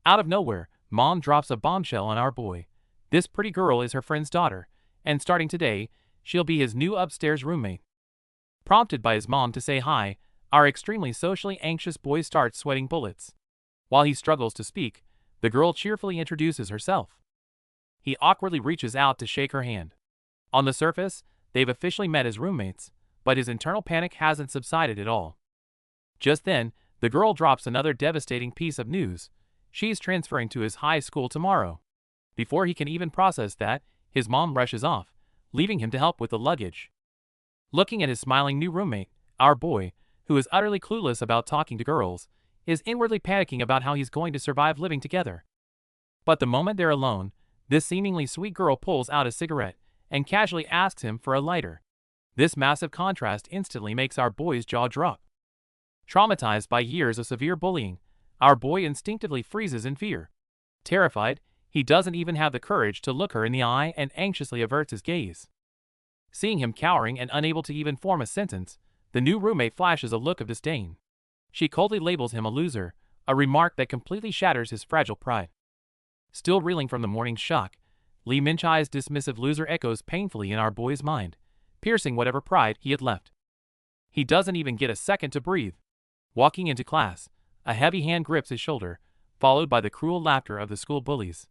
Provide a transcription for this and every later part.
Out of nowhere, Mom drops a bombshell on our boy. This pretty girl is her friend's daughter, and starting today, she'll be his new upstairs roommate. Prompted by his mom to say hi, our extremely socially anxious boy starts sweating bullets. While he struggles to speak, the girl cheerfully introduces herself. He awkwardly reaches out to shake her hand. On the surface, they've officially met as roommates, but his internal panic hasn't subsided at all. Just then, the girl drops another devastating piece of news. She's transferring to his high school tomorrow. Before he can even process that, his mom rushes off, leaving him to help with the luggage. Looking at his smiling new roommate, our boy, who is utterly clueless about talking to girls, is inwardly panicking about how he's going to survive living together. But the moment they're alone, this seemingly sweet girl pulls out a cigarette and casually asks him for a lighter. This massive contrast instantly makes our boy's jaw drop. Traumatized by years of severe bullying, our boy instinctively freezes in fear. Terrified, he doesn't even have the courage to look her in the eye and anxiously averts his gaze. Seeing him cowering and unable to even form a sentence, the new roommate flashes a look of disdain. She coldly labels him a loser, a remark that completely shatters his fragile pride. Still reeling from the morning's shock, Lee Min-chai's dismissive loser echoes painfully in our boy's mind, piercing whatever pride he had left. He doesn't even get a second to breathe. Walking into class, a heavy hand grips his shoulder, followed by the cruel laughter of the school bullies.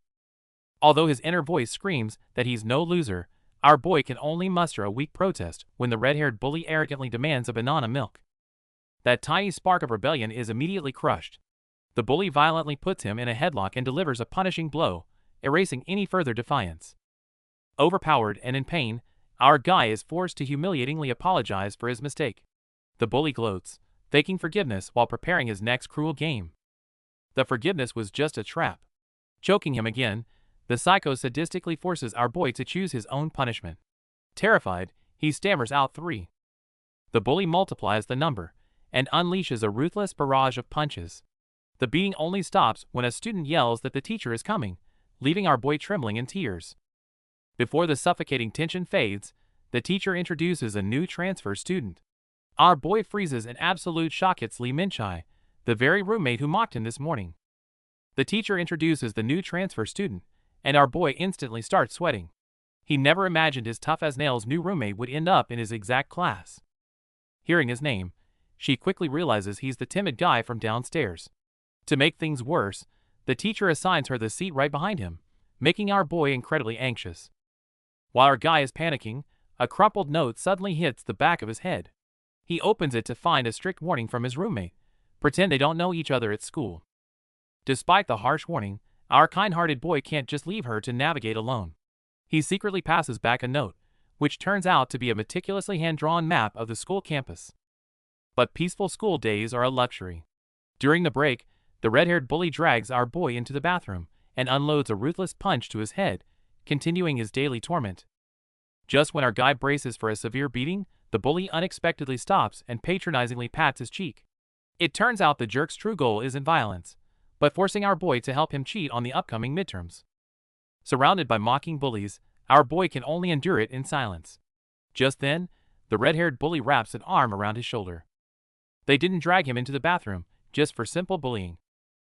Although his inner voice screams that he's no loser, our boy can only muster a weak protest when the red-haired bully arrogantly demands a banana milk. That tiny spark of rebellion is immediately crushed. The bully violently puts him in a headlock and delivers a punishing blow, erasing any further defiance. Overpowered and in pain, our guy is forced to humiliatingly apologize for his mistake. The bully gloats, faking forgiveness while preparing his next cruel game. The forgiveness was just a trap. Choking him again, the psycho sadistically forces our boy to choose his own punishment. Terrified, he stammers out 3. The bully multiplies the number and unleashes a ruthless barrage of punches. The beating only stops when a student yells that the teacher is coming, leaving our boy trembling in tears. Before the suffocating tension fades, the teacher introduces a new transfer student. Our boy freezes in absolute shock at Lee Min-chai, the very roommate who mocked him this morning. The teacher introduces the new transfer student, and our boy instantly starts sweating. He never imagined his tough-as-nails new roommate would end up in his exact class. Hearing his name, she quickly realizes he's the timid guy from downstairs. To make things worse, the teacher assigns her the seat right behind him, making our boy incredibly anxious. While our guy is panicking, a crumpled note suddenly hits the back of his head. He opens it to find a strict warning from his roommate. Pretend they don't know each other at school. Despite the harsh warning, our kind-hearted boy can't just leave her to navigate alone. He secretly passes back a note, which turns out to be a meticulously hand-drawn map of the school campus. But peaceful school days are a luxury. During the break, the red-haired bully drags our boy into the bathroom and unloads a ruthless punch to his head, continuing his daily torment. Just when our guy braces for a severe beating, the bully unexpectedly stops and patronizingly pats his cheek. It turns out the jerk's true goal isn't violence, but forcing our boy to help him cheat on the upcoming midterms. Surrounded by mocking bullies, our boy can only endure it in silence. Just then, the red-haired bully wraps an arm around his shoulder. They didn't drag him into the bathroom, just for simple bullying.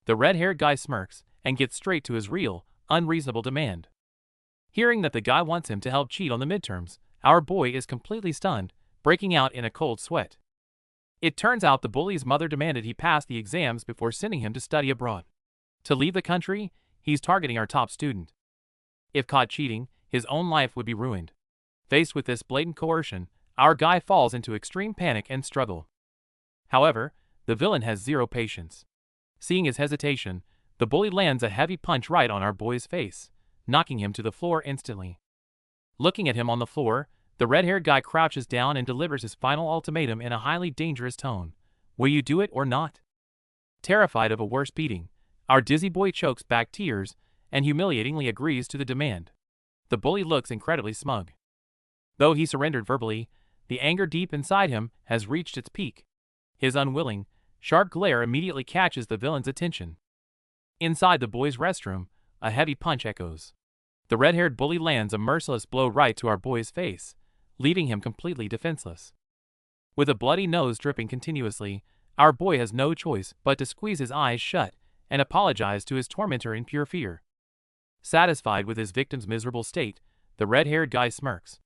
The red-haired guy smirks and gets straight to his real, unreasonable demand. Hearing that the guy wants him to help cheat on the midterms, our boy is completely stunned, breaking out in a cold sweat. It turns out the bully's mother demanded he pass the exams before sending him to study abroad. To leave the country, he's targeting our top student. If caught cheating, his own life would be ruined. Faced with this blatant coercion, our guy falls into extreme panic and struggle. However, the villain has zero patience. Seeing his hesitation, the bully lands a heavy punch right on our boy's face, knocking him to the floor instantly. Looking at him on the floor, the red-haired guy crouches down and delivers his final ultimatum in a highly dangerous tone. Will you do it or not? Terrified of a worse beating, our dizzy boy chokes back tears and humiliatingly agrees to the demand. The bully looks incredibly smug. Though he surrendered verbally, the anger deep inside him has reached its peak. His unwilling, sharp glare immediately catches the villain's attention. Inside the boy's restroom, a heavy punch echoes. The red-haired bully lands a merciless blow right to our boy's face, leaving him completely defenseless. With a bloody nose dripping continuously, our boy has no choice but to squeeze his eyes shut and apologized to his tormentor in pure fear. Satisfied with his victim's miserable state, the red-haired guy smirks.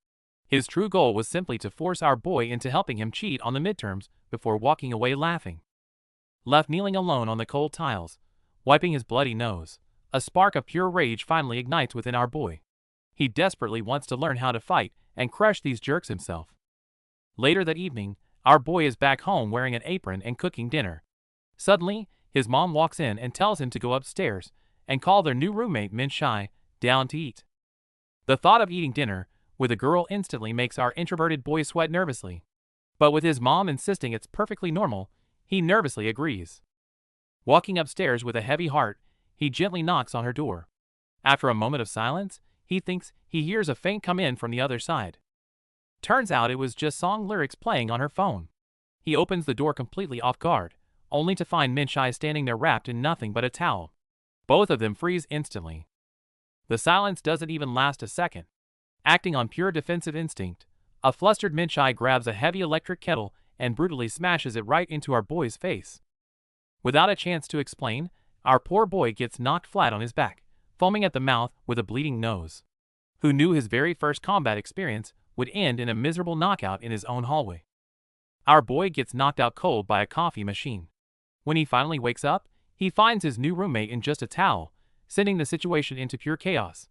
His true goal was simply to force our boy into helping him cheat on the midterms before walking away laughing. Left kneeling alone on the cold tiles, wiping his bloody nose, a spark of pure rage finally ignites within our boy. He desperately wants to learn how to fight and crush these jerks himself. Later that evening, our boy is back home wearing an apron and cooking dinner. Suddenly, his mom walks in and tells him to go upstairs and call their new roommate Min-Shai down to eat. The thought of eating dinner with a girl instantly makes our introverted boy sweat nervously. But with his mom insisting it's perfectly normal, he nervously agrees. Walking upstairs with a heavy heart, he gently knocks on her door. After a moment of silence, he thinks he hears a faint come in from the other side. Turns out it was just song lyrics playing on her phone. He opens the door completely off guard, only to find Min-Shai standing there wrapped in nothing but a towel. Both of them freeze instantly. The silence doesn't even last a second. Acting on pure defensive instinct, a flustered Min-Shai grabs a heavy electric kettle and brutally smashes it right into our boy's face. Without a chance to explain, our poor boy gets knocked flat on his back, foaming at the mouth with a bleeding nose. Who knew his very first combat experience would end in a miserable knockout in his own hallway? Our boy gets knocked out cold by a coffee machine. When he finally wakes up, he finds his new roommate in just a towel, sending the situation into pure chaos.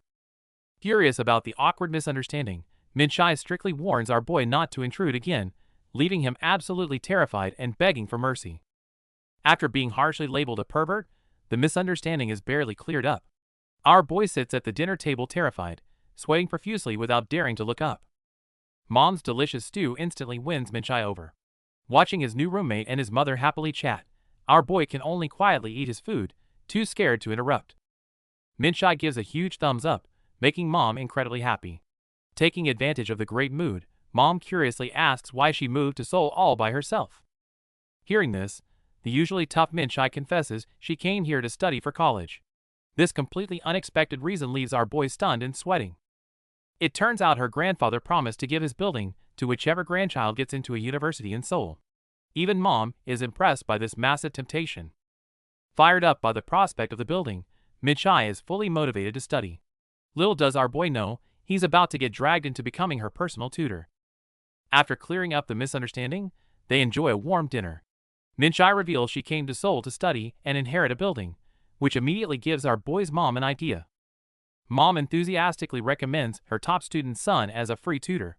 Furious about the awkward misunderstanding, Min-Shai strictly warns our boy not to intrude again, leaving him absolutely terrified and begging for mercy. After being harshly labeled a pervert, the misunderstanding is barely cleared up. Our boy sits at the dinner table terrified, sweating profusely without daring to look up. Mom's delicious stew instantly wins Min-Shai over. Watching his new roommate and his mother happily chat, our boy can only quietly eat his food, too scared to interrupt. Min-Shai gives a huge thumbs up, making Mom incredibly happy. Taking advantage of the great mood, Mom curiously asks why she moved to Seoul all by herself. Hearing this, the usually tough Min-Shai confesses she came here to study for college. This completely unexpected reason leaves our boy stunned and sweating. It turns out her grandfather promised to give his building to whichever grandchild gets into a university in Seoul. Even Mom is impressed by this massive temptation. Fired up by the prospect of the building, Min-Shai is fully motivated to study. Little does our boy know, he's about to get dragged into becoming her personal tutor. After clearing up the misunderstanding, they enjoy a warm dinner. Min-Shai reveals she came to Seoul to study and inherit a building, which immediately gives our boy's mom an idea. Mom enthusiastically recommends her top student's son as a free tutor.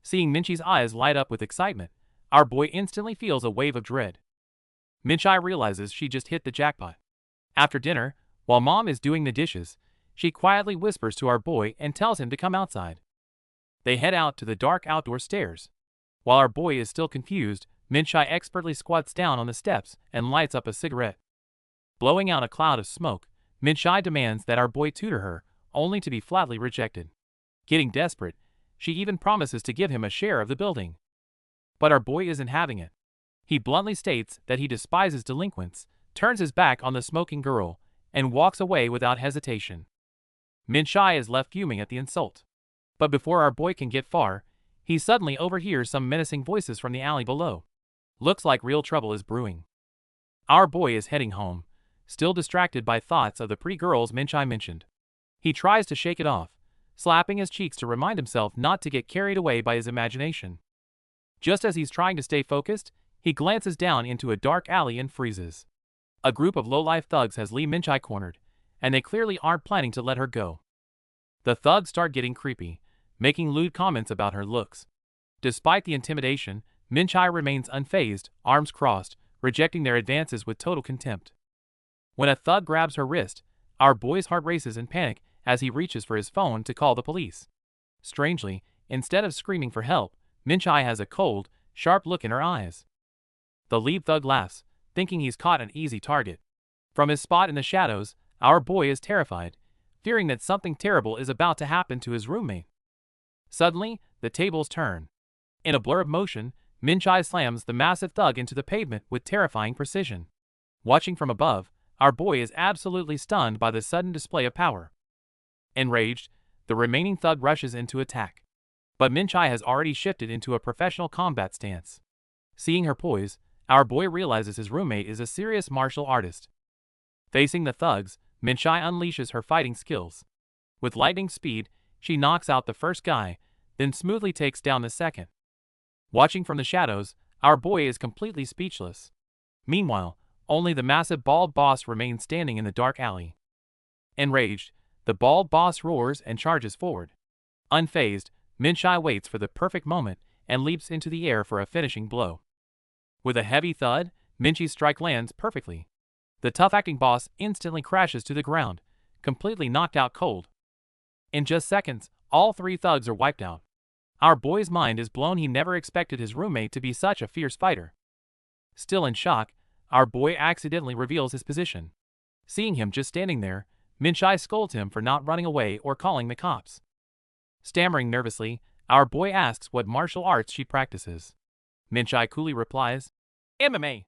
Seeing Min-Shai's eyes light up with excitement, our boy instantly feels a wave of dread. Min-Shai realizes she just hit the jackpot. After dinner, while Mom is doing the dishes, she quietly whispers to our boy and tells him to come outside. They head out to the dark outdoor stairs. While our boy is still confused, Min-Shai expertly squats down on the steps and lights up a cigarette. Blowing out a cloud of smoke, Min-Shai demands that our boy tutor her, only to be flatly rejected. Getting desperate, she even promises to give him a share of the building. But our boy isn't having it. He bluntly states that he despises delinquents, turns his back on the smoking girl, and walks away without hesitation. Min-Shai is left fuming at the insult. But before our boy can get far, he suddenly overhears some menacing voices from the alley below. Looks like real trouble is brewing. Our boy is heading home, still distracted by thoughts of the pretty girls Min-Shai mentioned. He tries to shake it off, slapping his cheeks to remind himself not to get carried away by his imagination. Just as he's trying to stay focused, he glances down into a dark alley and freezes. A group of low-life thugs has Lee Min-Shai cornered, and they clearly aren't planning to let her go. The thugs start getting creepy, making lewd comments about her looks. Despite the intimidation, Min-Shai remains unfazed, arms crossed, rejecting their advances with total contempt. When a thug grabs her wrist, our boy's heart races in panic as he reaches for his phone to call the police. Strangely, instead of screaming for help, Min-Shai has a cold, sharp look in her eyes. The lead thug laughs, thinking he's caught an easy target. From his spot in the shadows, our boy is terrified, fearing that something terrible is about to happen to his roommate. Suddenly, the tables turn. In a blur of motion, Min-Shai slams the massive thug into the pavement with terrifying precision. Watching from above, our boy is absolutely stunned by the sudden display of power. Enraged, the remaining thug rushes into attack. But Min-Shai has already shifted into a professional combat stance. Seeing her poise, our boy realizes his roommate is a serious martial artist. Facing the thugs, Minchai unleashes her fighting skills. With lightning speed, she knocks out the first guy, then smoothly takes down the second. Watching from the shadows, our boy is completely speechless. Meanwhile, only the massive bald boss remains standing in the dark alley. Enraged, the bald boss roars and charges forward. Unfazed, Minchai waits for the perfect moment and leaps into the air for a finishing blow. With a heavy thud, Minchai's strike lands perfectly. The tough-acting boss instantly crashes to the ground, completely knocked out cold. In just seconds, all three thugs are wiped out. Our boy's mind is blown. He never expected his roommate to be such a fierce fighter. Still in shock, our boy accidentally reveals his position. Seeing him just standing there, Minchai scolds him for not running away or calling the cops. Stammering nervously, our boy asks what martial arts she practices. Minchai coolly replies, "MMA."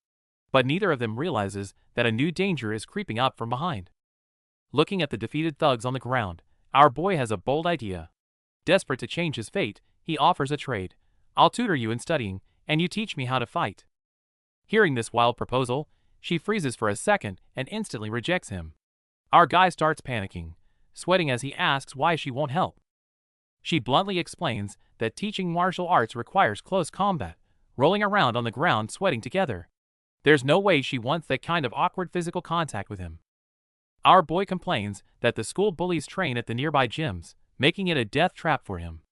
But neither of them realizes that a new danger is creeping up from behind. Looking at the defeated thugs on the ground, our boy has a bold idea. Desperate to change his fate, he offers a trade. "I'll tutor you in studying, and you teach me how to fight." Hearing this wild proposal, she freezes for a second and instantly rejects him. Our guy starts panicking, sweating as he asks why she won't help. She bluntly explains that teaching martial arts requires close combat, rolling around on the ground sweating together. There's no way she wants that kind of awkward physical contact with him. Our boy complains that the school bullies train at the nearby gyms, making it a death trap for him.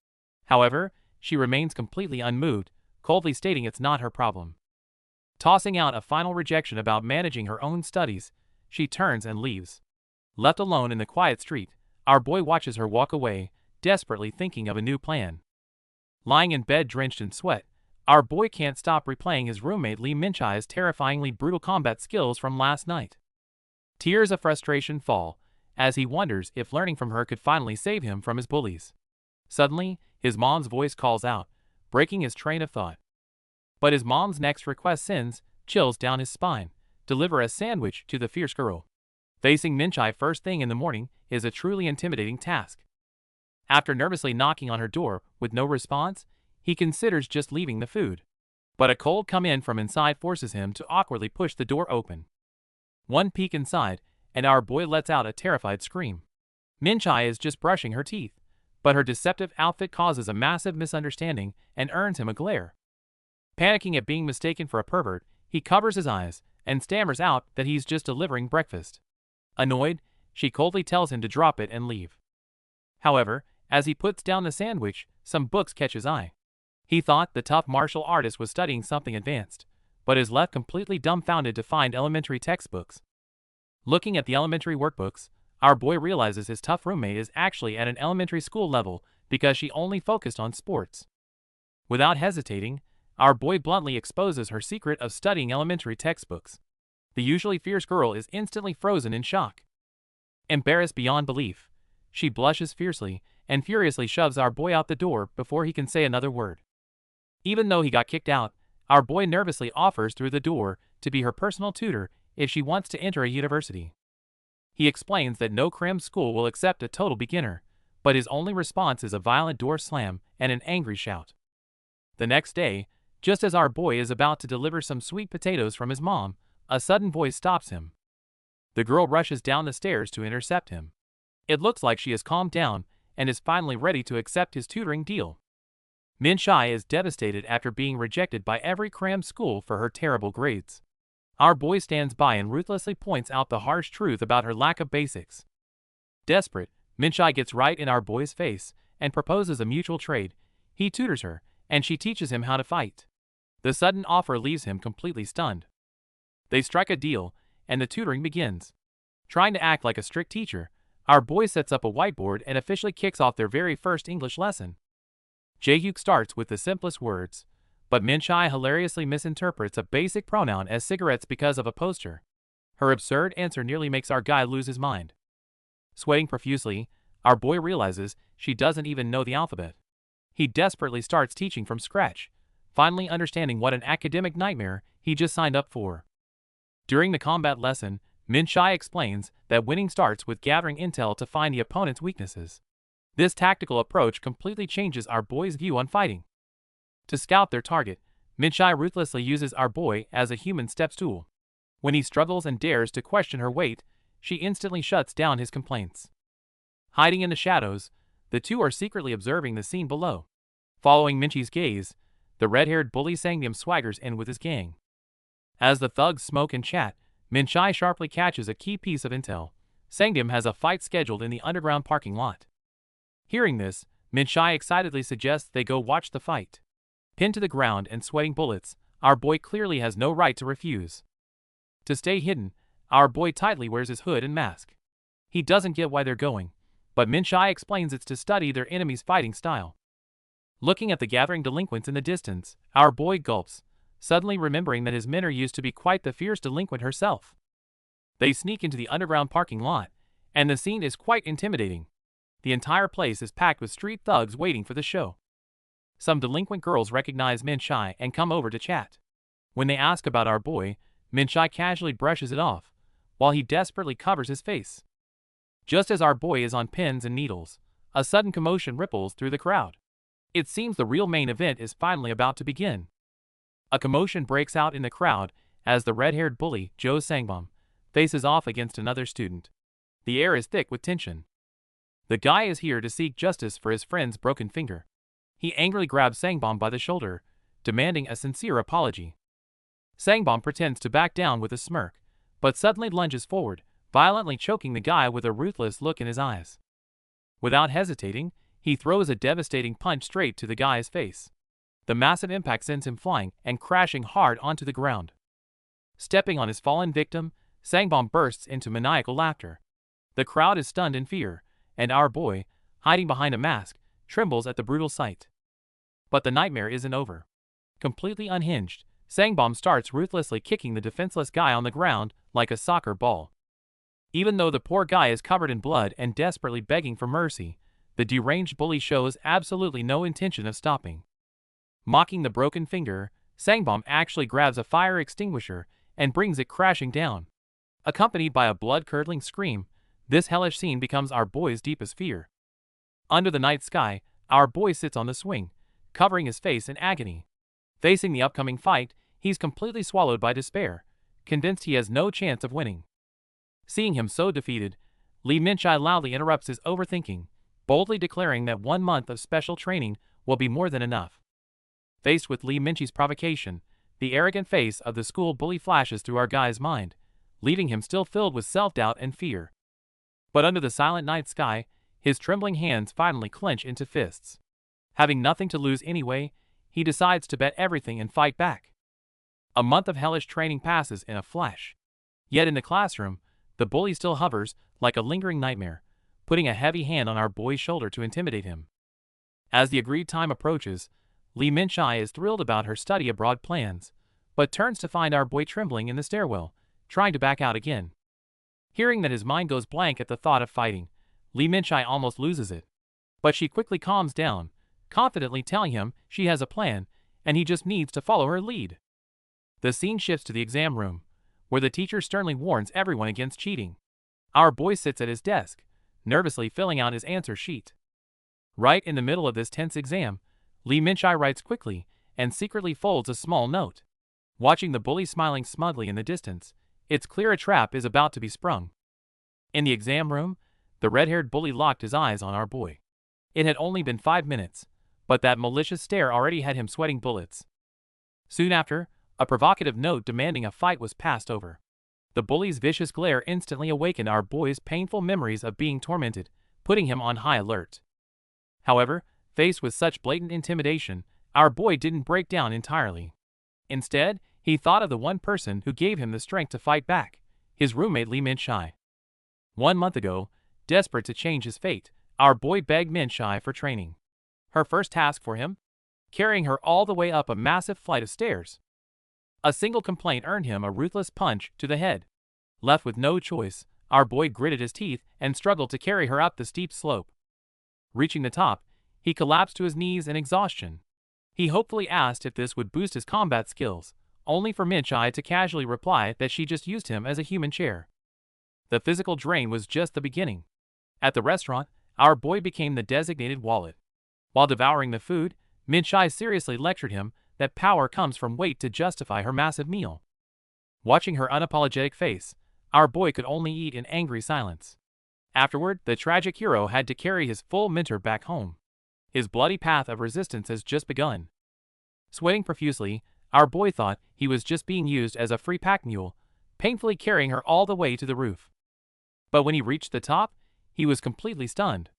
However, she remains completely unmoved, coldly stating it's not her problem. Tossing out a final rejection about managing her own studies, she turns and leaves. Left alone in the quiet street, our boy watches her walk away, desperately thinking of a new plan. Lying in bed drenched in sweat, our boy can't stop replaying his roommate Lee Minchai's terrifyingly brutal combat skills from last night. Tears of frustration fall, as he wonders if learning from her could finally save him from his bullies. Suddenly, his mom's voice calls out, breaking his train of thought. But his mom's next request sends chills down his spine. Deliver a sandwich to the fierce girl. Facing Minchai first thing in the morning is a truly intimidating task. After nervously knocking on her door with no response, he considers just leaving the food. But a cold come in from inside forces him to awkwardly push the door open. One peek inside, and our boy lets out a terrified scream. Minchai is just brushing her teeth, but her deceptive outfit causes a massive misunderstanding and earns him a glare. Panicking at being mistaken for a pervert, he covers his eyes and stammers out that he's just delivering breakfast. Annoyed, she coldly tells him to drop it and leave. However, as he puts down the sandwich, some books catch his eye. He thought the tough martial artist was studying something advanced, but is left completely dumbfounded to find elementary textbooks. Looking at the elementary workbooks, our boy realizes his tough roommate is actually at an elementary school level because she only focused on sports. Without hesitating, our boy bluntly exposes her secret of studying elementary textbooks. The usually fierce girl is instantly frozen in shock. Embarrassed beyond belief, she blushes fiercely and furiously shoves our boy out the door before he can say another word. Even though he got kicked out, our boy nervously offers through the door to be her personal tutor if she wants to enter a university. He explains that no cram school will accept a total beginner, but his only response is a violent door slam and an angry shout. The next day, just as our boy is about to deliver some sweet potatoes from his mom, a sudden voice stops him. The girl rushes down the stairs to intercept him. It looks like she has calmed down and is finally ready to accept his tutoring deal. Minchai is devastated after being rejected by every cram school for her terrible grades. Our boy stands by and ruthlessly points out the harsh truth about her lack of basics. Desperate, Minchai gets right in our boy's face and proposes a mutual trade. He tutors her, and she teaches him how to fight. The sudden offer leaves him completely stunned. They strike a deal, and the tutoring begins. Trying to act like a strict teacher, our boy sets up a whiteboard and officially kicks off their very first English lesson. Jae-hyuk starts with the simplest words, but Minchai hilariously misinterprets a basic pronoun as cigarettes because of a poster. Her absurd answer nearly makes our guy lose his mind. Sweating profusely, our boy realizes she doesn't even know the alphabet. He desperately starts teaching from scratch, finally understanding what an academic nightmare he just signed up for. During the combat lesson, Minchai explains that winning starts with gathering intel to find the opponent's weaknesses. This tactical approach completely changes our boy's view on fighting. To scout their target, Minchai ruthlessly uses our boy as a human step stool. When he struggles and dares to question her weight, she instantly shuts down his complaints. Hiding in the shadows, the two are secretly observing the scene below. Following Minchi's gaze, the red-haired bully Sangam swaggers in with his gang. As the thugs smoke and chat, Minchai sharply catches a key piece of intel. Sangam has a fight scheduled in the underground parking lot. Hearing this, Minchai excitedly suggests they go watch the fight. Pinned to the ground and sweating bullets, our boy clearly has no right to refuse. To stay hidden, our boy tightly wears his hood and mask. He doesn't get why they're going, but Minchai explains it's to study their enemy's fighting style. Looking at the gathering delinquents in the distance, our boy gulps, suddenly remembering that his mentor used to be quite the fierce delinquent herself. They sneak into the underground parking lot, and the scene is quite intimidating. The entire place is packed with street thugs waiting for the show. Some delinquent girls recognize Minchai and come over to chat. When they ask about our boy, Minchai casually brushes it off, while he desperately covers his face. Just as our boy is on pins and needles, a sudden commotion ripples through the crowd. It seems the real main event is finally about to begin. A commotion breaks out in the crowd as the red-haired bully, Joe Sangbom, faces off against another student. The air is thick with tension. The guy is here to seek justice for his friend's broken finger. He angrily grabs Sangbom by the shoulder, demanding a sincere apology. Sangbom pretends to back down with a smirk, but suddenly lunges forward, violently choking the guy with a ruthless look in his eyes. Without hesitating, he throws a devastating punch straight to the guy's face. The massive impact sends him flying and crashing hard onto the ground. Stepping on his fallen victim, Sangbom bursts into maniacal laughter. The crowd is stunned in fear, and our boy, hiding behind a mask, trembles at the brutal sight. But the nightmare isn't over. Completely unhinged, Sangbom starts ruthlessly kicking the defenseless guy on the ground like a soccer ball. Even though the poor guy is covered in blood and desperately begging for mercy, the deranged bully shows absolutely no intention of stopping. Mocking the broken finger, Sangbom actually grabs a fire extinguisher and brings it crashing down. Accompanied by a blood-curdling scream, this hellish scene becomes our boy's deepest fear. Under the night sky, our boy sits on the swing, covering his face in agony. Facing the upcoming fight, he's completely swallowed by despair, convinced he has no chance of winning. Seeing him so defeated, Lee Minchai loudly interrupts his overthinking, boldly declaring that 1 month of special training will be more than enough. Faced with Lee Minchai's provocation, the arrogant face of the school bully flashes through our guy's mind, leaving him still filled with self-doubt and fear. But under the silent night sky, his trembling hands finally clench into fists. Having nothing to lose anyway, he decides to bet everything and fight back. A month of hellish training passes in a flash. Yet in the classroom, the bully still hovers like a lingering nightmare, putting a heavy hand on our boy's shoulder to intimidate him. As the agreed time approaches, Lee Minchai is thrilled about her study abroad plans, but turns to find our boy trembling in the stairwell, trying to back out again. Hearing that his mind goes blank at the thought of fighting, Lee Minchai almost loses it. But she quickly calms down, confidently telling him she has a plan, and he just needs to follow her lead. The scene shifts to the exam room, where the teacher sternly warns everyone against cheating. Our boy sits at his desk, nervously filling out his answer sheet. Right in the middle of this tense exam, Lee Minchai writes quickly and secretly folds a small note. Watching the bully smiling smugly in the distance, it's clear a trap is about to be sprung. In the exam room, the red-haired bully locked his eyes on our boy. It had only been 5 minutes, but that malicious stare already had him sweating bullets. Soon after, a provocative note demanding a fight was passed over. The bully's vicious glare instantly awakened our boy's painful memories of being tormented, putting him on high alert. However, faced with such blatant intimidation, our boy didn't break down entirely. Instead, he thought of the one person who gave him the strength to fight back, his roommate Lee Minchai. 1 month ago, desperate to change his fate, our boy begged Minchai for training. Her first task for him? Carrying her all the way up a massive flight of stairs. A single complaint earned him a ruthless punch to the head. Left with no choice, our boy gritted his teeth and struggled to carry her up the steep slope. Reaching the top, he collapsed to his knees in exhaustion. He hopefully asked if this would boost his combat skills, only for Minchai to casually reply that she just used him as a human chair. The physical drain was just the beginning. At the restaurant, our boy became the designated wallet. While devouring the food, Minchai seriously lectured him that power comes from weight to justify her massive meal. Watching her unapologetic face, our boy could only eat in angry silence. Afterward, the tragic hero had to carry his full mentor back home. His bloody path of resistance has just begun. Sweating profusely, our boy thought he was just being used as a free pack mule, painfully carrying her all the way to the roof. But when he reached the top, he was completely stunned.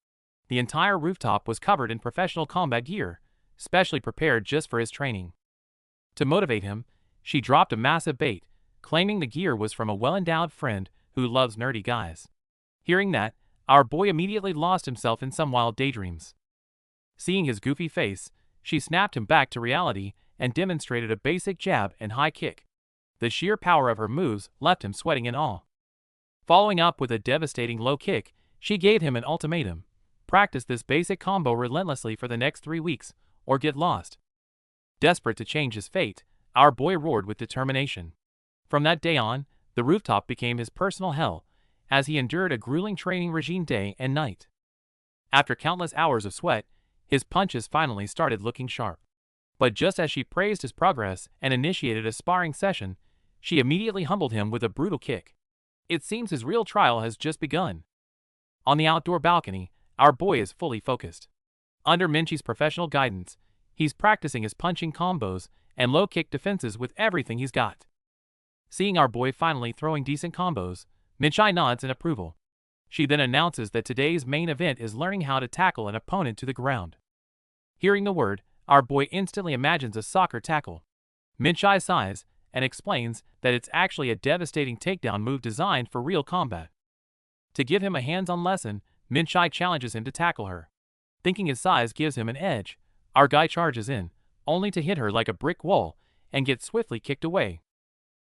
The entire rooftop was covered in professional combat gear, specially prepared just for his training. To motivate him, she dropped a massive bait, claiming the gear was from a well-endowed friend who loves nerdy guys. Hearing that, our boy immediately lost himself in some wild daydreams. Seeing his goofy face, she snapped him back to reality and demonstrated a basic jab and high kick. The sheer power of her moves left him sweating in awe. Following up with a devastating low kick, she gave him an ultimatum: practice this basic combo relentlessly for the next 3 weeks, or get lost. Desperate to change his fate, our boy roared with determination. From that day on, the rooftop became his personal hell, as he endured a grueling training regime day and night. After countless hours of sweat, his punches finally started looking sharp. But just as she praised his progress and initiated a sparring session, she immediately humbled him with a brutal kick. It seems his real trial has just begun. On the outdoor balcony, our boy is fully focused. Under Minchi's professional guidance, he's practicing his punching combos and low kick defenses with everything he's got. Seeing our boy finally throwing decent combos, Minchi nods in approval. She then announces that today's main event is learning how to tackle an opponent to the ground. Hearing the word, our boy instantly imagines a soccer tackle. Minchi sighs and explains that it's actually a devastating takedown move designed for real combat. To give him a hands-on lesson, Minchi challenges him to tackle her. Thinking his size gives him an edge, our guy charges in, only to hit her like a brick wall and get swiftly kicked away.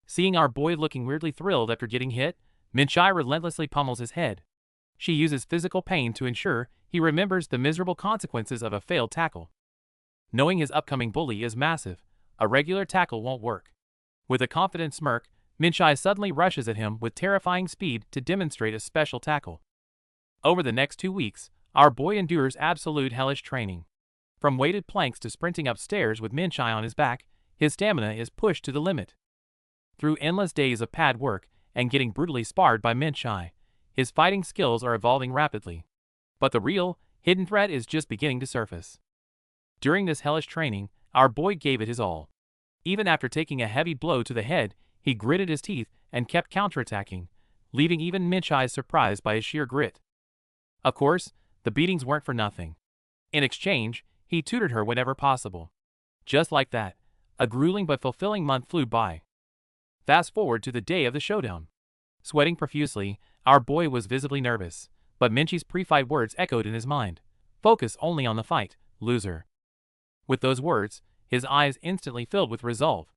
Seeing our boy looking weirdly thrilled after getting hit, Minchi relentlessly pummels his head. She uses physical pain to ensure he remembers the miserable consequences of a failed tackle. Knowing his upcoming bully is massive, a regular tackle won't work. With a confident smirk, Minchi suddenly rushes at him with terrifying speed to demonstrate a special tackle. Over the next 2 weeks, our boy endures absolute hellish training. From weighted planks to sprinting upstairs with Minchi on his back, his stamina is pushed to the limit. Through endless days of pad work and getting brutally sparred by Minchi, his fighting skills are evolving rapidly. But the real, hidden threat is just beginning to surface. During this hellish training, our boy gave it his all. Even after taking a heavy blow to the head, he gritted his teeth and kept counterattacking, leaving even Minchi surprised by his sheer grit. Of course, the beatings weren't for nothing. In exchange, he tutored her whenever possible. Just like that, a grueling but fulfilling month flew by. Fast forward to the day of the showdown. Sweating profusely, our boy was visibly nervous, but Minchi's pre-fight words echoed in his mind. Focus only on the fight, loser. With those words, his eyes instantly filled with resolve.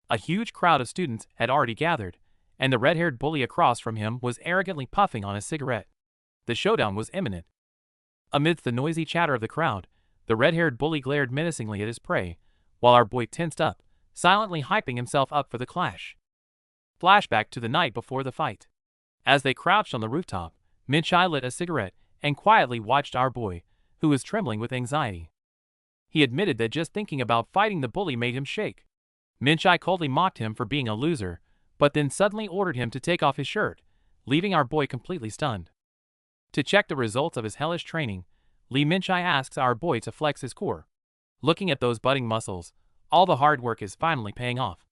A huge crowd of students had already gathered, and the red-haired bully across from him was arrogantly puffing on a cigarette. The showdown was imminent. Amidst the noisy chatter of the crowd, the red-haired bully glared menacingly at his prey, while our boy tensed up, silently hyping himself up for the clash. Flashback to the night before the fight. As they crouched on the rooftop, Minchi lit a cigarette and quietly watched our boy, who was trembling with anxiety. He admitted that just thinking about fighting the bully made him shake. Minchi coldly mocked him for being a loser, but then suddenly ordered him to take off his shirt, leaving our boy completely stunned. To check the results of his hellish training, Minchi asks our boy to flex his core. Looking at those budding muscles, all the hard work is finally paying off.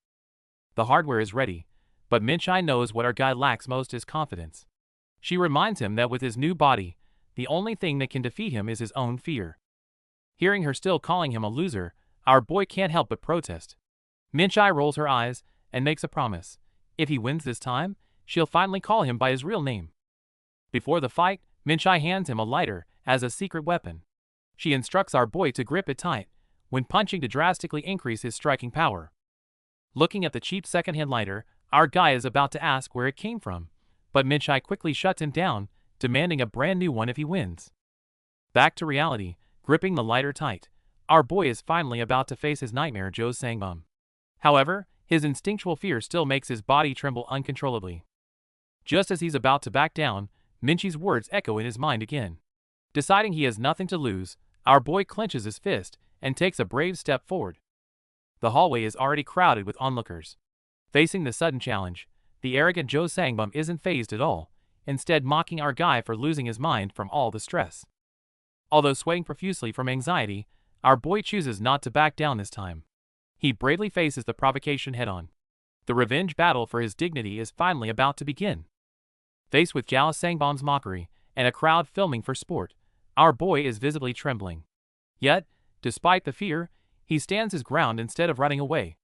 The hardware is ready, but Minchi knows what our guy lacks most is confidence. She reminds him that with his new body, the only thing that can defeat him is his own fear. Hearing her still calling him a loser, our boy can't help but protest. Minchi rolls her eyes and makes a promise. If he wins this time, she'll finally call him by his real name. Before the fight, Minchi hands him a lighter as a secret weapon. She instructs our boy to grip it tight when punching to drastically increase his striking power. Looking at the cheap secondhand lighter, our guy is about to ask where it came from, but Minchi quickly shuts him down, demanding a brand new one if he wins. Back to reality, gripping the lighter tight, our boy is finally about to face his nightmare Joe's Sangbum. However, his instinctual fear still makes his body tremble uncontrollably. Just as he's about to back down, Minchi's words echo in his mind again. Deciding he has nothing to lose, our boy clenches his fist and takes a brave step forward. The hallway is already crowded with onlookers. Facing the sudden challenge, the arrogant Joe Sangbum isn't fazed at all, instead mocking our guy for losing his mind from all the stress. Although sweating profusely from anxiety, our boy chooses not to back down this time. He bravely faces the provocation head-on. The revenge battle for his dignity is finally about to begin. Faced with Jao Sangbum's mockery and a crowd filming for sport, our boy is visibly trembling. Yet, despite the fear, he stands his ground instead of running away.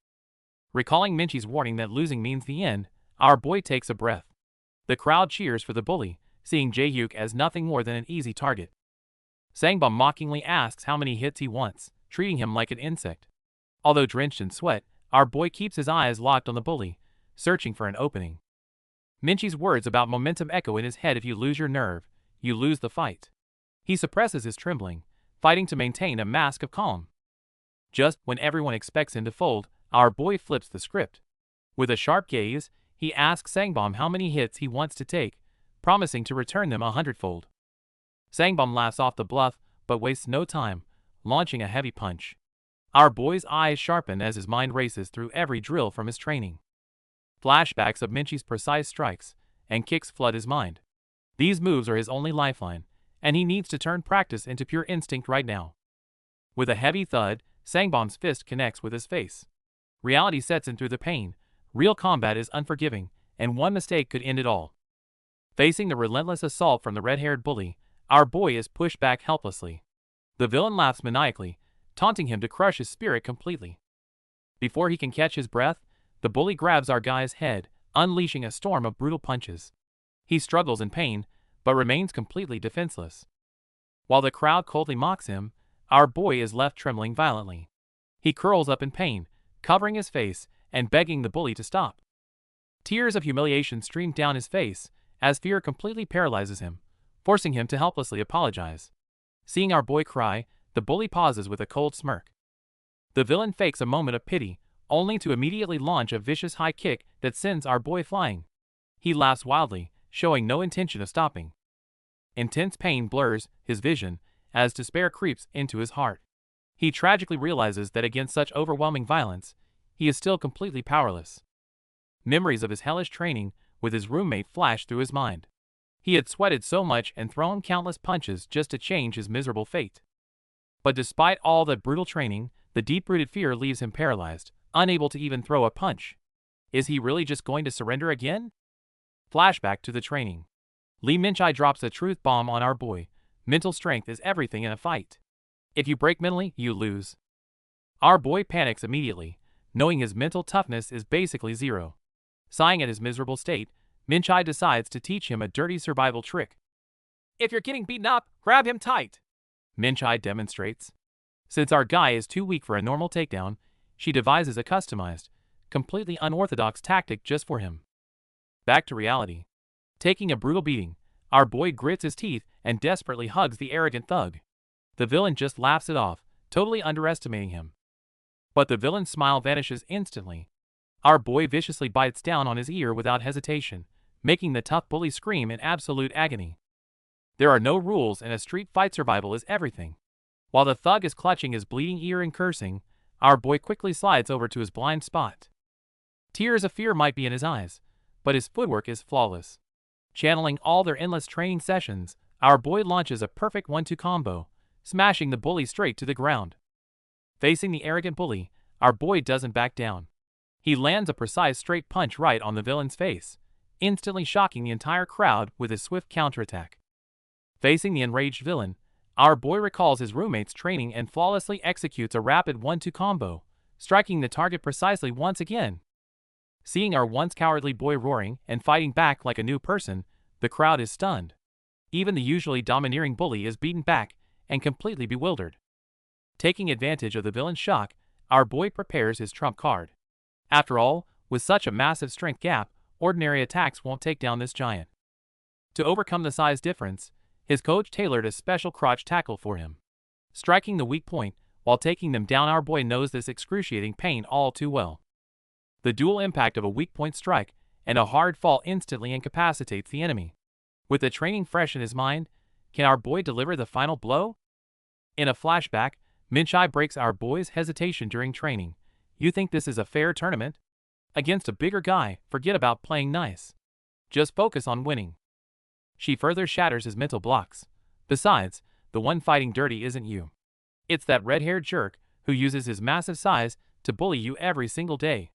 Recalling Minchi's warning that losing means the end, our boy takes a breath. The crowd cheers for the bully, seeing Jae-hyuk as nothing more than an easy target. Sangbum mockingly asks how many hits he wants, treating him like an insect. Although drenched in sweat, our boy keeps his eyes locked on the bully, searching for an opening. Minchi's words about momentum echo in his head: if you lose your nerve, you lose the fight. He suppresses his trembling, fighting to maintain a mask of calm. Just when everyone expects him to fold, our boy flips the script. With a sharp gaze, he asks Sangbum how many hits he wants to take, promising to return them 100-fold. Sangbum laughs off the bluff, but wastes no time, launching a heavy punch. Our boy's eyes sharpen as his mind races through every drill from his training. Flashbacks of Minchi's precise strikes and kicks flood his mind. These moves are his only lifeline, and he needs to turn practice into pure instinct right now. With a heavy thud, Sangbum's fist connects with his face. Reality sets in through the pain. Real combat is unforgiving, and one mistake could end it all. Facing the relentless assault from the red-haired bully, our boy is pushed back helplessly. The villain laughs maniacally, taunting him to crush his spirit completely. Before he can catch his breath, the bully grabs our guy's head, unleashing a storm of brutal punches. He struggles in pain, but remains completely defenseless. While the crowd coldly mocks him, our boy is left trembling violently. He curls up in pain, covering his face and begging the bully to stop. Tears of humiliation stream down his face as fear completely paralyzes him, forcing him to helplessly apologize. Seeing our boy cry, the bully pauses with a cold smirk. The villain fakes a moment of pity, only to immediately launch a vicious high kick that sends our boy flying. He laughs wildly, showing no intention of stopping. Intense pain blurs his vision as despair creeps into his heart. He tragically realizes that against such overwhelming violence, he is still completely powerless. Memories of his hellish training with his roommate flash through his mind. He had sweated so much and thrown countless punches just to change his miserable fate. But despite all that brutal training, the deep-rooted fear leaves him paralyzed, unable to even throw a punch. Is he really just going to surrender again? Flashback to the training. Lee Minchai drops a truth bomb on our boy. Mental strength is everything in a fight. If you break mentally, you lose. Our boy panics immediately, knowing his mental toughness is basically zero. Sighing at his miserable state, Minchai decides to teach him a dirty survival trick. If you're getting beaten up, grab him tight, Minchai demonstrates. Since our guy is too weak for a normal takedown, she devises a customized, completely unorthodox tactic just for him. Back to reality. Taking a brutal beating, our boy grits his teeth and desperately hugs the arrogant thug. The villain just laughs it off, totally underestimating him. But the villain's smile vanishes instantly. Our boy viciously bites down on his ear without hesitation, making the tough bully scream in absolute agony. There are no rules and a street fight, survival is everything. While the thug is clutching his bleeding ear and cursing, our boy quickly slides over to his blind spot. Tears of fear might be in his eyes, but his footwork is flawless. Channeling all their endless training sessions, our boy launches a perfect 1-2 combo, smashing the bully straight to the ground. Facing the arrogant bully, our boy doesn't back down. He lands a precise straight punch right on the villain's face, instantly shocking the entire crowd with his swift counterattack. Facing the enraged villain, our boy recalls his roommate's training and flawlessly executes a rapid 1-2 combo, striking the target precisely once again. Seeing our once cowardly boy roaring and fighting back like a new person, the crowd is stunned. Even the usually domineering bully is beaten back and completely bewildered. Taking advantage of the villain's shock, our boy prepares his trump card. After all, with such a massive strength gap, ordinary attacks won't take down this giant. To overcome the size difference, his coach tailored a special crotch tackle for him. Striking the weak point while taking them down, our boy knows this excruciating pain all too well. The dual impact of a weak point strike and a hard fall instantly incapacitates the enemy. With the training fresh in his mind, can our boy deliver the final blow? In a flashback, Minchai breaks our boy's hesitation during training. You think this is a fair tournament? Against a bigger guy, forget about playing nice. Just focus on winning. She further shatters his mental blocks. Besides, the one fighting dirty isn't you. It's that red-haired jerk who uses his massive size to bully you every single day.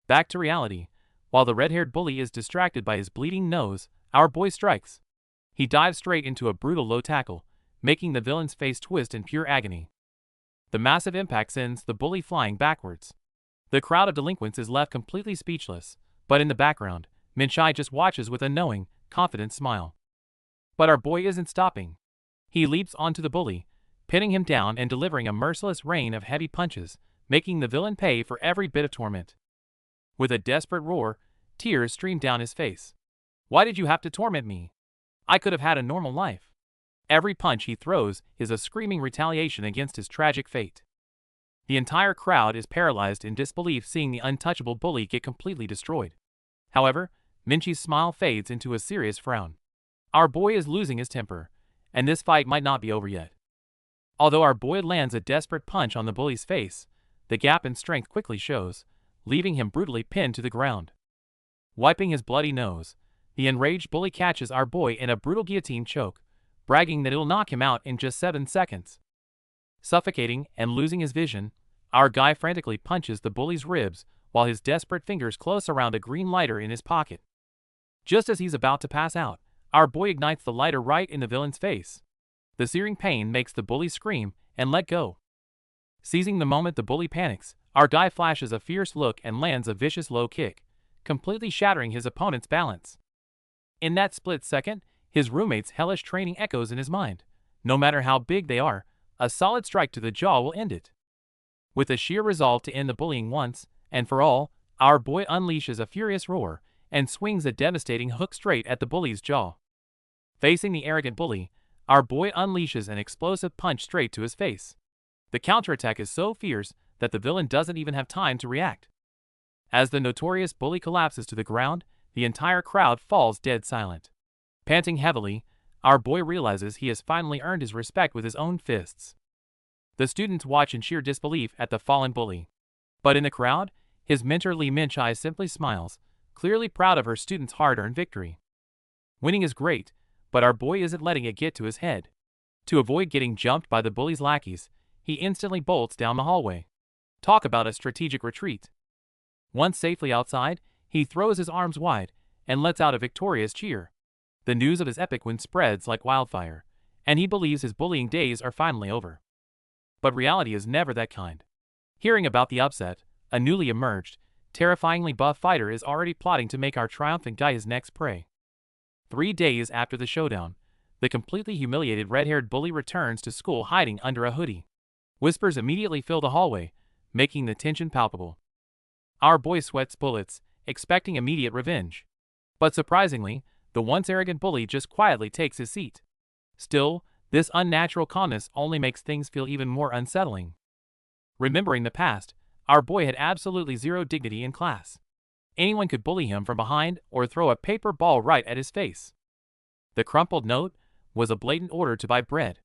Back to reality. While the red-haired bully is distracted by his bleeding nose, our boy strikes. He dives straight into a brutal low tackle, making the villain's face twist in pure agony. The massive impact sends the bully flying backwards. The crowd of delinquents is left completely speechless, but in the background, Minchai just watches with a knowing, confident smile. But our boy isn't stopping. He leaps onto the bully, pinning him down and delivering a merciless rain of heavy punches, making the villain pay for every bit of torment. With a desperate roar, tears stream down his face. Why did you have to torment me? I could have had a normal life. Every punch he throws is a screaming retaliation against his tragic fate. The entire crowd is paralyzed in disbelief seeing the untouchable bully get completely destroyed. However, Minchi's smile fades into a serious frown. Our boy is losing his temper, and this fight might not be over yet. Although our boy lands a desperate punch on the bully's face, the gap in strength quickly shows, leaving him brutally pinned to the ground. Wiping his bloody nose, the enraged bully catches our boy in a brutal guillotine choke, bragging that it'll knock him out in just 7 seconds. Suffocating and losing his vision, our guy frantically punches the bully's ribs while his desperate fingers close around a green lighter in his pocket. Just as he's about to pass out, our boy ignites the lighter right in the villain's face. The searing pain makes the bully scream and let go. Seizing the moment the bully panics, our guy flashes a fierce look and lands a vicious low kick, completely shattering his opponent's balance. In that split second, his roommate's hellish training echoes in his mind. No matter how big they are, a solid strike to the jaw will end it. With a sheer resolve to end the bullying once and for all, our boy unleashes a furious roar and swings a devastating hook straight at the bully's jaw. Facing the arrogant bully, our boy unleashes an explosive punch straight to his face. The counterattack is so fierce that the villain doesn't even have time to react. As the notorious bully collapses to the ground, the entire crowd falls dead silent. Panting heavily, our boy realizes he has finally earned his respect with his own fists. The students watch in sheer disbelief at the fallen bully. But in the crowd, his mentor Lee Minchai simply smiles, clearly proud of her student's hard-earned victory. Winning is great, but our boy isn't letting it get to his head. To avoid getting jumped by the bully's lackeys, he instantly bolts down the hallway. Talk about a strategic retreat. Once safely outside, he throws his arms wide and lets out a victorious cheer. The news of his epic win spreads like wildfire, and he believes his bullying days are finally over. But reality is never that kind. Hearing about the upset, a newly emerged, terrifyingly buff fighter is already plotting to make our triumphant guy his next prey. 3 days after the showdown, the completely humiliated red-haired bully returns to school hiding under a hoodie. Whispers immediately fill the hallway, making the tension palpable. Our boy sweats bullets, expecting immediate revenge. But surprisingly, the once arrogant bully just quietly takes his seat. Still, this unnatural calmness only makes things feel even more unsettling. Remembering the past, our boy had absolutely zero dignity in class. Anyone could bully him from behind or throw a paper ball right at his face. The crumpled note was a blatant order to buy bread.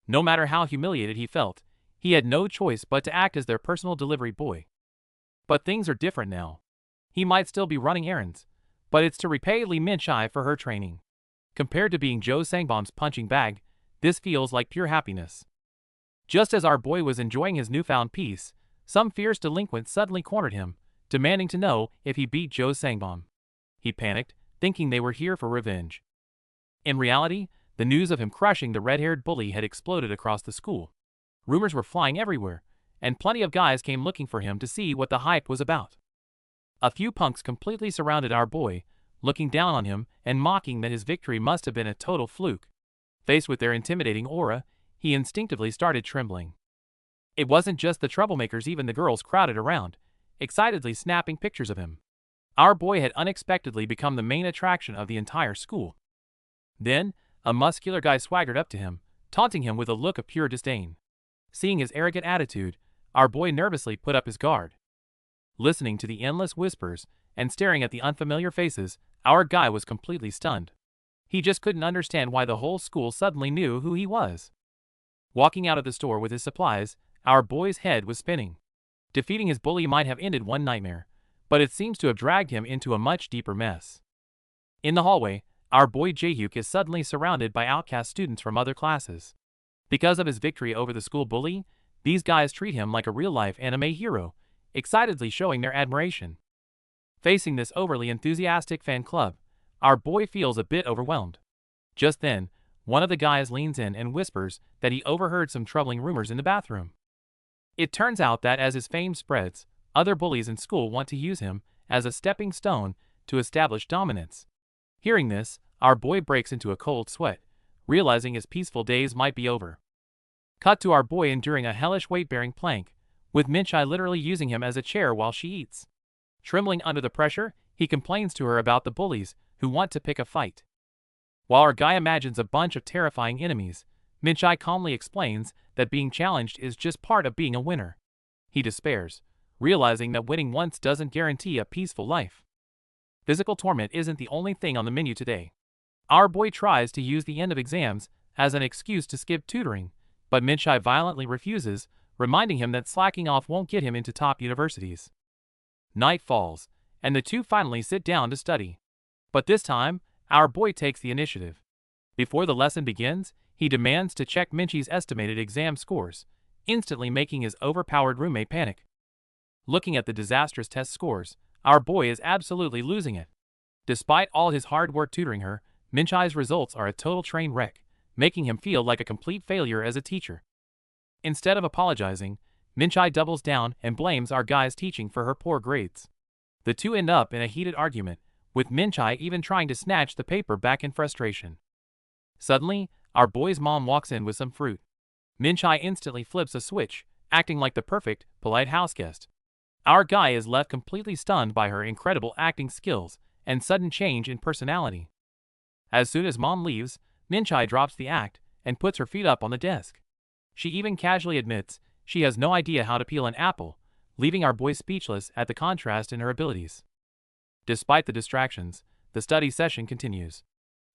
No matter how humiliated he felt, he had no choice but to act as their personal delivery boy. But things are different now. He might still be running errands, but it's to repay Lee Minchai for her training. Compared to being Joe Sangbom's punching bag, this feels like pure happiness. Just as our boy was enjoying his newfound peace, some fierce delinquent suddenly cornered him, demanding to know if he beat Joe Sangbom. He panicked, thinking they were here for revenge. In reality, the news of him crushing the red-haired bully had exploded across the school. Rumors were flying everywhere, and plenty of guys came looking for him to see what the hype was about. A few punks completely surrounded our boy, looking down on him and mocking that his victory must have been a total fluke. Faced with their intimidating aura, he instinctively started trembling. It wasn't just the troublemakers, even the girls crowded around, excitedly snapping pictures of him. Our boy had unexpectedly become the main attraction of the entire school. Then, a muscular guy swaggered up to him, taunting him with a look of pure disdain. Seeing his arrogant attitude, our boy nervously put up his guard. Listening to the endless whispers and staring at the unfamiliar faces, our guy was completely stunned. He just couldn't understand why the whole school suddenly knew who he was. Walking out of the store with his supplies, our boy's head was spinning. Defeating his bully might have ended one nightmare, but it seems to have dragged him into a much deeper mess. In the hallway, our boy Jaehyuk is suddenly surrounded by outcast students from other classes. Because of his victory over the school bully, these guys treat him like a real-life anime hero, excitedly showing their admiration. Facing this overly enthusiastic fan club, our boy feels a bit overwhelmed. Just then, one of the guys leans in and whispers that he overheard some troubling rumors in the bathroom. It turns out that as his fame spreads, other bullies in school want to use him as a stepping stone to establish dominance. Hearing this, our boy breaks into a cold sweat, realizing his peaceful days might be over. Cut to our boy enduring a hellish weight-bearing plank, with Minchai literally using him as a chair while she eats. Trembling under the pressure, he complains to her about the bullies who want to pick a fight. While our guy imagines a bunch of terrifying enemies, Minchai calmly explains that being challenged is just part of being a winner. He despairs, realizing that winning once doesn't guarantee a peaceful life. Physical torment isn't the only thing on the menu today. Our boy tries to use the end of exams as an excuse to skip tutoring, but Minchai violently refuses, reminding him that slacking off won't get him into top universities. Night falls, and the two finally sit down to study. But this time, our boy takes the initiative. Before the lesson begins, he demands to check Minchai's estimated exam scores, instantly making his overpowered roommate panic. Looking at the disastrous test scores, our boy is absolutely losing it. Despite all his hard work tutoring her, Minchai's results are a total train wreck, making him feel like a complete failure as a teacher. Instead of apologizing, Minchai doubles down and blames our guy's teaching for her poor grades. The two end up in a heated argument, with Minchai even trying to snatch the paper back in frustration. Suddenly, our boy's mom walks in with some fruit. Minchai instantly flips a switch, acting like the perfect, polite houseguest. Our guy is left completely stunned by her incredible acting skills and sudden change in personality. As soon as mom leaves, Minchai drops the act and puts her feet up on the desk. She even casually admits she has no idea how to peel an apple, leaving our boy speechless at the contrast in her abilities. Despite the distractions, the study session continues.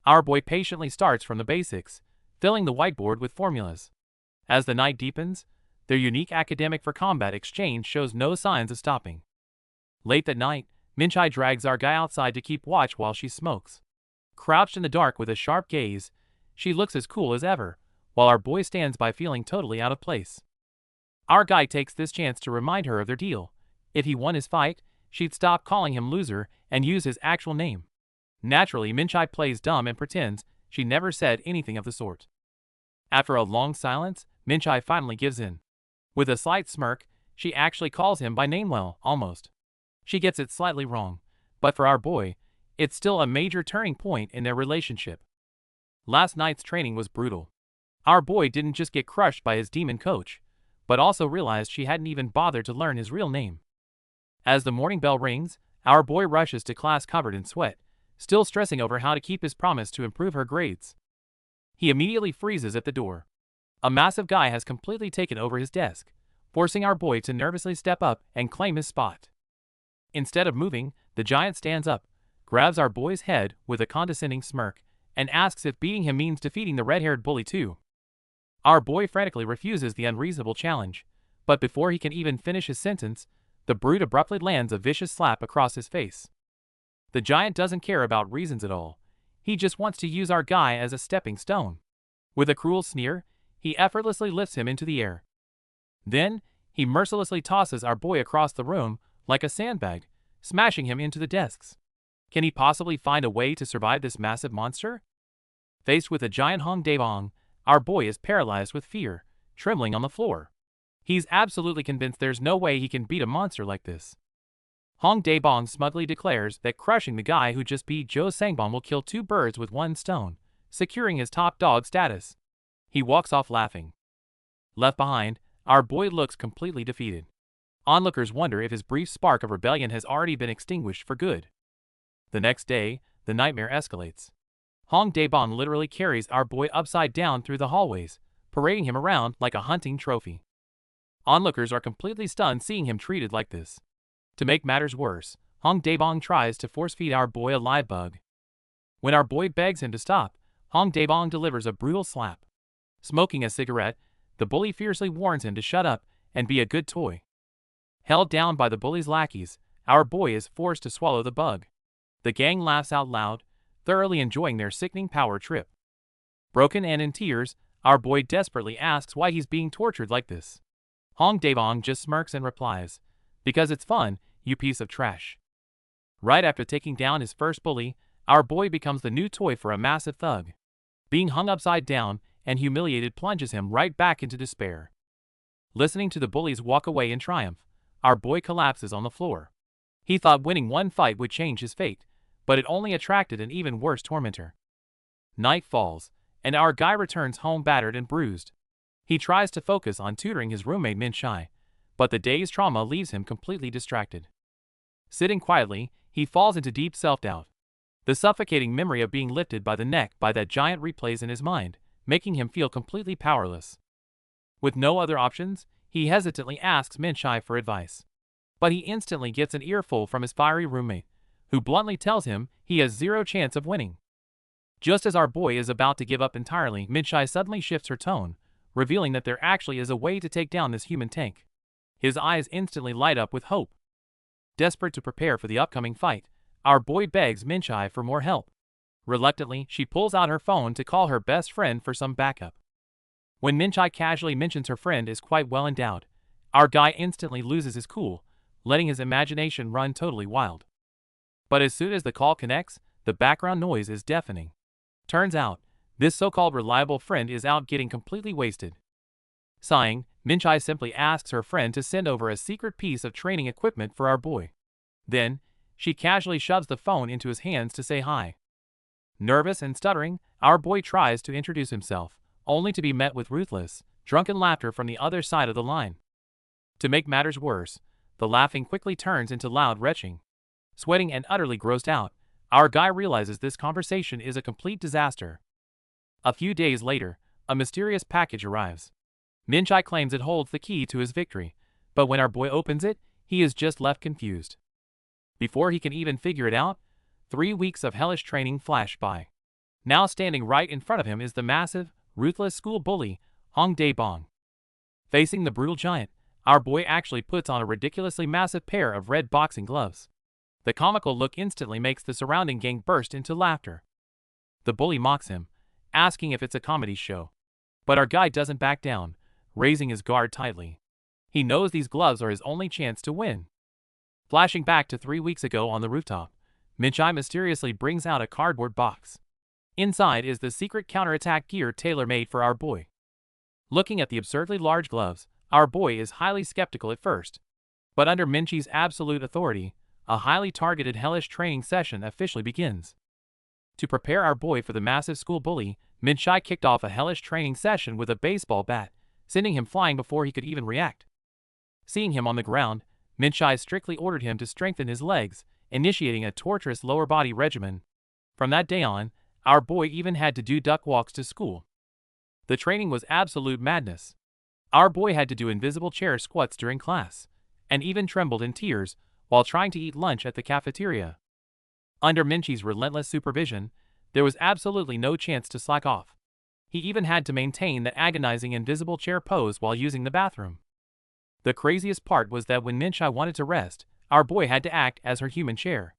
Our boy patiently starts from the basics, filling the whiteboard with formulas. As the night deepens, their unique academic for combat exchange shows no signs of stopping. Late that night, Minchai drags our guy outside to keep watch while she smokes. Crouched in the dark with a sharp gaze, she looks as cool as ever, while our boy stands by feeling totally out of place. Our guy takes this chance to remind her of their deal. If he won his fight, she'd stop calling him loser and use his actual name. Naturally, Minchai plays dumb and pretends she never said anything of the sort. After a long silence, Minchai finally gives in. With a slight smirk, she actually calls him by name, well, almost. She gets it slightly wrong, but for our boy, it's still a major turning point in their relationship. Last night's training was brutal. Our boy didn't just get crushed by his demon coach, but also realized she hadn't even bothered to learn his real name. As the morning bell rings, our boy rushes to class covered in sweat, still stressing over how to keep his promise to improve her grades. He immediately freezes at the door. A massive guy has completely taken over his desk, forcing our boy to nervously step up and claim his spot. Instead of moving, the giant stands up, grabs our boy's head with a condescending smirk, and asks if beating him means defeating the red-haired bully too. Our boy frantically refuses the unreasonable challenge, but before he can even finish his sentence, the brute abruptly lands a vicious slap across his face. The giant doesn't care about reasons at all. He just wants to use our guy as a stepping stone. With a cruel sneer, he effortlessly lifts him into the air. Then, he mercilessly tosses our boy across the room like a sandbag, smashing him into the desks. Can he possibly find a way to survive this massive monster? Faced with a giant Hong Daebong, our boy is paralyzed with fear, trembling on the floor. He's absolutely convinced there's no way he can beat a monster like this. Hong Daebong smugly declares that crushing the guy who just beat Joe Sangbon will kill two birds with one stone, securing his top dog status. He walks off laughing. Left behind, our boy looks completely defeated. Onlookers wonder if his brief spark of rebellion has already been extinguished for good. The next day, the nightmare escalates. Hong Daebong literally carries our boy upside down through the hallways, parading him around like a hunting trophy. Onlookers are completely stunned seeing him treated like this. To make matters worse, Hong Daebong tries to force-feed our boy a live bug. When our boy begs him to stop, Hong Daebong delivers a brutal slap. Smoking a cigarette, the bully fiercely warns him to shut up and be a good toy. Held down by the bully's lackeys, our boy is forced to swallow the bug. The gang laughs out loud, thoroughly enjoying their sickening power trip. Broken and in tears, our boy desperately asks why he's being tortured like this. Hong Daebong just smirks and replies, "Because it's fun, you piece of trash." Right after taking down his first bully, our boy becomes the new toy for a massive thug. Being hung upside down and humiliated plunges him right back into despair. Listening to the bullies walk away in triumph, our boy collapses on the floor. He thought winning one fight would change his fate, but it only attracted an even worse tormentor. Night falls, and our guy returns home battered and bruised. He tries to focus on tutoring his roommate Min-Chai, but the day's trauma leaves him completely distracted. Sitting quietly, he falls into deep self-doubt. The suffocating memory of being lifted by the neck by that giant replays in his mind, making him feel completely powerless. With no other options, he hesitantly asks Min-Chai for advice. But he instantly gets an earful from his fiery roommate, who bluntly tells him he has zero chance of winning. Just as our boy is about to give up entirely, Min-Chai suddenly shifts her tone, revealing that there actually is a way to take down this human tank. His eyes instantly light up with hope. Desperate to prepare for the upcoming fight, our boy begs Min-Chai for more help. Reluctantly, she pulls out her phone to call her best friend for some backup. When Min-Chai casually mentions her friend is quite well endowed, our guy instantly loses his cool, letting his imagination run totally wild. But as soon as the call connects, the background noise is deafening. Turns out, this so-called reliable friend is out getting completely wasted. Sighing, Min-Chai simply asks her friend to send over a secret piece of training equipment for our boy. Then, she casually shoves the phone into his hands to say hi. Nervous and stuttering, our boy tries to introduce himself, only to be met with ruthless, drunken laughter from the other side of the line. To make matters worse, the laughing quickly turns into loud retching. Sweating and utterly grossed out, our guy realizes this conversation is a complete disaster. A few days later, a mysterious package arrives. Min-Chai claims it holds the key to his victory, but when our boy opens it, he is just left confused. Before he can even figure it out, 3 weeks of hellish training flash by. Now standing right in front of him is the massive, ruthless school bully, Hong Daebong. Facing the brutal giant, our boy actually puts on a ridiculously massive pair of red boxing gloves. The comical look instantly makes the surrounding gang burst into laughter. The bully mocks him, asking if it's a comedy show. But our guy doesn't back down, raising his guard tightly. He knows these gloves are his only chance to win. Flashing back to 3 weeks ago on the rooftop, Min-Chai mysteriously brings out a cardboard box. Inside is the secret counterattack gear tailor-made for our boy. Looking at the absurdly large gloves, our boy is highly skeptical at first. But under Min-Chai's absolute authority, a highly targeted hellish training session officially begins. To prepare our boy for the massive school bully, Min-Chai kicked off a hellish training session with a baseball bat, sending him flying before he could even react. Seeing him on the ground, Min-Chai strictly ordered him to strengthen his legs, initiating a torturous lower body regimen. From that day on, our boy even had to do duck walks to school. The training was absolute madness. Our boy had to do invisible chair squats during class, and even trembled in tears while trying to eat lunch at the cafeteria. Under Min-Chai's relentless supervision, there was absolutely no chance to slack off. He even had to maintain that agonizing invisible chair pose while using the bathroom. The craziest part was that when Min-Chai wanted to rest, our boy had to act as her human chair.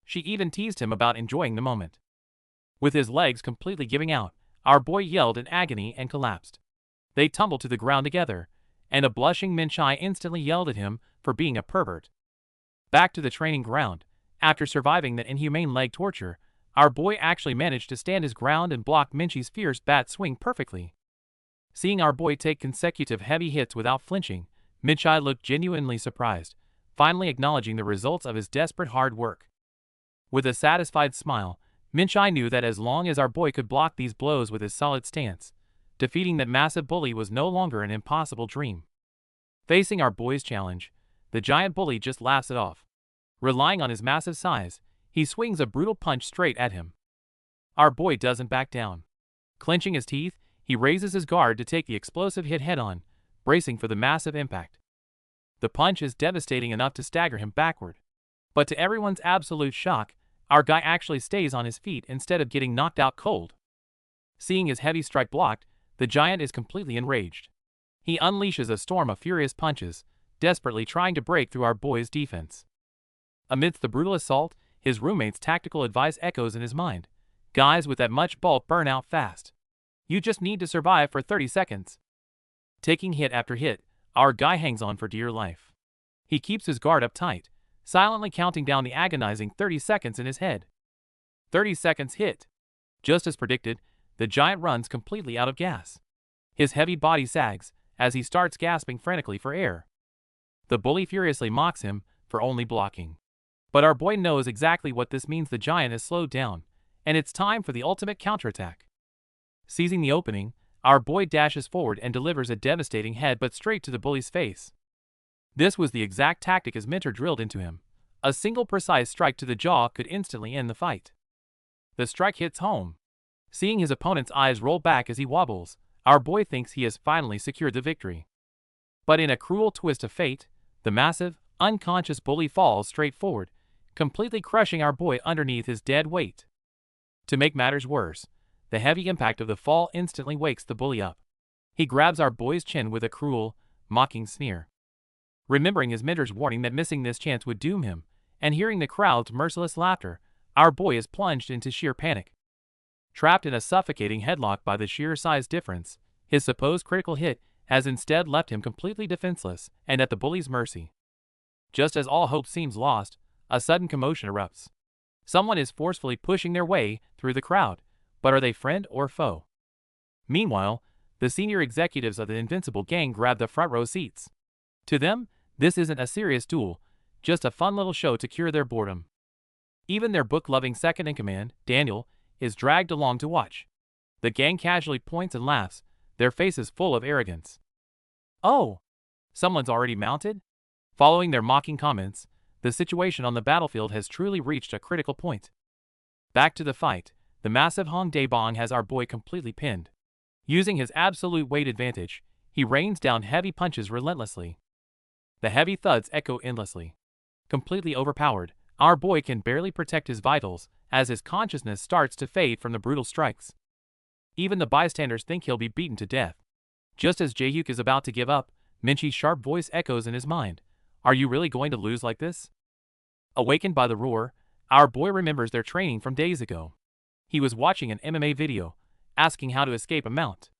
She even teased him about enjoying the moment. With his legs completely giving out, our boy yelled in agony and collapsed. They tumbled to the ground together, and a blushing Min-Chai instantly yelled at him for being a pervert. Back to the training ground, after surviving that inhumane leg torture, our boy actually managed to stand his ground and block Min-Chai's fierce bat swing perfectly. Seeing our boy take consecutive heavy hits without flinching, Min-Chai looked genuinely surprised, finally acknowledging the results of his desperate hard work. With a satisfied smile, Min-Chai knew that as long as our boy could block these blows with his solid stance, defeating that massive bully was no longer an impossible dream. Facing our boy's challenge, the giant bully just laughs it off. Relying on his massive size, he swings a brutal punch straight at him. Our boy doesn't back down. Clenching his teeth, he raises his guard to take the explosive hit head-on, bracing for the massive impact. The punch is devastating enough to stagger him backward. But to everyone's absolute shock, our guy actually stays on his feet instead of getting knocked out cold. Seeing his heavy strike blocked, the giant is completely enraged. He unleashes a storm of furious punches, desperately trying to break through our boy's defense. Amidst the brutal assault, his roommate's tactical advice echoes in his mind. Guys with that much bulk burn out fast. You just need to survive for 30 seconds. Taking hit after hit, our guy hangs on for dear life. He keeps his guard up tight, silently counting down the agonizing 30 seconds in his head. 30 seconds hit. Just as predicted, the giant runs completely out of gas. His heavy body sags as he starts gasping frantically for air. The bully furiously mocks him for only blocking. But our boy knows exactly what this means. The giant is slowed down, and it's time for the ultimate counterattack. Seizing the opening, our boy dashes forward and delivers a devastating headbutt straight to the bully's face. This was the exact tactic his mentor drilled into him. A single precise strike to the jaw could instantly end the fight. The strike hits home. Seeing his opponent's eyes roll back as he wobbles, our boy thinks he has finally secured the victory. But in a cruel twist of fate, the massive, unconscious bully falls straight forward, completely crushing our boy underneath his dead weight. To make matters worse, the heavy impact of the fall instantly wakes the bully up. He grabs our boy's chin with a cruel, mocking sneer. Remembering his mentor's warning that missing this chance would doom him, and hearing the crowd's merciless laughter, our boy is plunged into sheer panic. Trapped in a suffocating headlock by the sheer size difference, his supposed critical hit has instead left him completely defenseless and at the bully's mercy. Just as all hope seems lost, a sudden commotion erupts. Someone is forcefully pushing their way through the crowd, but are they friend or foe? Meanwhile, the senior executives of the Invincible Gang grab the front row seats. To them, this isn't a serious duel, just a fun little show to cure their boredom. Even their book-loving second-in-command, Daniel, is dragged along to watch. The gang casually points and laughs, their faces full of arrogance. Oh, someone's already mounted? Following their mocking comments, the situation on the battlefield has truly reached a critical point. Back to the fight, the massive Hong Daebong has our boy completely pinned. Using his absolute weight advantage, he rains down heavy punches relentlessly. The heavy thuds echo endlessly. Completely overpowered, our boy can barely protect his vitals as his consciousness starts to fade from the brutal strikes. Even the bystanders think he'll be beaten to death. Just as Jae-hyuk is about to give up, Minchi's sharp voice echoes in his mind. Are you really going to lose like this? Awakened by the roar, our boy remembers their training from days ago. He was watching an MMA video, asking how to escape a mount.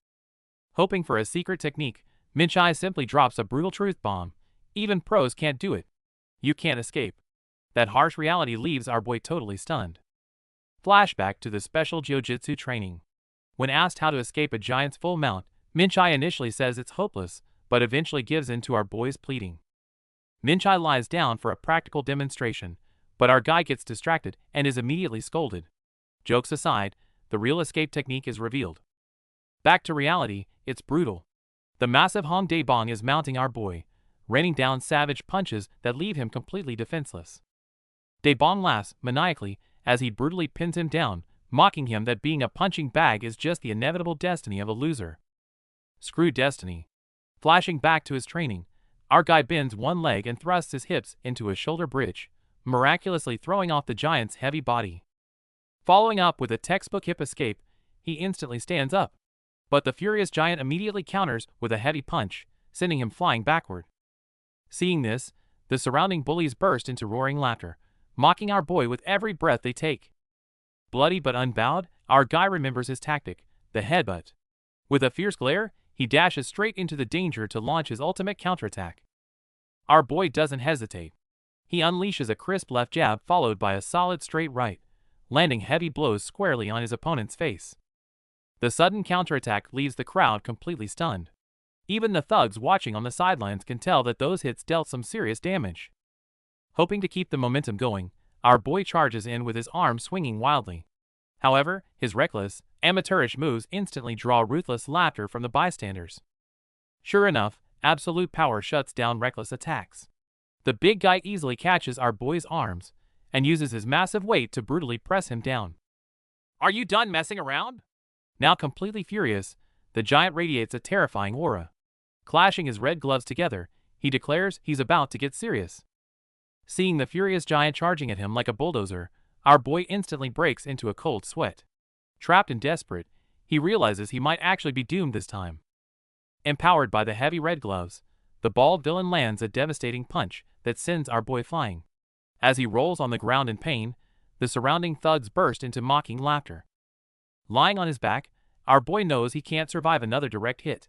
Hoping for a secret technique, Minchi simply drops a brutal truth bomb. Even pros can't do it. You can't escape. That harsh reality leaves our boy totally stunned. Flashback to the special jiu-jitsu training. When asked how to escape a giant's full mount, Minchi initially says it's hopeless, but eventually gives in to our boy's pleading. Minchi lies down for a practical demonstration, but our guy gets distracted and is immediately scolded. Jokes aside, the real escape technique is revealed. Back to reality, it's brutal. The massive Hong Daebong is mounting our boy, raining down savage punches that leave him completely defenseless. Daebong laughs maniacally as he brutally pins him down, mocking him that being a punching bag is just the inevitable destiny of a loser. Screw destiny. Flashing back to his training, our guy bends one leg and thrusts his hips into a shoulder bridge, miraculously throwing off the giant's heavy body. Following up with a textbook hip escape, he instantly stands up. But the furious giant immediately counters with a heavy punch, sending him flying backward. Seeing this, the surrounding bullies burst into roaring laughter, mocking our boy with every breath they take. Bloody but unbowed, our guy remembers his tactic, the headbutt. With a fierce glare, he dashes straight into the danger to launch his ultimate counterattack. Our boy doesn't hesitate. He unleashes a crisp left jab followed by a solid straight right, landing heavy blows squarely on his opponent's face. The sudden counterattack leaves the crowd completely stunned. Even the thugs watching on the sidelines can tell that those hits dealt some serious damage. Hoping to keep the momentum going, our boy charges in with his arms swinging wildly. However, his reckless, amateurish moves instantly draw ruthless laughter from the bystanders. Sure enough, absolute power shuts down reckless attacks. The big guy easily catches our boy's arms and uses his massive weight to brutally press him down. Are you done messing around? Now completely furious, the giant radiates a terrifying aura. Clashing his red gloves together, he declares he's about to get serious. Seeing the furious giant charging at him like a bulldozer, our boy instantly breaks into a cold sweat. Trapped and desperate, he realizes he might actually be doomed this time. Empowered by the heavy red gloves, the bald villain lands a devastating punch that sends our boy flying. As he rolls on the ground in pain, the surrounding thugs burst into mocking laughter. Lying on his back, our boy knows he can't survive another direct hit.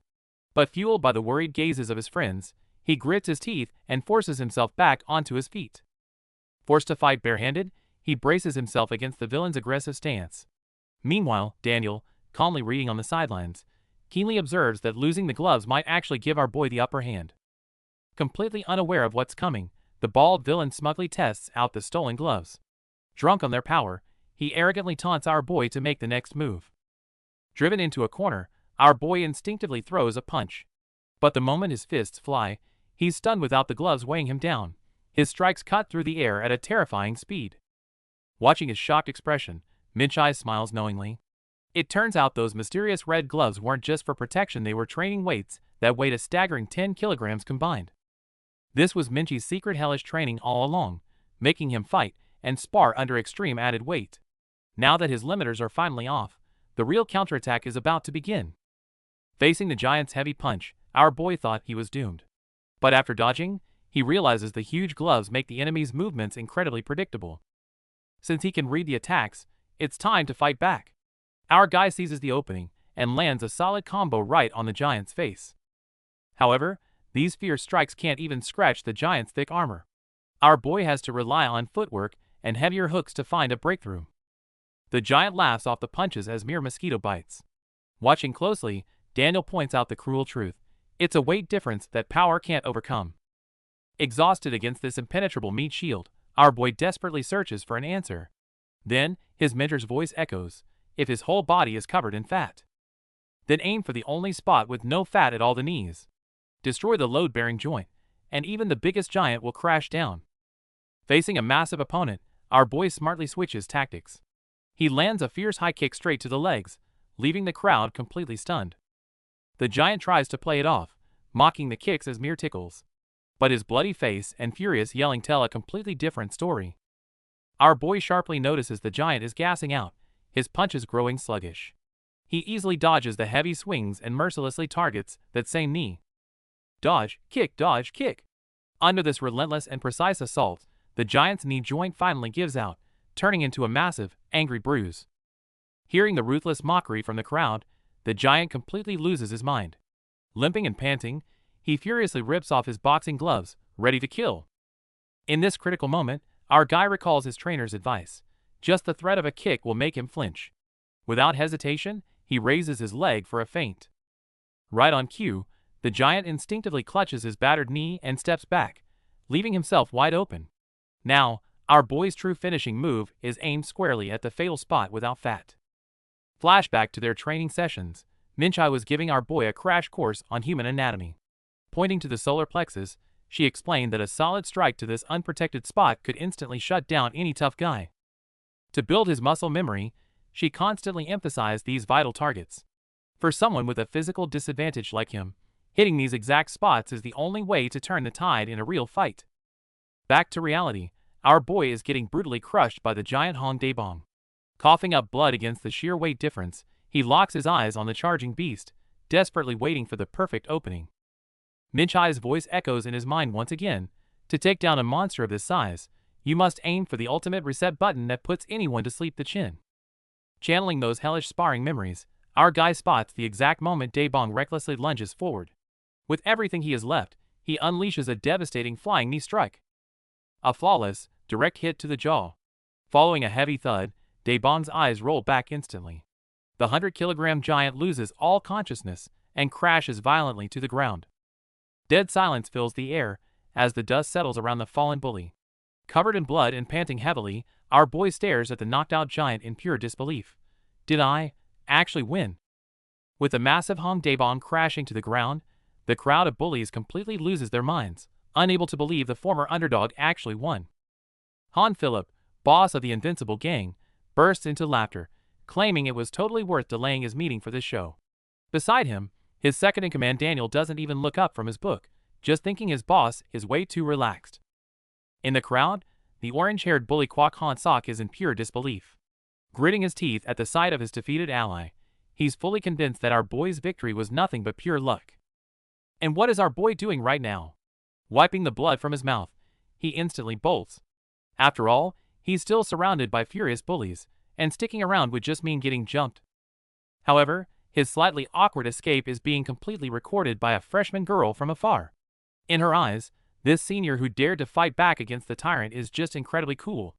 But fueled by the worried gazes of his friends, he grits his teeth and forces himself back onto his feet. Forced to fight barehanded, he braces himself against the villain's aggressive stance. Meanwhile, Daniel, calmly reading on the sidelines, keenly observes that losing the gloves might actually give our boy the upper hand. Completely unaware of what's coming, the bald villain smugly tests out the stolen gloves. Drunk on their power, he arrogantly taunts our boy to make the next move. Driven into a corner, our boy instinctively throws a punch. But the moment his fists fly, he's stunned without the gloves weighing him down. His strikes cut through the air at a terrifying speed. Watching his shocked expression, Minchai smiles knowingly. It turns out those mysterious red gloves weren't just for protection, they were training weights that weighed a staggering 10 kilograms combined. This was Minchai's secret hellish training all along, making him fight and spar under extreme added weight. Now that his limiters are finally off, the real counterattack is about to begin. Facing the giant's heavy punch, our boy thought he was doomed. But after dodging, he realizes the huge gloves make the enemy's movements incredibly predictable. Since he can read the attacks, it's time to fight back. Our guy seizes the opening and lands a solid combo right on the giant's face. However, these fierce strikes can't even scratch the giant's thick armor. Our boy has to rely on footwork and heavier hooks to find a breakthrough. The giant laughs off the punches as mere mosquito bites. Watching closely, Daniel points out the cruel truth. It's a weight difference that power can't overcome. Exhausted against this impenetrable meat shield, our boy desperately searches for an answer. Then, his mentor's voice echoes, if his whole body is covered in fat. Then aim for the only spot with no fat at all, the knees. Destroy the load-bearing joint, and even the biggest giant will crash down. Facing a massive opponent, our boy smartly switches tactics. He lands a fierce high kick straight to the legs, leaving the crowd completely stunned. The giant tries to play it off, mocking the kicks as mere tickles. But his bloody face and furious yelling tell a completely different story. Our boy sharply notices the giant is gassing out, his punches growing sluggish. He easily dodges the heavy swings and mercilessly targets that same knee. Dodge, kick, dodge, kick. Under this relentless and precise assault, the giant's knee joint finally gives out, turning into a massive, angry bruise. Hearing the ruthless mockery from the crowd, the giant completely loses his mind. Limping and panting, he furiously rips off his boxing gloves, ready to kill. In this critical moment, our guy recalls his trainer's advice. Just the threat of a kick will make him flinch. Without hesitation, he raises his leg for a feint. Right on cue, the giant instinctively clutches his battered knee and steps back, leaving himself wide open. Now, our boy's true finishing move is aimed squarely at the fatal spot without fat. Flashback to their training sessions, Minchai was giving our boy a crash course on human anatomy. Pointing to the solar plexus, she explained that a solid strike to this unprotected spot could instantly shut down any tough guy. To build his muscle memory, she constantly emphasized these vital targets. For someone with a physical disadvantage like him, hitting these exact spots is the only way to turn the tide in a real fight. Back to reality, our boy is getting brutally crushed by the giant Hong Daebong. Coughing up blood against the sheer weight difference, he locks his eyes on the charging beast, desperately waiting for the perfect opening. Minchai's voice echoes in his mind once again. To take down a monster of this size, you must aim for the ultimate reset button that puts anyone to sleep, the chin. Channeling those hellish sparring memories, our guy spots the exact moment Daebong recklessly lunges forward. With everything he has left, he unleashes a devastating flying knee strike. A flawless, direct hit to the jaw. Following a heavy thud, Daebong's eyes roll back instantly. The 100-kilogram giant loses all consciousness and crashes violently to the ground. Dead silence fills the air as the dust settles around the fallen bully. Covered in blood and panting heavily, our boy stares at the knocked-out giant in pure disbelief. Did I actually win? With the massive Hong Daebong crashing to the ground, the crowd of bullies completely loses their minds, unable to believe the former underdog actually won. Han Philip, boss of the Invincible Gang, bursts into laughter, claiming it was totally worth delaying his meeting for this show. Beside him, his second-in-command Daniel doesn't even look up from his book, just thinking his boss is way too relaxed. In the crowd, the orange-haired bully Kwok Han Sok is in pure disbelief. Gritting his teeth at the sight of his defeated ally, he's fully convinced that our boy's victory was nothing but pure luck. And what is our boy doing right now? Wiping the blood from his mouth, he instantly bolts. After all, he's still surrounded by furious bullies, and sticking around would just mean getting jumped. However, his slightly awkward escape is being completely recorded by a freshman girl from afar. In her eyes, this senior who dared to fight back against the tyrant is just incredibly cool.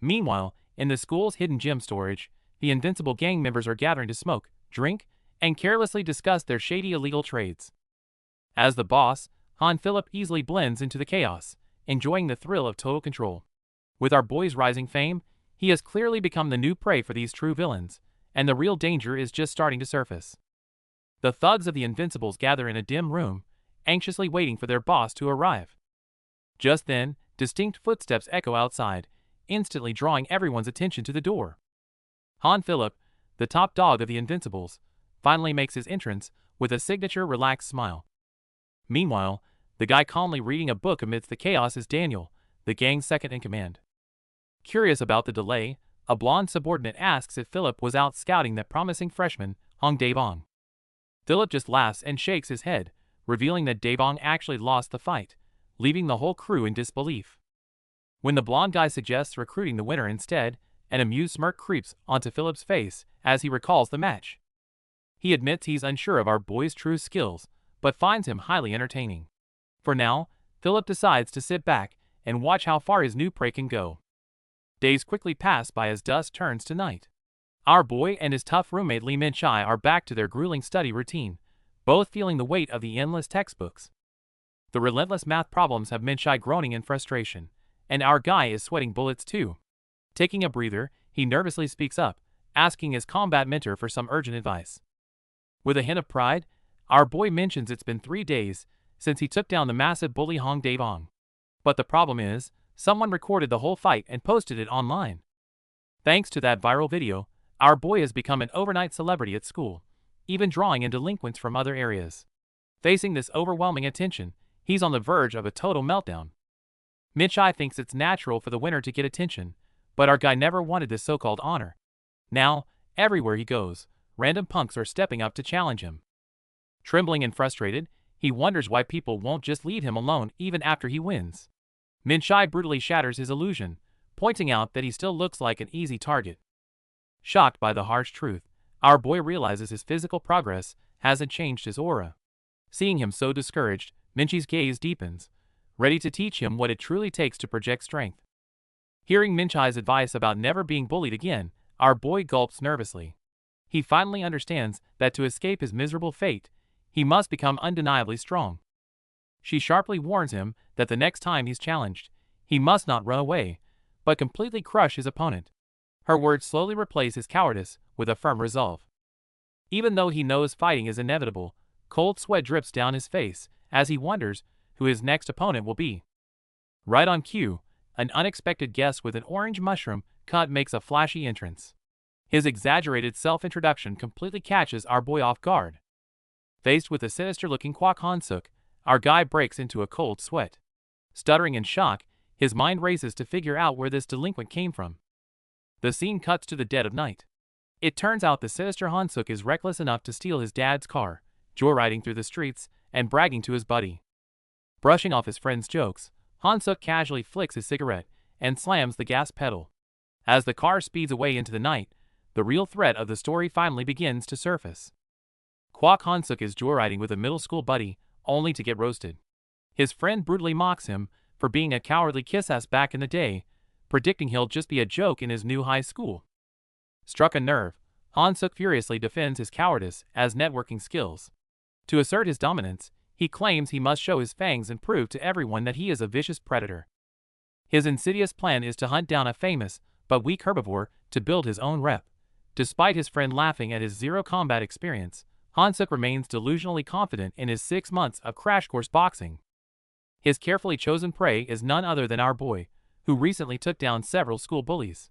Meanwhile, in the school's hidden gym storage, the invincible gang members are gathering to smoke, drink, and carelessly discuss their shady illegal trades. As the boss, Han Philip easily blends into the chaos, enjoying the thrill of total control. With our boy's rising fame, he has clearly become the new prey for these true villains, and the real danger is just starting to surface. The thugs of the Invincibles gather in a dim room, anxiously waiting for their boss to arrive. Just then, distinct footsteps echo outside, instantly drawing everyone's attention to the door. Han Philip, the top dog of the Invincibles, finally makes his entrance with a signature relaxed smile. Meanwhile, the guy calmly reading a book amidst the chaos is Daniel, the gang's second in command. Curious about the delay, a blonde subordinate asks if Philip was out scouting that promising freshman, Hong Daebong. Philip just laughs and shakes his head, revealing that Daebong actually lost the fight, leaving the whole crew in disbelief. When the blonde guy suggests recruiting the winner instead, an amused smirk creeps onto Philip's face as he recalls the match. He admits he's unsure of our boy's true skills, but finds him highly entertaining. For now, Philip decides to sit back and watch how far his new prey can go. Days quickly pass by as dusk turns to night. Our boy and his tough roommate Lee Min-chai are back to their grueling study routine, both feeling the weight of the endless textbooks. The relentless math problems have Min-chai groaning in frustration, and our guy is sweating bullets too. Taking a breather, he nervously speaks up, asking his combat mentor for some urgent advice. With a hint of pride, our boy mentions it's been 3 days since he took down the massive bully Hong Daebong. But the problem is, someone recorded the whole fight and posted it online. Thanks to that viral video, our boy has become an overnight celebrity at school, even drawing in delinquents from other areas. Facing this overwhelming attention, he's on the verge of a total meltdown. Min-chai thinks it's natural for the winner to get attention, but our guy never wanted this so-called honor. Now, everywhere he goes, random punks are stepping up to challenge him. Trembling and frustrated, he wonders why people won't just leave him alone even after he wins. Min-chai brutally shatters his illusion, pointing out that he still looks like an easy target. Shocked by the harsh truth, our boy realizes his physical progress hasn't changed his aura. Seeing him so discouraged, Min-chai's gaze deepens, ready to teach him what it truly takes to project strength. Hearing Min-chai's advice about never being bullied again, our boy gulps nervously. He finally understands that to escape his miserable fate, he must become undeniably strong. She sharply warns him that the next time he's challenged, he must not run away, but completely crush his opponent. Her words slowly replace his cowardice with a firm resolve. Even though he knows fighting is inevitable, cold sweat drips down his face as he wonders who his next opponent will be. Right on cue, an unexpected guest with an orange mushroom cut makes a flashy entrance. His exaggerated self-introduction completely catches our boy off guard. Faced with a sinister-looking Kwok Han-suk, our guy breaks into a cold sweat. Stuttering in shock, his mind races to figure out where this delinquent came from. The scene cuts to the dead of night. It turns out the sinister Han-suk is reckless enough to steal his dad's car, joyriding through the streets and bragging to his buddy. Brushing off his friend's jokes, Han-suk casually flicks his cigarette and slams the gas pedal. As the car speeds away into the night, the real threat of the story finally begins to surface. Kwok Han-suk is joyriding with a middle school buddy, only to get roasted. His friend brutally mocks him for being a cowardly kiss-ass back in the day, predicting he'll just be a joke in his new high school. Struck a nerve, Han-suk furiously defends his cowardice as networking skills. To assert his dominance, he claims he must show his fangs and prove to everyone that he is a vicious predator. His insidious plan is to hunt down a famous but weak herbivore to build his own rep. Despite his friend laughing at his zero combat experience, Han-suk remains delusionally confident in his 6 months of crash course boxing. His carefully chosen prey is none other than our boy, who recently took down several school bullies.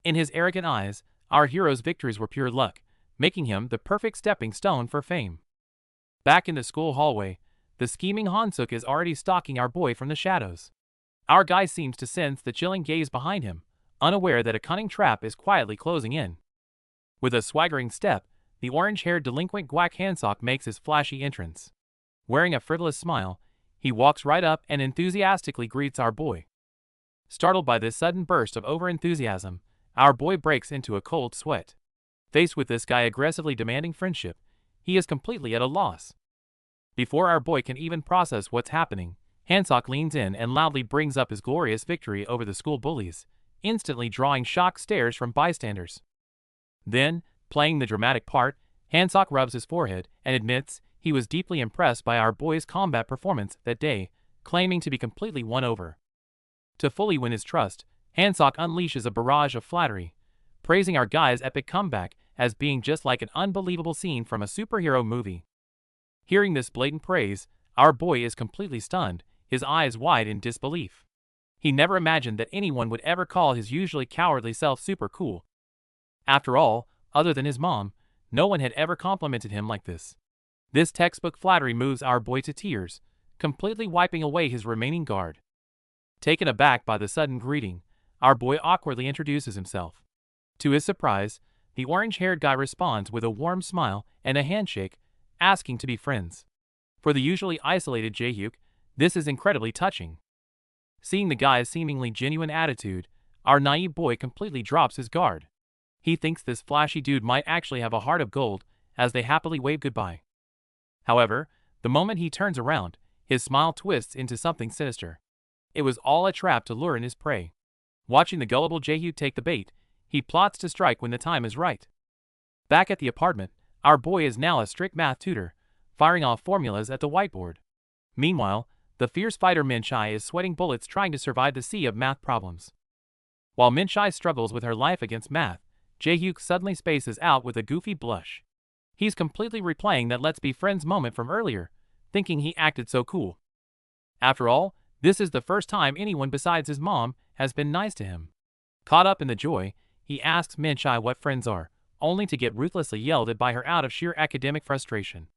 In his arrogant eyes, our hero's victories were pure luck, making him the perfect stepping stone for fame. Back in the school hallway, the scheming Han-suk is already stalking our boy from the shadows. Our guy seems to sense the chilling gaze behind him, unaware that a cunning trap is quietly closing in. With a swaggering step, the orange-haired delinquent Kwok Han-suk makes his flashy entrance. Wearing a frivolous smile, he walks right up and enthusiastically greets our boy. Startled by this sudden burst of overenthusiasm, our boy breaks into a cold sweat. Faced with this guy aggressively demanding friendship, he is completely at a loss. Before our boy can even process what's happening, Hansok leans in and loudly brings up his glorious victory over the school bullies, instantly drawing shocked stares from bystanders. Then, playing the dramatic part, Hansok rubs his forehead and admits he was deeply impressed by our boy's combat performance that day, claiming to be completely won over. To fully win his trust, Hansok unleashes a barrage of flattery, praising our guy's epic comeback as being just like an unbelievable scene from a superhero movie. Hearing this blatant praise, our boy is completely stunned, his eyes wide in disbelief. He never imagined that anyone would ever call his usually cowardly self super cool. After all, other than his mom, no one had ever complimented him like this. This textbook flattery moves our boy to tears, completely wiping away his remaining guard. Taken aback by the sudden greeting, our boy awkwardly introduces himself. To his surprise, the orange-haired guy responds with a warm smile and a handshake, asking to be friends. For the usually isolated Jaehyuk, this is incredibly touching. Seeing the guy's seemingly genuine attitude, our naive boy completely drops his guard. He thinks this flashy dude might actually have a heart of gold, as they happily wave goodbye. However, the moment he turns around, his smile twists into something sinister. It was all a trap to lure in his prey. Watching the gullible Jaehyuk take the bait, he plots to strike when the time is right. Back at the apartment, our boy is now a strict math tutor, firing off formulas at the whiteboard. Meanwhile, the fierce fighter Minchai is sweating bullets trying to survive the sea of math problems. While Minchai struggles with her life against math, Jaehyuk suddenly spaces out with a goofy blush. He's completely replaying that let's be friends moment from earlier, thinking he acted so cool. After all, this is the first time anyone besides his mom has been nice to him. Caught up in the joy, he asks Minchai what friends are, only to get ruthlessly yelled at by her out of sheer academic frustration.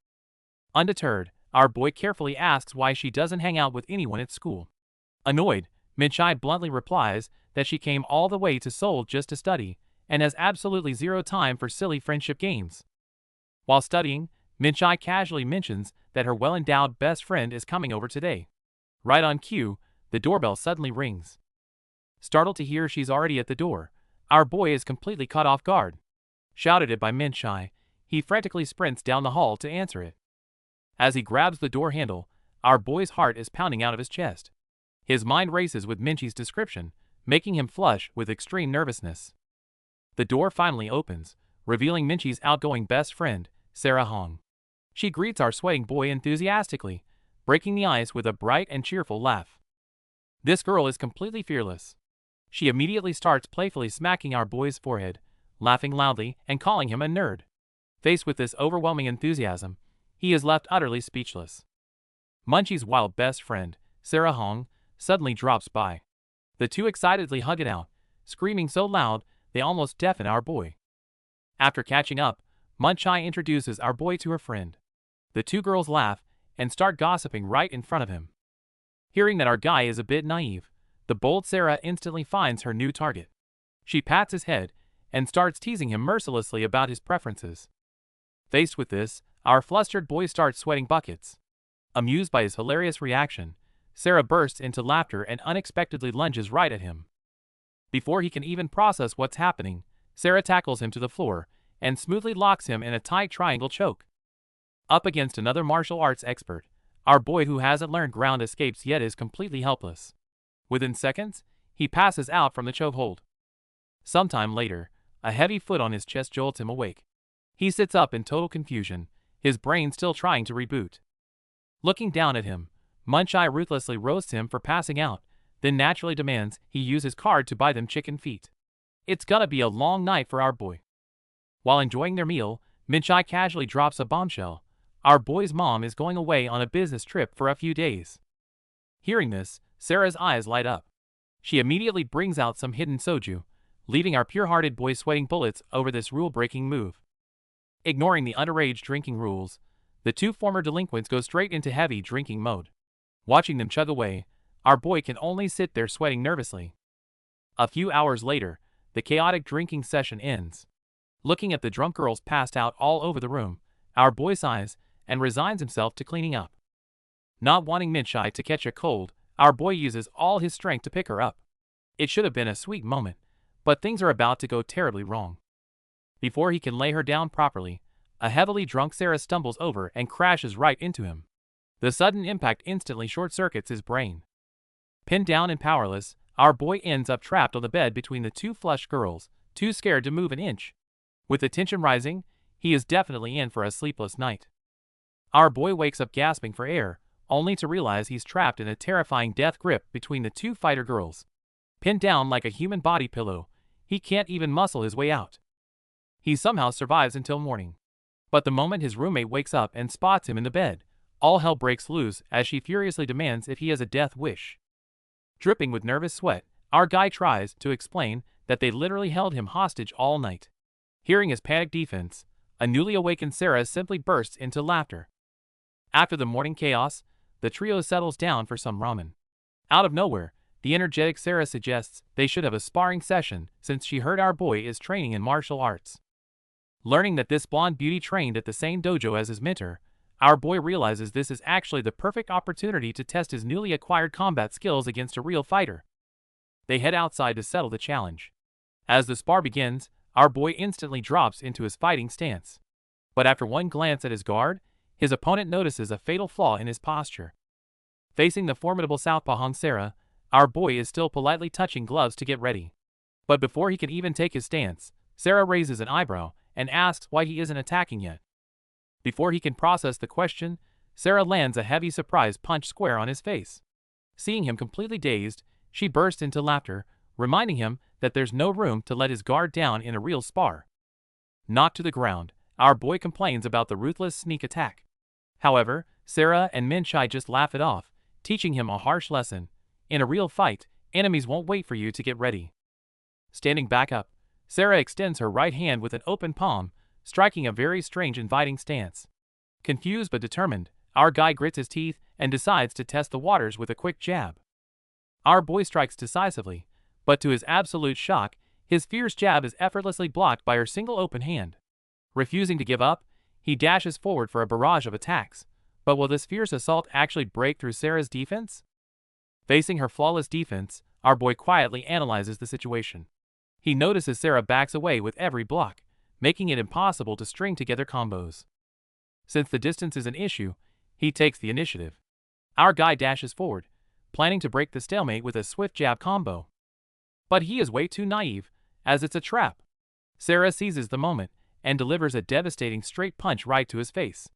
Undeterred, our boy carefully asks why she doesn't hang out with anyone at school. Annoyed, Minchai bluntly replies that she came all the way to Seoul just to study, and has absolutely zero time for silly friendship games. While studying, Minchai casually mentions that her well-endowed best friend is coming over today. Right on cue, the doorbell suddenly rings. Startled to hear she's already at the door, our boy is completely caught off guard. Shouted at by Minchai, he frantically sprints down the hall to answer it. As he grabs the door handle, our boy's heart is pounding out of his chest. His mind races with Minchai's description, making him flush with extreme nervousness. The door finally opens, revealing Minchai's outgoing best friend, Sarah Hong. She greets our sweating boy enthusiastically, breaking the ice with a bright and cheerful laugh. This girl is completely fearless. She immediately starts playfully smacking our boy's forehead, laughing loudly and calling him a nerd. Faced with this overwhelming enthusiasm, he is left utterly speechless. Munchie's wild best friend, Sarah Hong, suddenly drops by. The two excitedly hug it out, screaming so loud they almost deafen our boy. After catching up, Munchai introduces our boy to her friend. The two girls laugh and start gossiping right in front of him. Hearing that our guy is a bit naive, the bold Sarah instantly finds her new target. She pats his head and starts teasing him mercilessly about his preferences. Faced with this, our flustered boy starts sweating buckets. Amused by his hilarious reaction, Sarah bursts into laughter and unexpectedly lunges right at him. Before he can even process what's happening, Sarah tackles him to the floor and smoothly locks him in a tight triangle choke. Up against another martial arts expert, our boy who hasn't learned ground escapes yet is completely helpless. Within seconds, he passes out from the chokehold. Sometime later, a heavy foot on his chest jolts him awake. He sits up in total confusion, his brain still trying to reboot. Looking down at him, Munchai ruthlessly roasts him for passing out, then naturally demands he use his card to buy them chicken feet. It's gonna be a long night for our boy. While enjoying their meal, Minchai casually drops a bombshell. Our boy's mom is going away on a business trip for a few days. Hearing this, Sarah's eyes light up. She immediately brings out some hidden soju, leaving our pure-hearted boy sweating bullets over this rule-breaking move. Ignoring the underage drinking rules, the two former delinquents go straight into heavy drinking mode. Watching them chug away, our boy can only sit there sweating nervously. A few hours later, the chaotic drinking session ends. Looking at the drunk girls passed out all over the room, our boy sighs and resigns himself to cleaning up. Not wanting Minchai to catch a cold, our boy uses all his strength to pick her up. It should have been a sweet moment, but things are about to go terribly wrong. Before he can lay her down properly, a heavily drunk Sarah stumbles over and crashes right into him. The sudden impact instantly short-circuits his brain. Pinned down and powerless, our boy ends up trapped on the bed between the two flushed girls, too scared to move an inch. With the tension rising, he is definitely in for a sleepless night. Our boy wakes up gasping for air, only to realize he's trapped in a terrifying death grip between the two fighter girls. Pinned down like a human body pillow, he can't even muscle his way out. He somehow survives until morning. But the moment his roommate wakes up and spots him in the bed, all hell breaks loose as she furiously demands if he has a death wish. Dripping with nervous sweat, our guy tries to explain that they literally held him hostage all night. Hearing his panicked defense, a newly awakened Sarah simply bursts into laughter. After the morning chaos, the trio settles down for some ramen. Out of nowhere, the energetic Sarah suggests they should have a sparring session since she heard our boy is training in martial arts. Learning that this blonde beauty trained at the same dojo as his mentor, our boy realizes this is actually the perfect opportunity to test his newly acquired combat skills against a real fighter. They head outside to settle the challenge. As the spar begins, our boy instantly drops into his fighting stance. But after one glance at his guard, his opponent notices a fatal flaw in his posture. Facing the formidable southpaw Hong Sarah, our boy is still politely touching gloves to get ready. But before he can even take his stance, Sarah raises an eyebrow and asks why he isn't attacking yet. Before he can process the question, Sarah lands a heavy surprise punch square on his face. Seeing him completely dazed, she bursts into laughter, reminding him that there's no room to let his guard down in a real spar. Knocked to the ground, our boy complains about the ruthless sneak attack. However, Sarah and Minchai just laugh it off, teaching him a harsh lesson. In a real fight, enemies won't wait for you to get ready. Standing back up, Sarah extends her right hand with an open palm, striking a very strange inviting stance. Confused but determined, our guy grits his teeth and decides to test the waters with a quick jab. Our boy strikes decisively, but to his absolute shock, his fierce jab is effortlessly blocked by her single open hand. Refusing to give up, he dashes forward for a barrage of attacks. But will this fierce assault actually break through Sarah's defense? Facing her flawless defense, our boy quietly analyzes the situation. He notices Sarah backs away with every block, making it impossible to string together combos. Since the distance is an issue, he takes the initiative. Our guy dashes forward, planning to break the stalemate with a swift jab combo. But he is way too naive, as it's a trap. Sarah seizes the moment and delivers a devastating straight punch right to his face.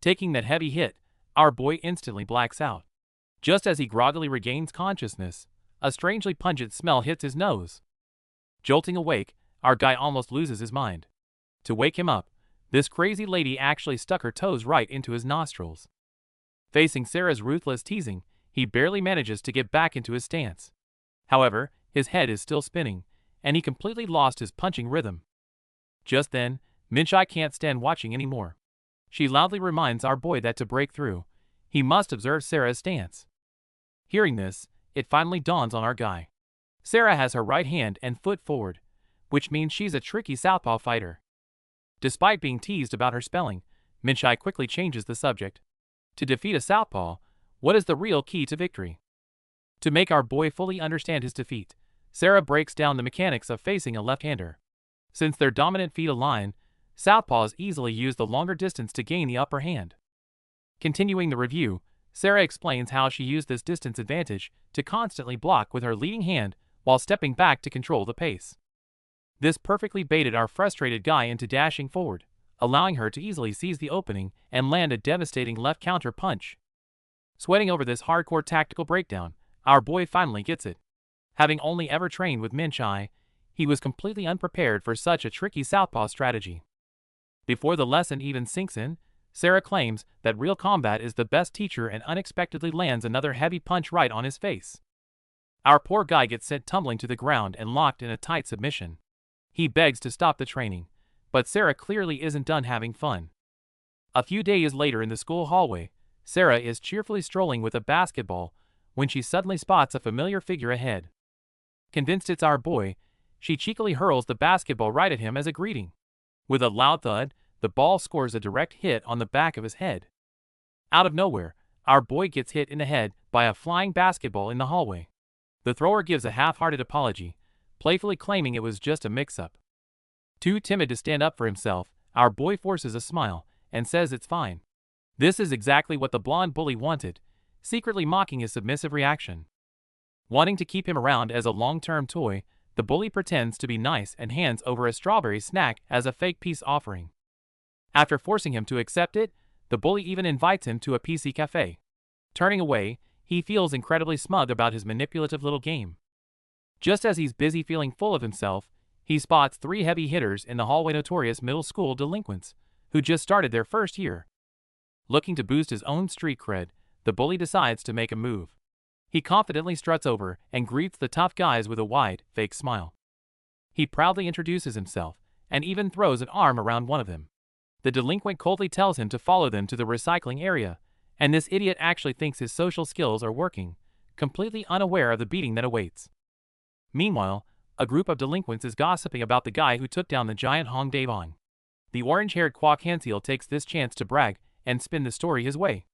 Taking that heavy hit, our boy instantly blacks out. Just as he groggily regains consciousness, a strangely pungent smell hits his nose. Jolting awake, our guy almost loses his mind. To wake him up, this crazy lady actually stuck her toes right into his nostrils. Facing Sarah's ruthless teasing, he barely manages to get back into his stance. However, his head is still spinning, and he completely lost his punching rhythm. Just then, Minchai can't stand watching anymore. She loudly reminds our boy that to break through, he must observe Sarah's stance. Hearing this, it finally dawns on our guy. Sarah has her right hand and foot forward, which means she's a tricky southpaw fighter. Despite being teased about her spelling, Minchai quickly changes the subject. To defeat a southpaw, what is the real key to victory? To make our boy fully understand his defeat, Sarah breaks down the mechanics of facing a left-hander. Since their dominant feet align, southpaws easily use the longer distance to gain the upper hand. Continuing the review, Sarah explains how she used this distance advantage to constantly block with her leading hand while stepping back to control the pace. This perfectly baited our frustrated guy into dashing forward, allowing her to easily seize the opening and land a devastating left counter punch. Sweating over this hardcore tactical breakdown, our boy finally gets it. Having only ever trained with Minchai, he was completely unprepared for such a tricky southpaw strategy. Before the lesson even sinks in, Sarah claims that real combat is the best teacher and unexpectedly lands another heavy punch right on his face. Our poor guy gets sent tumbling to the ground and locked in a tight submission. He begs to stop the training, but Sarah clearly isn't done having fun. A few days later in the school hallway, Sarah is cheerfully strolling with a basketball when she suddenly spots a familiar figure ahead. Convinced it's our boy, she cheekily hurls the basketball right at him as a greeting. With a loud thud, the ball scores a direct hit on the back of his head. Out of nowhere, our boy gets hit in the head by a flying basketball in the hallway. The thrower gives a half-hearted apology, playfully claiming it was just a mix-up. Too timid to stand up for himself, our boy forces a smile and says it's fine. This is exactly what the blonde bully wanted, secretly mocking his submissive reaction. Wanting to keep him around as a long-term toy, the bully pretends to be nice and hands over a strawberry snack as a fake peace offering. After forcing him to accept it, the bully even invites him to a PC cafe. Turning away, he feels incredibly smug about his manipulative little game. Just as he's busy feeling full of himself, he spots 3 heavy hitters in the hallway, notorious middle school delinquents, who just started their first year. Looking to boost his own street cred, the bully decides to make a move. He confidently struts over and greets the tough guys with a wide, fake smile. He proudly introduces himself, and even throws an arm around one of them. The delinquent coldly tells him to follow them to the recycling area, and this idiot actually thinks his social skills are working, completely unaware of the beating that awaits. Meanwhile, a group of delinquents is gossiping about the guy who took down the giant Hong Dae-bong. The orange-haired Kwok Hanseel takes this chance to brag and spin the story his way.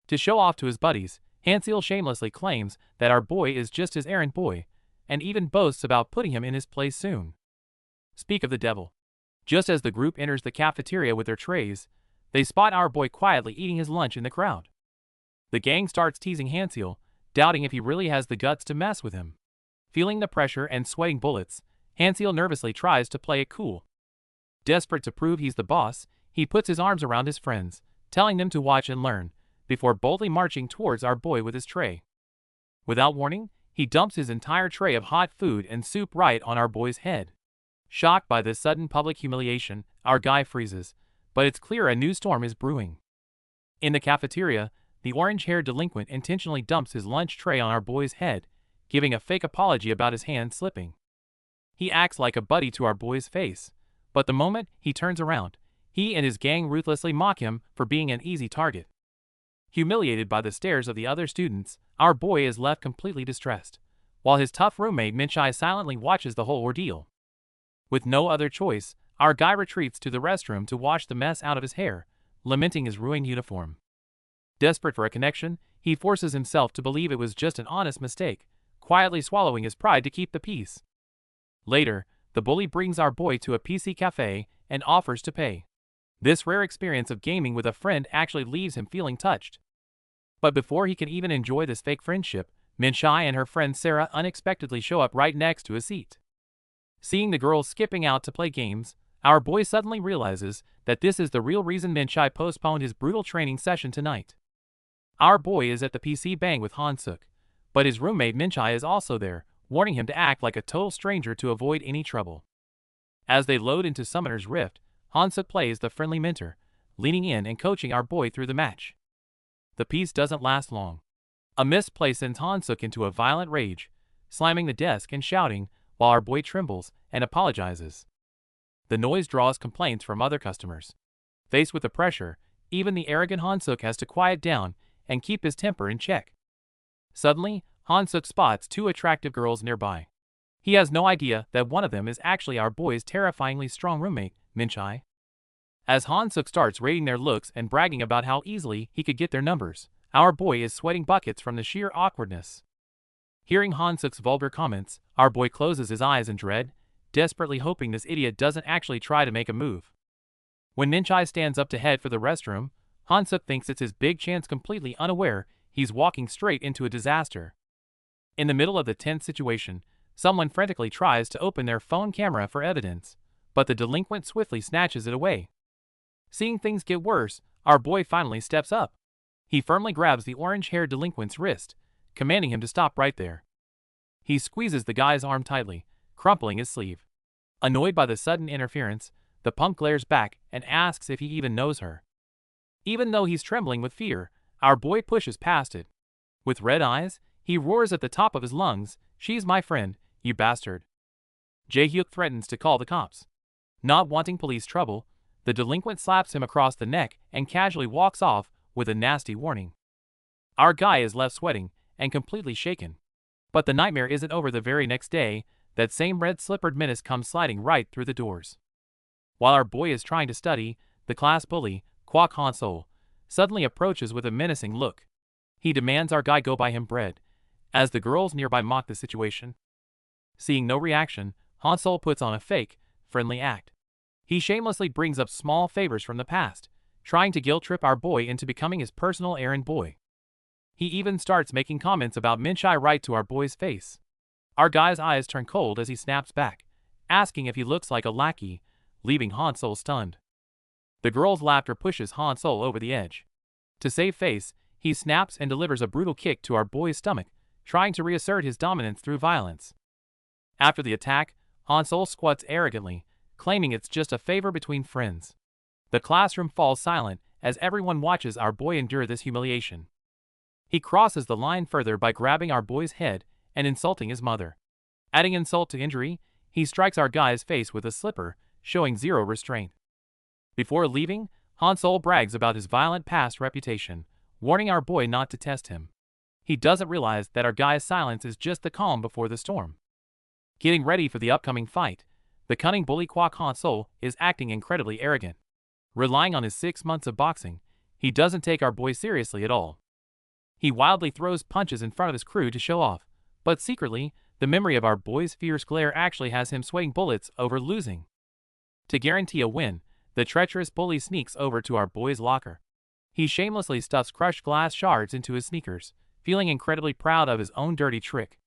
To show off to his buddies, Hanseel shamelessly claims that our boy is just his errand boy, and even boasts about putting him in his place soon. Speak of the devil. Just as the group enters the cafeteria with their trays, they spot our boy quietly eating his lunch in the crowd. The gang starts teasing Hanseel, doubting if he really has the guts to mess with him. Feeling the pressure and sweating bullets, Hanseel nervously tries to play it cool. Desperate to prove he's the boss, he puts his arms around his friends, telling them to watch and learn, before boldly marching towards our boy with his tray. Without warning, he dumps his entire tray of hot food and soup right on our boy's head. Shocked by this sudden public humiliation, our guy freezes, but it's clear a new storm is brewing. In the cafeteria, the orange-haired delinquent intentionally dumps his lunch tray on our boy's head, giving a fake apology about his hand slipping. He acts like a buddy to our boy's face, but the moment he turns around, he and his gang ruthlessly mock him for being an easy target. Humiliated by the stares of the other students, our boy is left completely distressed, while his tough roommate Minchai silently watches the whole ordeal. With no other choice, our guy retreats to the restroom to wash the mess out of his hair, lamenting his ruined uniform. Desperate for a connection, he forces himself to believe it was just an honest mistake, quietly swallowing his pride to keep the peace. Later, the bully brings our boy to a PC cafe and offers to pay. This rare experience of gaming with a friend actually leaves him feeling touched. But before he can even enjoy this fake friendship, Minchai and her friend Sarah unexpectedly show up right next to his seat. Seeing the girls skipping out to play games, our boy suddenly realizes that this is the real reason Minchai postponed his brutal training session tonight. Our boy is at the PC bang with Hansuk, but his roommate Minchai is also there, warning him to act like a total stranger to avoid any trouble. As they load into Summoner's Rift, Hansuk plays the friendly mentor, leaning in and coaching our boy through the match. The peace doesn't last long. A misplay sends Hansuk into a violent rage, slamming the desk and shouting, while our boy trembles and apologizes. The noise draws complaints from other customers. Faced with the pressure, even the arrogant Hansuk has to quiet down and keep his temper in check. Suddenly, Hansuk spots 2 attractive girls nearby. He has no idea that one of them is actually our boy's terrifyingly strong roommate, Minchai. As Hansuk starts rating their looks and bragging about how easily he could get their numbers, our boy is sweating buckets from the sheer awkwardness. Hearing Hansuk's vulgar comments, our boy closes his eyes in dread, desperately hoping this idiot doesn't actually try to make a move. When Minchai stands up to head for the restroom, Hansuk thinks it's his big chance, completely unaware he's walking straight into a disaster. In the middle of the tense situation, someone frantically tries to open their phone camera for evidence, but the delinquent swiftly snatches it away. Seeing things get worse, our boy finally steps up. He firmly grabs the orange-haired delinquent's wrist, commanding him to stop right there. He squeezes the guy's arm tightly, crumpling his sleeve. Annoyed by the sudden interference, the punk glares back and asks if he even knows her. Even though he's trembling with fear, our boy pushes past it. With red eyes, he roars at the top of his lungs, "She's my friend, you bastard." Jae-hyuk threatens to call the cops. Not wanting police trouble, the delinquent slaps him across the neck and casually walks off with a nasty warning. Our guy is left sweating and completely shaken. But the nightmare isn't over. The very next day, that same red-slippered menace comes sliding right through the doors. While our boy is trying to study, the class bully, Kwok Hansol, suddenly approaches with a menacing look. He demands our guy go buy him bread, as the girls nearby mock the situation. Seeing no reaction, Hansol puts on a fake, friendly act. He shamelessly brings up small favors from the past, trying to guilt-trip our boy into becoming his personal errand boy. He even starts making comments about Minchai right to our boy's face. Our guy's eyes turn cold as he snaps back, asking if he looks like a lackey, leaving Hansol stunned. The girl's laughter pushes Hansol over the edge. To save face, he snaps and delivers a brutal kick to our boy's stomach, trying to reassert his dominance through violence. After the attack, Hansol squats arrogantly, claiming it's just a favor between friends. The classroom falls silent as everyone watches our boy endure this humiliation. He crosses the line further by grabbing our boy's head and insulting his mother. Adding insult to injury, he strikes our guy's face with a slipper, showing zero restraint. Before leaving, Hansol brags about his violent past reputation, warning our boy not to test him. He doesn't realize that our guy's silence is just the calm before the storm. Getting ready for the upcoming fight, the cunning bully quack Hansol is acting incredibly arrogant. Relying on his 6 months of boxing, he doesn't take our boy seriously at all. He wildly throws punches in front of his crew to show off, but secretly, the memory of our boy's fierce glare actually has him sweating bullets over losing. To guarantee a win, the treacherous bully sneaks over to our boy's locker. He shamelessly stuffs crushed glass shards into his sneakers, feeling incredibly proud of his own dirty trick.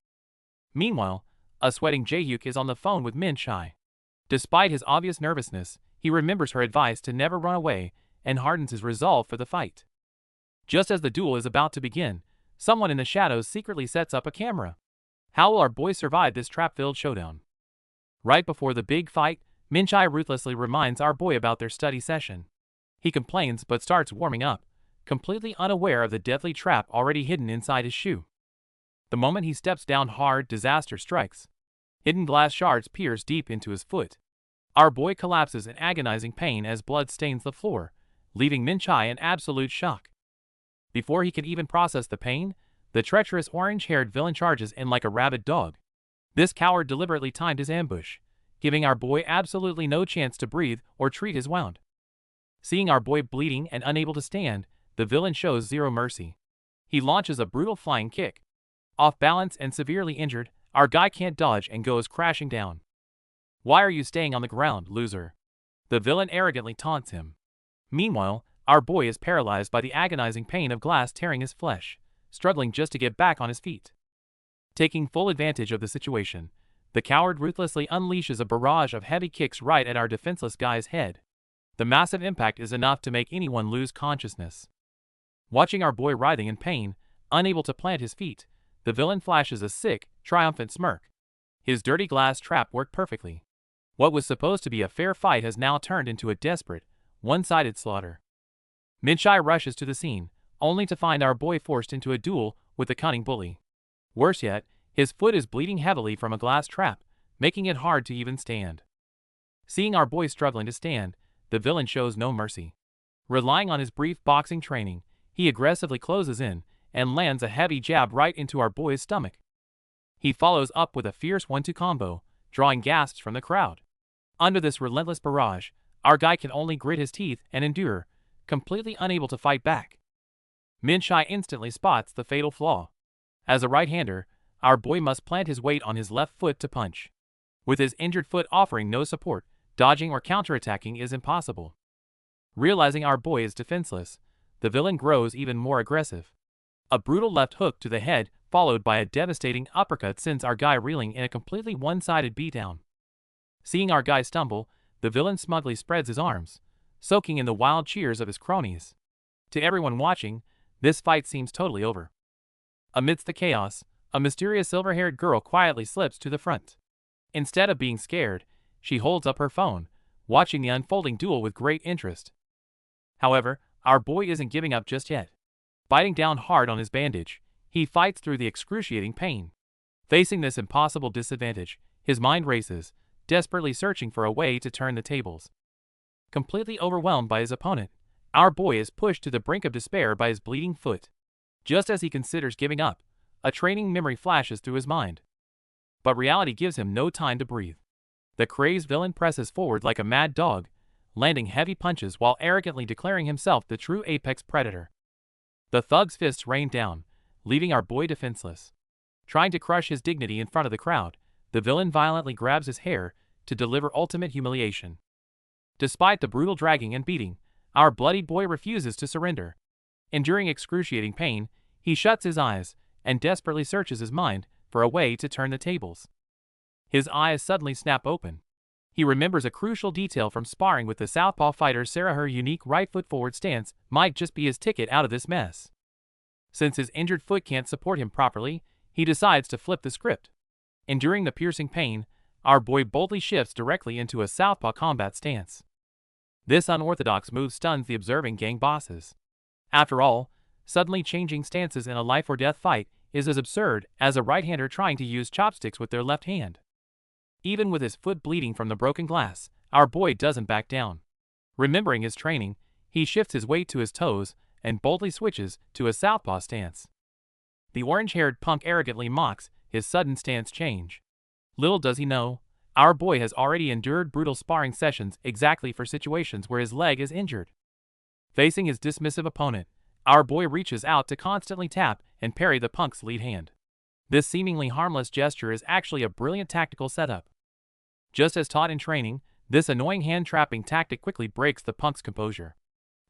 Meanwhile, a sweating Jaehyuk is on the phone with Minchai. Despite his obvious nervousness, he remembers her advice to never run away and hardens his resolve for the fight. Just as the duel is about to begin, someone in the shadows secretly sets up a camera. How will our boy survive this trap-filled showdown? Right before the big fight, Minchai ruthlessly reminds our boy about their study session. He complains but starts warming up, completely unaware of the deadly trap already hidden inside his shoe. The moment he steps down hard, disaster strikes. Hidden glass shards pierce deep into his foot. Our boy collapses in agonizing pain as blood stains the floor, leaving Minchai in absolute shock. Before he can even process the pain, the treacherous orange-haired villain charges in like a rabid dog. This coward deliberately timed his ambush, giving our boy absolutely no chance to breathe or treat his wound. Seeing our boy bleeding and unable to stand, the villain shows zero mercy. He launches a brutal flying kick. Off balance and severely injured, our guy can't dodge and goes crashing down. "Why are you staying on the ground, loser?" The villain arrogantly taunts him. Meanwhile, our boy is paralyzed by the agonizing pain of glass tearing his flesh, struggling just to get back on his feet. Taking full advantage of the situation, the coward ruthlessly unleashes a barrage of heavy kicks right at our defenseless guy's head. The massive impact is enough to make anyone lose consciousness. Watching our boy writhing in pain, unable to plant his feet, the villain flashes a sick, triumphant smirk. His dirty glass trap worked perfectly. What was supposed to be a fair fight has now turned into a desperate, one-sided slaughter. Minchai rushes to the scene, only to find our boy forced into a duel with the cunning bully. Worse yet, his foot is bleeding heavily from a glass trap, making it hard to even stand. Seeing our boy struggling to stand, the villain shows no mercy. Relying on his brief boxing training, he aggressively closes in and lands a heavy jab right into our boy's stomach. He follows up with a fierce 1-2 combo, drawing gasps from the crowd. Under this relentless barrage, our guy can only grit his teeth and endure, completely unable to fight back. Minchai instantly spots the fatal flaw. As a right-hander, our boy must plant his weight on his left foot to punch. With his injured foot offering no support, dodging or counterattacking is impossible. Realizing our boy is defenseless, the villain grows even more aggressive. A brutal left hook to the head, followed by a devastating uppercut, sends our guy reeling in a completely one-sided beatdown. Seeing our guy stumble, the villain smugly spreads his arms, soaking in the wild cheers of his cronies. To everyone watching, this fight seems totally over. Amidst the chaos, a mysterious silver-haired girl quietly slips to the front. Instead of being scared, she holds up her phone, watching the unfolding duel with great interest. However, our boy isn't giving up just yet. Biting down hard on his bandage, he fights through the excruciating pain. Facing this impossible disadvantage, his mind races, desperately searching for a way to turn the tables. Completely overwhelmed by his opponent, our boy is pushed to the brink of despair by his bleeding foot. Just as he considers giving up, a training memory flashes through his mind. But reality gives him no time to breathe. The crazed villain presses forward like a mad dog, landing heavy punches while arrogantly declaring himself the true apex predator. The thug's fists rain down, leaving our boy defenseless. Trying to crush his dignity in front of the crowd, the villain violently grabs his hair to deliver ultimate humiliation. Despite the brutal dragging and beating, our bloodied boy refuses to surrender. Enduring excruciating pain, he shuts his eyes and desperately searches his mind for a way to turn the tables. His eyes suddenly snap open. He remembers a crucial detail from sparring with the southpaw fighter Sarah. Her unique right foot forward stance might just be his ticket out of this mess. Since his injured foot can't support him properly, he decides to flip the script. Enduring the piercing pain, our boy boldly shifts directly into a southpaw combat stance. This unorthodox move stuns the observing gang bosses. After all, suddenly changing stances in a life-or-death fight is as absurd as a right-hander trying to use chopsticks with their left hand. Even with his foot bleeding from the broken glass, our boy doesn't back down. Remembering his training, he shifts his weight to his toes and boldly switches to a southpaw stance. The orange-haired punk arrogantly mocks his sudden stance change. Little does he know, our boy has already endured brutal sparring sessions exactly for situations where his leg is injured. Facing his dismissive opponent, our boy reaches out to constantly tap and parry the punk's lead hand. This seemingly harmless gesture is actually a brilliant tactical setup. Just as taught in training, this annoying hand-trapping tactic quickly breaks the punk's composure.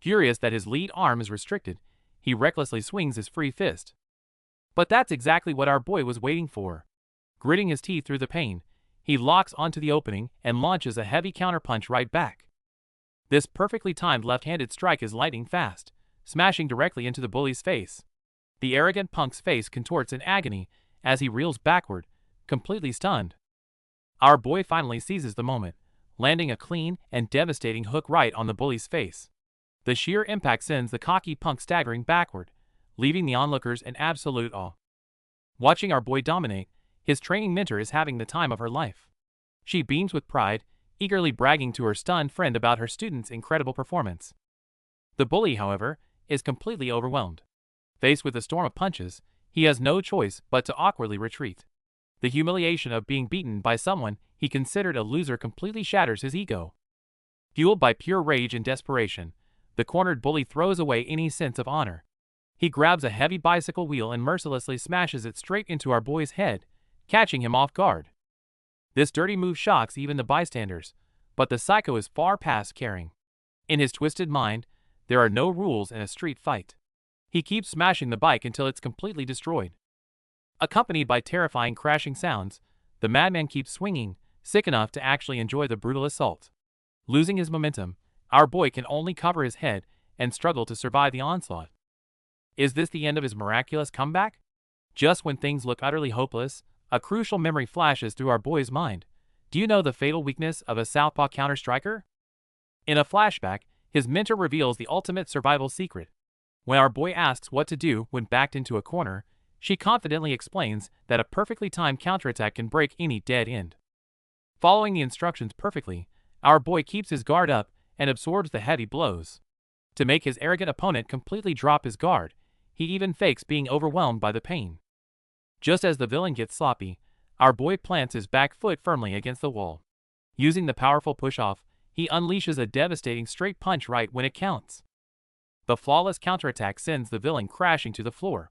Furious that his lead arm is restricted, he recklessly swings his free fist. But that's exactly what our boy was waiting for. Gritting his teeth through the pain, he locks onto the opening and launches a heavy counterpunch right back. This perfectly timed left-handed strike is lightning fast, smashing directly into the bully's face. The arrogant punk's face contorts in agony as he reels backward, completely stunned. Our boy finally seizes the moment, landing a clean and devastating hook right on the bully's face. The sheer impact sends the cocky punk staggering backward, leaving the onlookers in absolute awe. Watching our boy dominate, his training mentor is having the time of her life. She beams with pride, eagerly bragging to her stunned friend about her student's incredible performance. The bully, however, is completely overwhelmed. Faced with a storm of punches, he has no choice but to awkwardly retreat. The humiliation of being beaten by someone he considered a loser completely shatters his ego. Fueled by pure rage and desperation, the cornered bully throws away any sense of honor. He grabs a heavy bicycle wheel and mercilessly smashes it straight into our boy's head, catching him off guard. This dirty move shocks even the bystanders, but the psycho is far past caring. In his twisted mind, there are no rules in a street fight. He keeps smashing the bike until it's completely destroyed. Accompanied by terrifying crashing sounds, the madman keeps swinging, sick enough to actually enjoy the brutal assault. Losing his momentum, our boy can only cover his head and struggle to survive the onslaught. Is this the end of his miraculous comeback? Just when things look utterly hopeless, a crucial memory flashes through our boy's mind. Do you know the fatal weakness of a southpaw counter-striker? In a flashback, his mentor reveals the ultimate survival secret. When our boy asks what to do when backed into a corner, she confidently explains that a perfectly timed counterattack can break any dead end. Following the instructions perfectly, our boy keeps his guard up and absorbs the heavy blows. To make his arrogant opponent completely drop his guard, he even fakes being overwhelmed by the pain. Just as the villain gets sloppy, our boy plants his back foot firmly against the wall. Using the powerful push-off, he unleashes a devastating straight punch right when it counts. The flawless counterattack sends the villain crashing to the floor.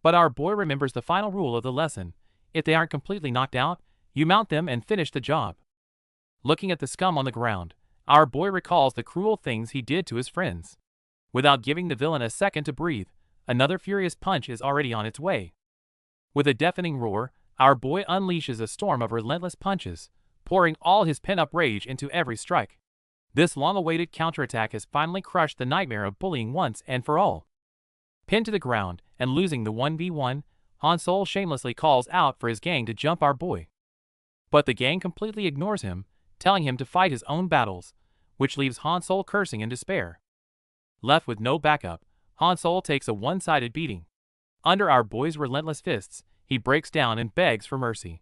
But our boy remembers the final rule of the lesson: if they aren't completely knocked out, you mount them and finish the job. Looking at the scum on the ground, our boy recalls the cruel things he did to his friends. Without giving the villain a second to breathe, another furious punch is already on its way. With a deafening roar, our boy unleashes a storm of relentless punches, pouring all his pent-up rage into every strike. This long-awaited counterattack has finally crushed the nightmare of bullying once and for all. Pinned to the ground and losing the 1v1, Hansol shamelessly calls out for his gang to jump our boy. But the gang completely ignores him, telling him to fight his own battles, which leaves Hansol cursing in despair. Left with no backup, Hansol takes a one-sided beating. Under our boy's relentless fists, he breaks down and begs for mercy.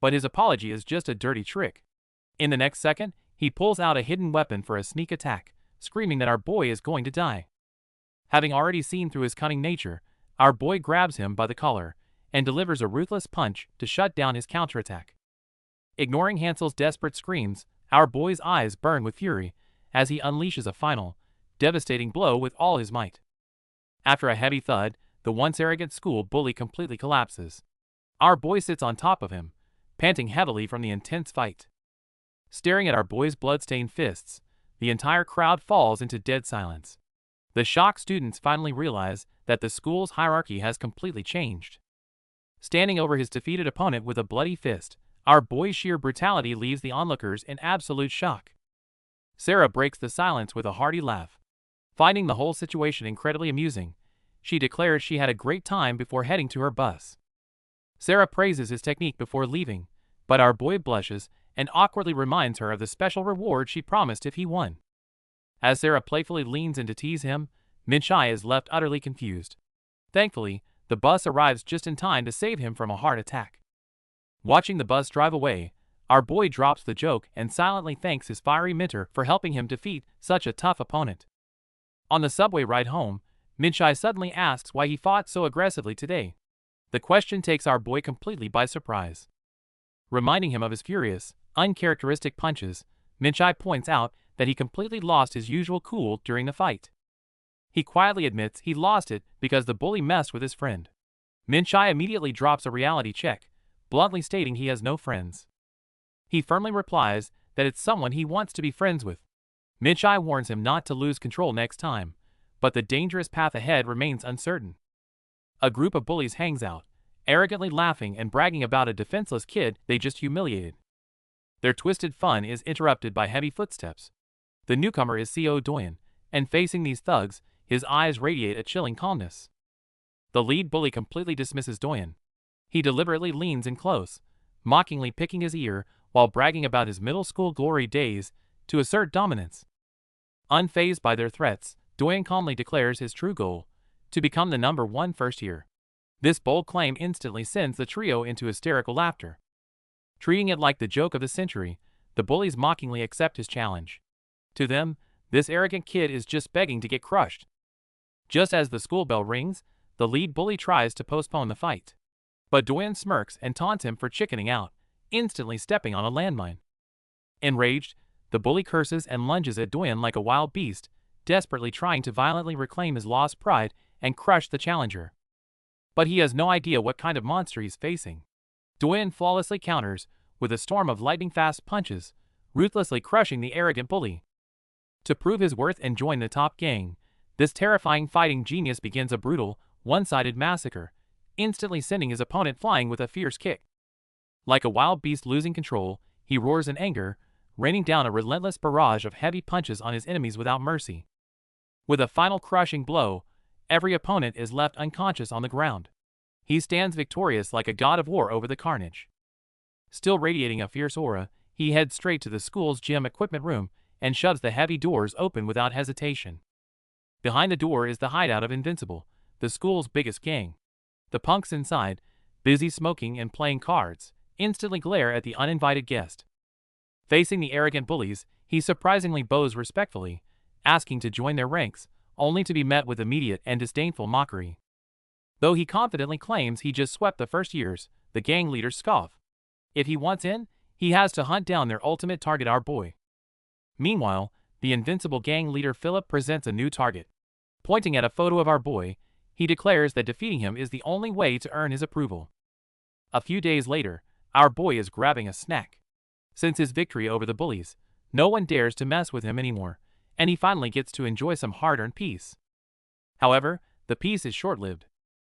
But his apology is just a dirty trick. In the next second, he pulls out a hidden weapon for a sneak attack, screaming that our boy is going to die. Having already seen through his cunning nature, our boy grabs him by the collar and delivers a ruthless punch to shut down his counterattack. Ignoring Hansel's desperate screams, our boy's eyes burn with fury as he unleashes a final, devastating blow with all his might. After a heavy thud, the once arrogant school bully completely collapses. Our boy sits on top of him, panting heavily from the intense fight. Staring at our boy's blood-stained fists, the entire crowd falls into dead silence. The shocked students finally realize that the school's hierarchy has completely changed. Standing over his defeated opponent with a bloody fist, our boy's sheer brutality leaves the onlookers in absolute shock. Sarah breaks the silence with a hearty laugh. Finding the whole situation incredibly amusing, she declares she had a great time before heading to her bus. Sarah praises his technique before leaving, but our boy blushes and awkwardly reminds her of the special reward she promised if he won. As Sarah playfully leans in to tease him, Minchai is left utterly confused. Thankfully, the bus arrives just in time to save him from a heart attack. Watching the bus drive away, our boy drops the joke and silently thanks his fiery mentor for helping him defeat such a tough opponent. On the subway ride home, Minchai suddenly asks why he fought so aggressively today. The question takes our boy completely by surprise. Reminding him of his furious, uncharacteristic punches, Minchai points out that he completely lost his usual cool during the fight. He quietly admits he lost it because the bully messed with his friend. Minchai immediately drops a reality check, bluntly stating he has no friends. He firmly replies that it's someone he wants to be friends with. Minchai warns him not to lose control next time, but the dangerous path ahead remains uncertain. A group of bullies hangs out, arrogantly laughing and bragging about a defenseless kid they just humiliated. Their twisted fun is interrupted by heavy footsteps. The newcomer is Co. Doyen, and facing these thugs, his eyes radiate a chilling calmness. The lead bully completely dismisses Doyen. He deliberately leans in close, mockingly picking his ear while bragging about his middle school glory days to assert dominance. Unfazed by their threats, Doyen calmly declares his true goal, to become the #1 first year. This bold claim instantly sends the trio into hysterical laughter. Treating it like the joke of the century, the bullies mockingly accept his challenge. To them, this arrogant kid is just begging to get crushed. Just as the school bell rings, the lead bully tries to postpone the fight. But Doyen smirks and taunts him for chickening out, instantly stepping on a landmine. Enraged, the bully curses and lunges at Doyen like a wild beast, desperately trying to violently reclaim his lost pride and crush the challenger. But he has no idea what kind of monster he's facing. Doyen flawlessly counters with a storm of lightning-fast punches, ruthlessly crushing the arrogant bully. To prove his worth and join the top gang, this terrifying fighting genius begins a brutal, one-sided massacre, instantly sending his opponent flying with a fierce kick. Like a wild beast losing control, he roars in anger, raining down a relentless barrage of heavy punches on his enemies without mercy. With a final crushing blow, every opponent is left unconscious on the ground. He stands victorious like a god of war over the carnage. Still radiating a fierce aura, he heads straight to the school's gym equipment room and shoves the heavy doors open without hesitation. Behind the door is the hideout of Invincible, the school's biggest gang. The punks inside, busy smoking and playing cards, instantly glare at the uninvited guest. Facing the arrogant bullies, he surprisingly bows respectfully, asking to join their ranks, only to be met with immediate and disdainful mockery. Though he confidently claims he just swept the first years, the gang leaders scoff. If he wants in, he has to hunt down their ultimate target, our boy. Meanwhile, the Invincible gang leader Philip presents a new target. Pointing at a photo of our boy, he declares that defeating him is the only way to earn his approval. A few days later, our boy is grabbing a snack. Since his victory over the bullies, no one dares to mess with him anymore, and he finally gets to enjoy some hard-earned peace. However, the peace is short-lived.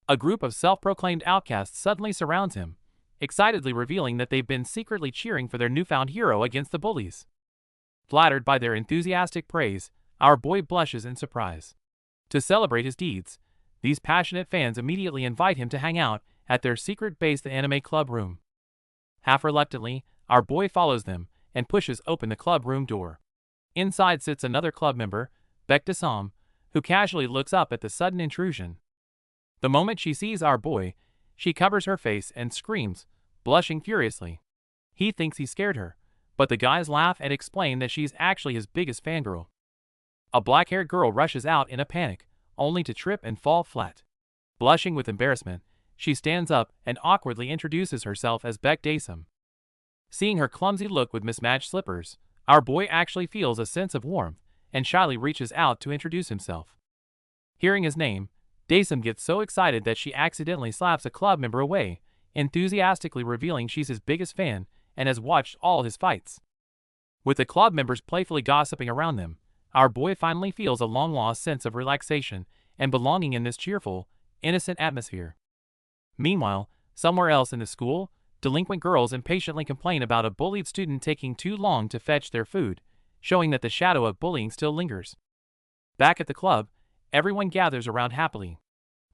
A group of self-proclaimed outcasts suddenly surrounds him, excitedly revealing that they've been secretly cheering for their newfound hero against the bullies. Flattered by their enthusiastic praise, our boy blushes in surprise. To celebrate his deeds, these passionate fans immediately invite him to hang out at their secret base, the anime club room. Half reluctantly, our boy follows them and pushes open the club room door. Inside sits another club member, Baek Dasam, who casually looks up at the sudden intrusion. The moment she sees our boy, she covers her face and screams, blushing furiously. He thinks he scared her, but the guys laugh and explain that she's actually his biggest fangirl. A black-haired girl rushes out in a panic, only to trip and fall flat. Blushing with embarrassment, she stands up and awkwardly introduces herself as Baek Dasam. Seeing her clumsy look with mismatched slippers, our boy actually feels a sense of warmth and shyly reaches out to introduce himself. Hearing his name, Dasam gets so excited that she accidentally slaps a club member away, enthusiastically revealing she's his biggest fan and has watched all his fights. With the club members playfully gossiping around them, our boy finally feels a long-lost sense of relaxation and belonging in this cheerful, innocent atmosphere. Meanwhile, somewhere else in the school, delinquent girls impatiently complain about a bullied student taking too long to fetch their food, showing that the shadow of bullying still lingers. Back at the club, everyone gathers around happily.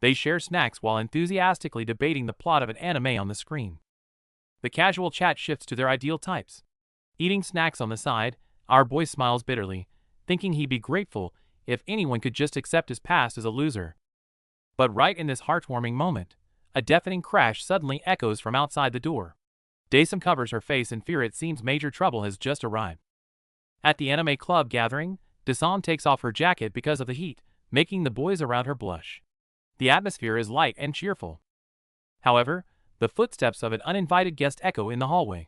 They share snacks while enthusiastically debating the plot of an anime on the screen. The casual chat shifts to their ideal types. Eating snacks on the side, our boy smiles bitterly, thinking he'd be grateful if anyone could just accept his past as a loser. But right in this heartwarming moment, a deafening crash suddenly echoes from outside the door. Daesum covers her face in fear. It seems major trouble has just arrived. At the anime club gathering, Daesum takes off her jacket because of the heat, making the boys around her blush. The atmosphere is light and cheerful. However, the footsteps of an uninvited guest echo in the hallway.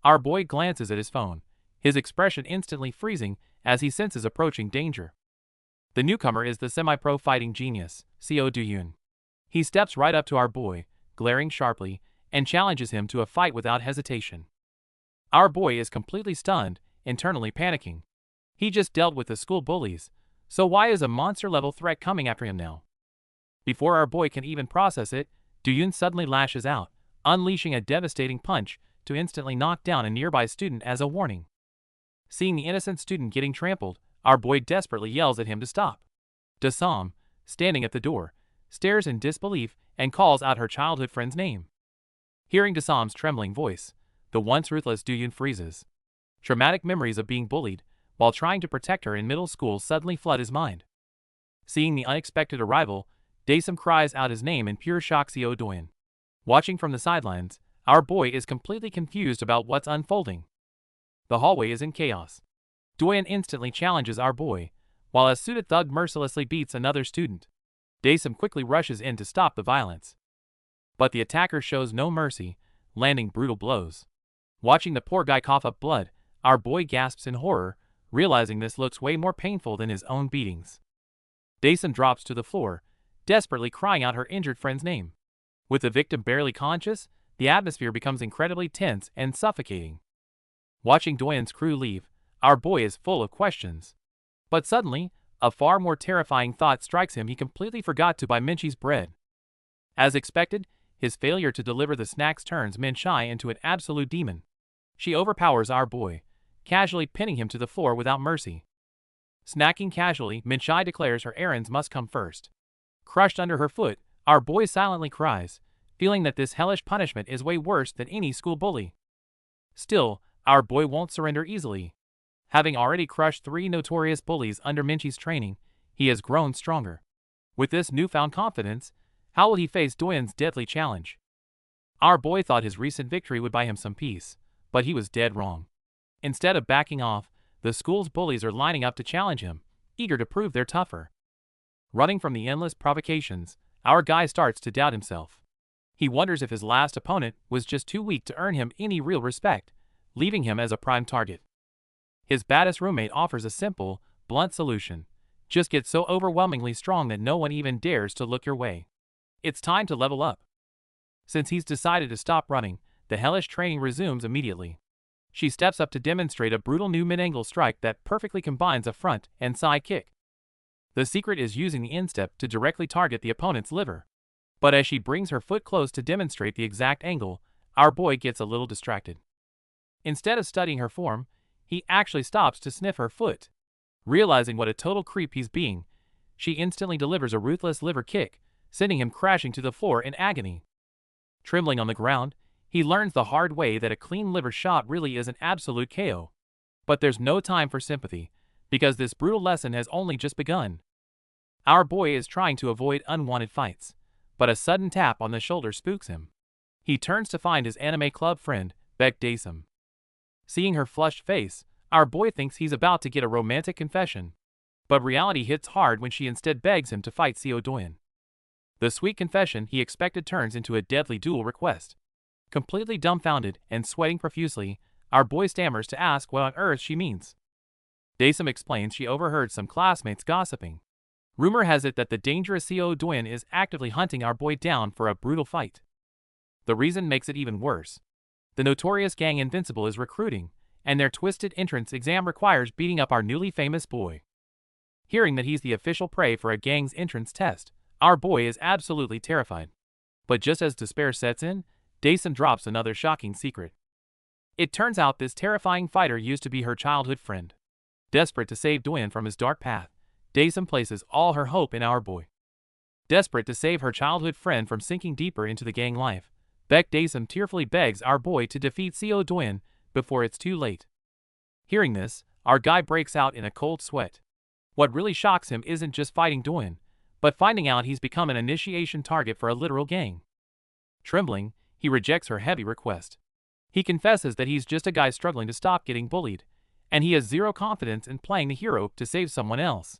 Our boy glances at his phone, his expression instantly freezing as he senses approaching danger. The newcomer is the semi-pro fighting genius, Seo Do-yoon. He steps right up to our boy, glaring sharply, and challenges him to a fight without hesitation. Our boy is completely stunned, internally panicking. He just dealt with the school bullies, so why is a monster-level threat coming after him now? Before our boy can even process it, Do-yoon suddenly lashes out, unleashing a devastating punch to instantly knock down a nearby student as a warning. Seeing the innocent student getting trampled, our boy desperately yells at him to stop. Daesum, standing at the door, stares in disbelief and calls out her childhood friend's name. Hearing Daesum's trembling voice, the once ruthless Do-yoon freezes. Traumatic memories of being bullied while trying to protect her in middle school suddenly flood his mind. Seeing the unexpected arrival, Daesum cries out his name in pure shock. Seo Do-yoon. Watching from the sidelines, our boy is completely confused about what's unfolding. The hallway is in chaos. Do-yoon instantly challenges our boy, while a suited thug mercilessly beats another student. Daesum quickly rushes in to stop the violence. But the attacker shows no mercy, landing brutal blows. Watching the poor guy cough up blood, our boy gasps in horror, realizing this looks way more painful than his own beatings. Daesum drops to the floor, desperately crying out her injured friend's name. With the victim barely conscious, the atmosphere becomes incredibly tense and suffocating. Watching Do-yoon's crew leave, our boy is full of questions. But suddenly, a far more terrifying thought strikes him. He completely forgot to buy Minchi's bread. As expected, his failure to deliver the snacks turns Minchi into an absolute demon. She overpowers our boy, casually pinning him to the floor without mercy. Snacking casually, Minchi declares her errands must come first. Crushed under her foot, our boy silently cries, feeling that this hellish punishment is way worse than any school bully. Still, our boy won't surrender easily. Having already crushed 3 notorious bullies under Minchi's training, he has grown stronger. With this newfound confidence, how will he face Do-yoon's deadly challenge? Our boy thought his recent victory would buy him some peace, but he was dead wrong. Instead of backing off, the school's bullies are lining up to challenge him, eager to prove they're tougher. Running from the endless provocations, our guy starts to doubt himself. He wonders if his last opponent was just too weak to earn him any real respect, leaving him as a prime target. His baddest roommate offers a simple, blunt solution. Just get so overwhelmingly strong that no one even dares to look your way. It's time to level up. Since he's decided to stop running, the hellish training resumes immediately. She steps up to demonstrate a brutal new mid-angle strike that perfectly combines a front and side kick. The secret is using the instep to directly target the opponent's liver. But as she brings her foot close to demonstrate the exact angle, our boy gets a little distracted. Instead of studying her form, he actually stops to sniff her foot. Realizing what a total creep he's being, she instantly delivers a ruthless liver kick, sending him crashing to the floor in agony. Trembling on the ground, he learns the hard way that a clean liver shot really is an absolute KO. But there's no time for sympathy, because this brutal lesson has only just begun. Our boy is trying to avoid unwanted fights, but a sudden tap on the shoulder spooks him. He turns to find his anime club friend, Daesum. Seeing her flushed face, our boy thinks he's about to get a romantic confession. But reality hits hard when she instead begs him to fight Seo Do-yoon. The sweet confession he expected turns into a deadly duel request. Completely dumbfounded and sweating profusely, our boy stammers to ask what on earth she means. Daesum explains she overheard some classmates gossiping. Rumor has it that the dangerous Seo Do-yoon is actively hunting our boy down for a brutal fight. The reason makes it even worse. The notorious gang Invincible is recruiting, and their twisted entrance exam requires beating up our newly famous boy. Hearing that he's the official prey for a gang's entrance test, our boy is absolutely terrified. But just as despair sets in, Daesun drops another shocking secret. It turns out this terrifying fighter used to be her childhood friend. Desperate to save Doyen from his dark path, Daesun places all her hope in our boy. Desperate to save her childhood friend from sinking deeper into the gang life, Daesun tearfully begs our boy to defeat Seo Doyen before it's too late. Hearing this, our guy breaks out in a cold sweat. What really shocks him isn't just fighting Doyen, but finding out he's become an initiation target for a literal gang. Trembling, he rejects her heavy request. He confesses that he's just a guy struggling to stop getting bullied, and he has zero confidence in playing the hero to save someone else.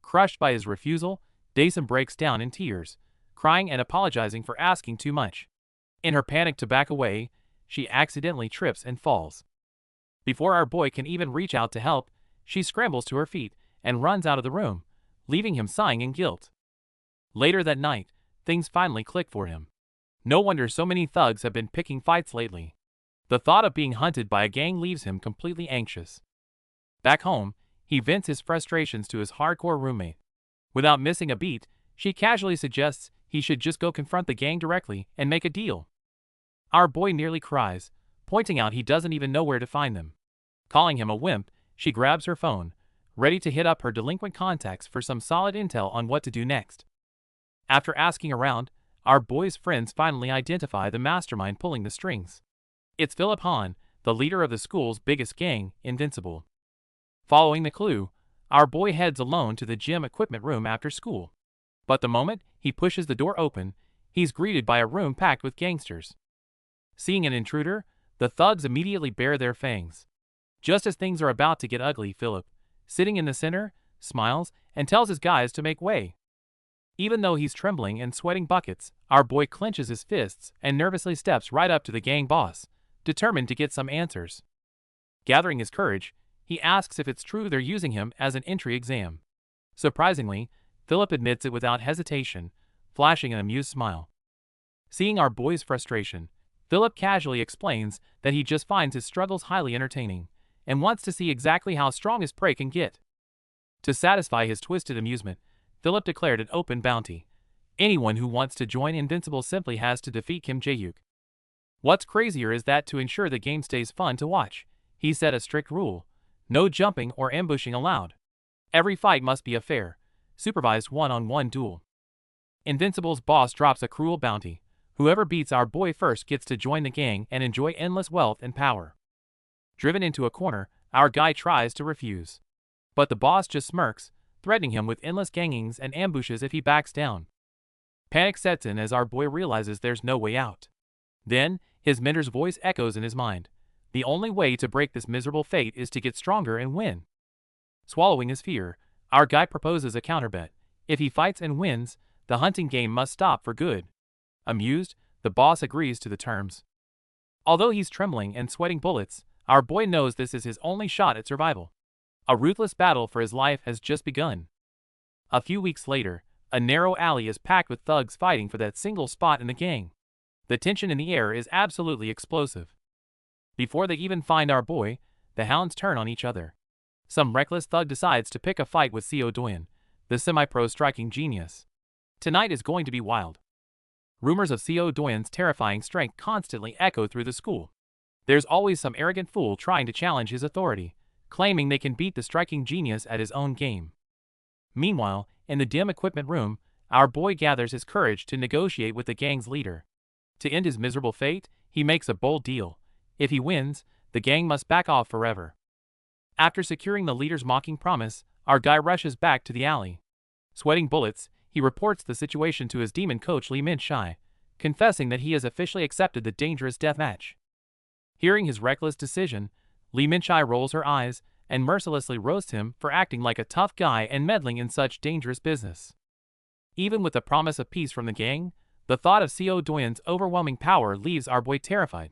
Crushed by his refusal, Daesun breaks down in tears, crying and apologizing for asking too much. In her panic to back away, she accidentally trips and falls. Before our boy can even reach out to help, she scrambles to her feet and runs out of the room, leaving him sighing in guilt. Later that night, things finally click for him. No wonder so many thugs have been picking fights lately. The thought of being hunted by a gang leaves him completely anxious. Back home, he vents his frustrations to his hardcore roommate. Without missing a beat, she casually suggests he should just go confront the gang directly and make a deal. Our boy nearly cries, pointing out he doesn't even know where to find them. Calling him a wimp, she grabs her phone, ready to hit up her delinquent contacts for some solid intel on what to do next. After asking around, our boy's friends finally identify the mastermind pulling the strings. It's Philip Han, the leader of the school's biggest gang, Invincible. Following the clue, our boy heads alone to the gym equipment room after school. But the moment he pushes the door open, he's greeted by a room packed with gangsters. Seeing an intruder, the thugs immediately bare their fangs. Just as things are about to get ugly, Philip, sitting in the center, smiles and tells his guys to make way. Even though he's trembling and sweating buckets, our boy clenches his fists and nervously steps right up to the gang boss, determined to get some answers. Gathering his courage, he asks if it's true they're using him as an entry exam. Surprisingly, Philip admits it without hesitation, flashing an amused smile. Seeing our boy's frustration, Philip casually explains that he just finds his struggles highly entertaining, and wants to see exactly how strong his prey can get. To satisfy his twisted amusement, Philip declared an open bounty. Anyone who wants to join Invincible simply has to defeat Kim Jae-hyuk. What's crazier is that to ensure the game stays fun to watch, he set a strict rule: no jumping or ambushing allowed. Every fight must be a fair, supervised one-on-one duel. Invincible's boss drops a cruel bounty: whoever beats our boy first gets to join the gang and enjoy endless wealth and power. Driven into a corner, our guy tries to refuse. But the boss just smirks, threatening him with endless gangings and ambushes if he backs down. Panic sets in as our boy realizes there's no way out. Then, his mentor's voice echoes in his mind: the only way to break this miserable fate is to get stronger and win. Swallowing his fear, our guy proposes a counterbet: if he fights and wins, the hunting game must stop for good. Amused, the boss agrees to the terms. Although he's trembling and sweating bullets, our boy knows this is his only shot at survival. A ruthless battle for his life has just begun. A few weeks later, a narrow alley is packed with thugs fighting for that single spot in the gang. The tension in the air is absolutely explosive. Before they even find our boy, the hounds turn on each other. Some reckless thug decides to pick a fight with Seo Doyen, the semi-pro striking genius. Tonight is going to be wild. Rumors of Seo Doyen's terrifying strength constantly echo through the school. There's always some arrogant fool trying to challenge his authority, claiming they can beat the striking genius at his own game. Meanwhile, in the dim equipment room, our boy gathers his courage to negotiate with the gang's leader. To end his miserable fate, he makes a bold deal: if he wins, the gang must back off forever. After securing the leader's mocking promise, our guy rushes back to the alley. Sweating bullets, he reports the situation to his demon coach Lee Min-shai, confessing that he has officially accepted the dangerous deathmatch. Hearing his reckless decision, Lee Min-shai rolls her eyes and mercilessly roasts him for acting like a tough guy and meddling in such dangerous business. Even with the promise of peace from the gang, the thought of Seo Doyen's overwhelming power leaves our boy terrified.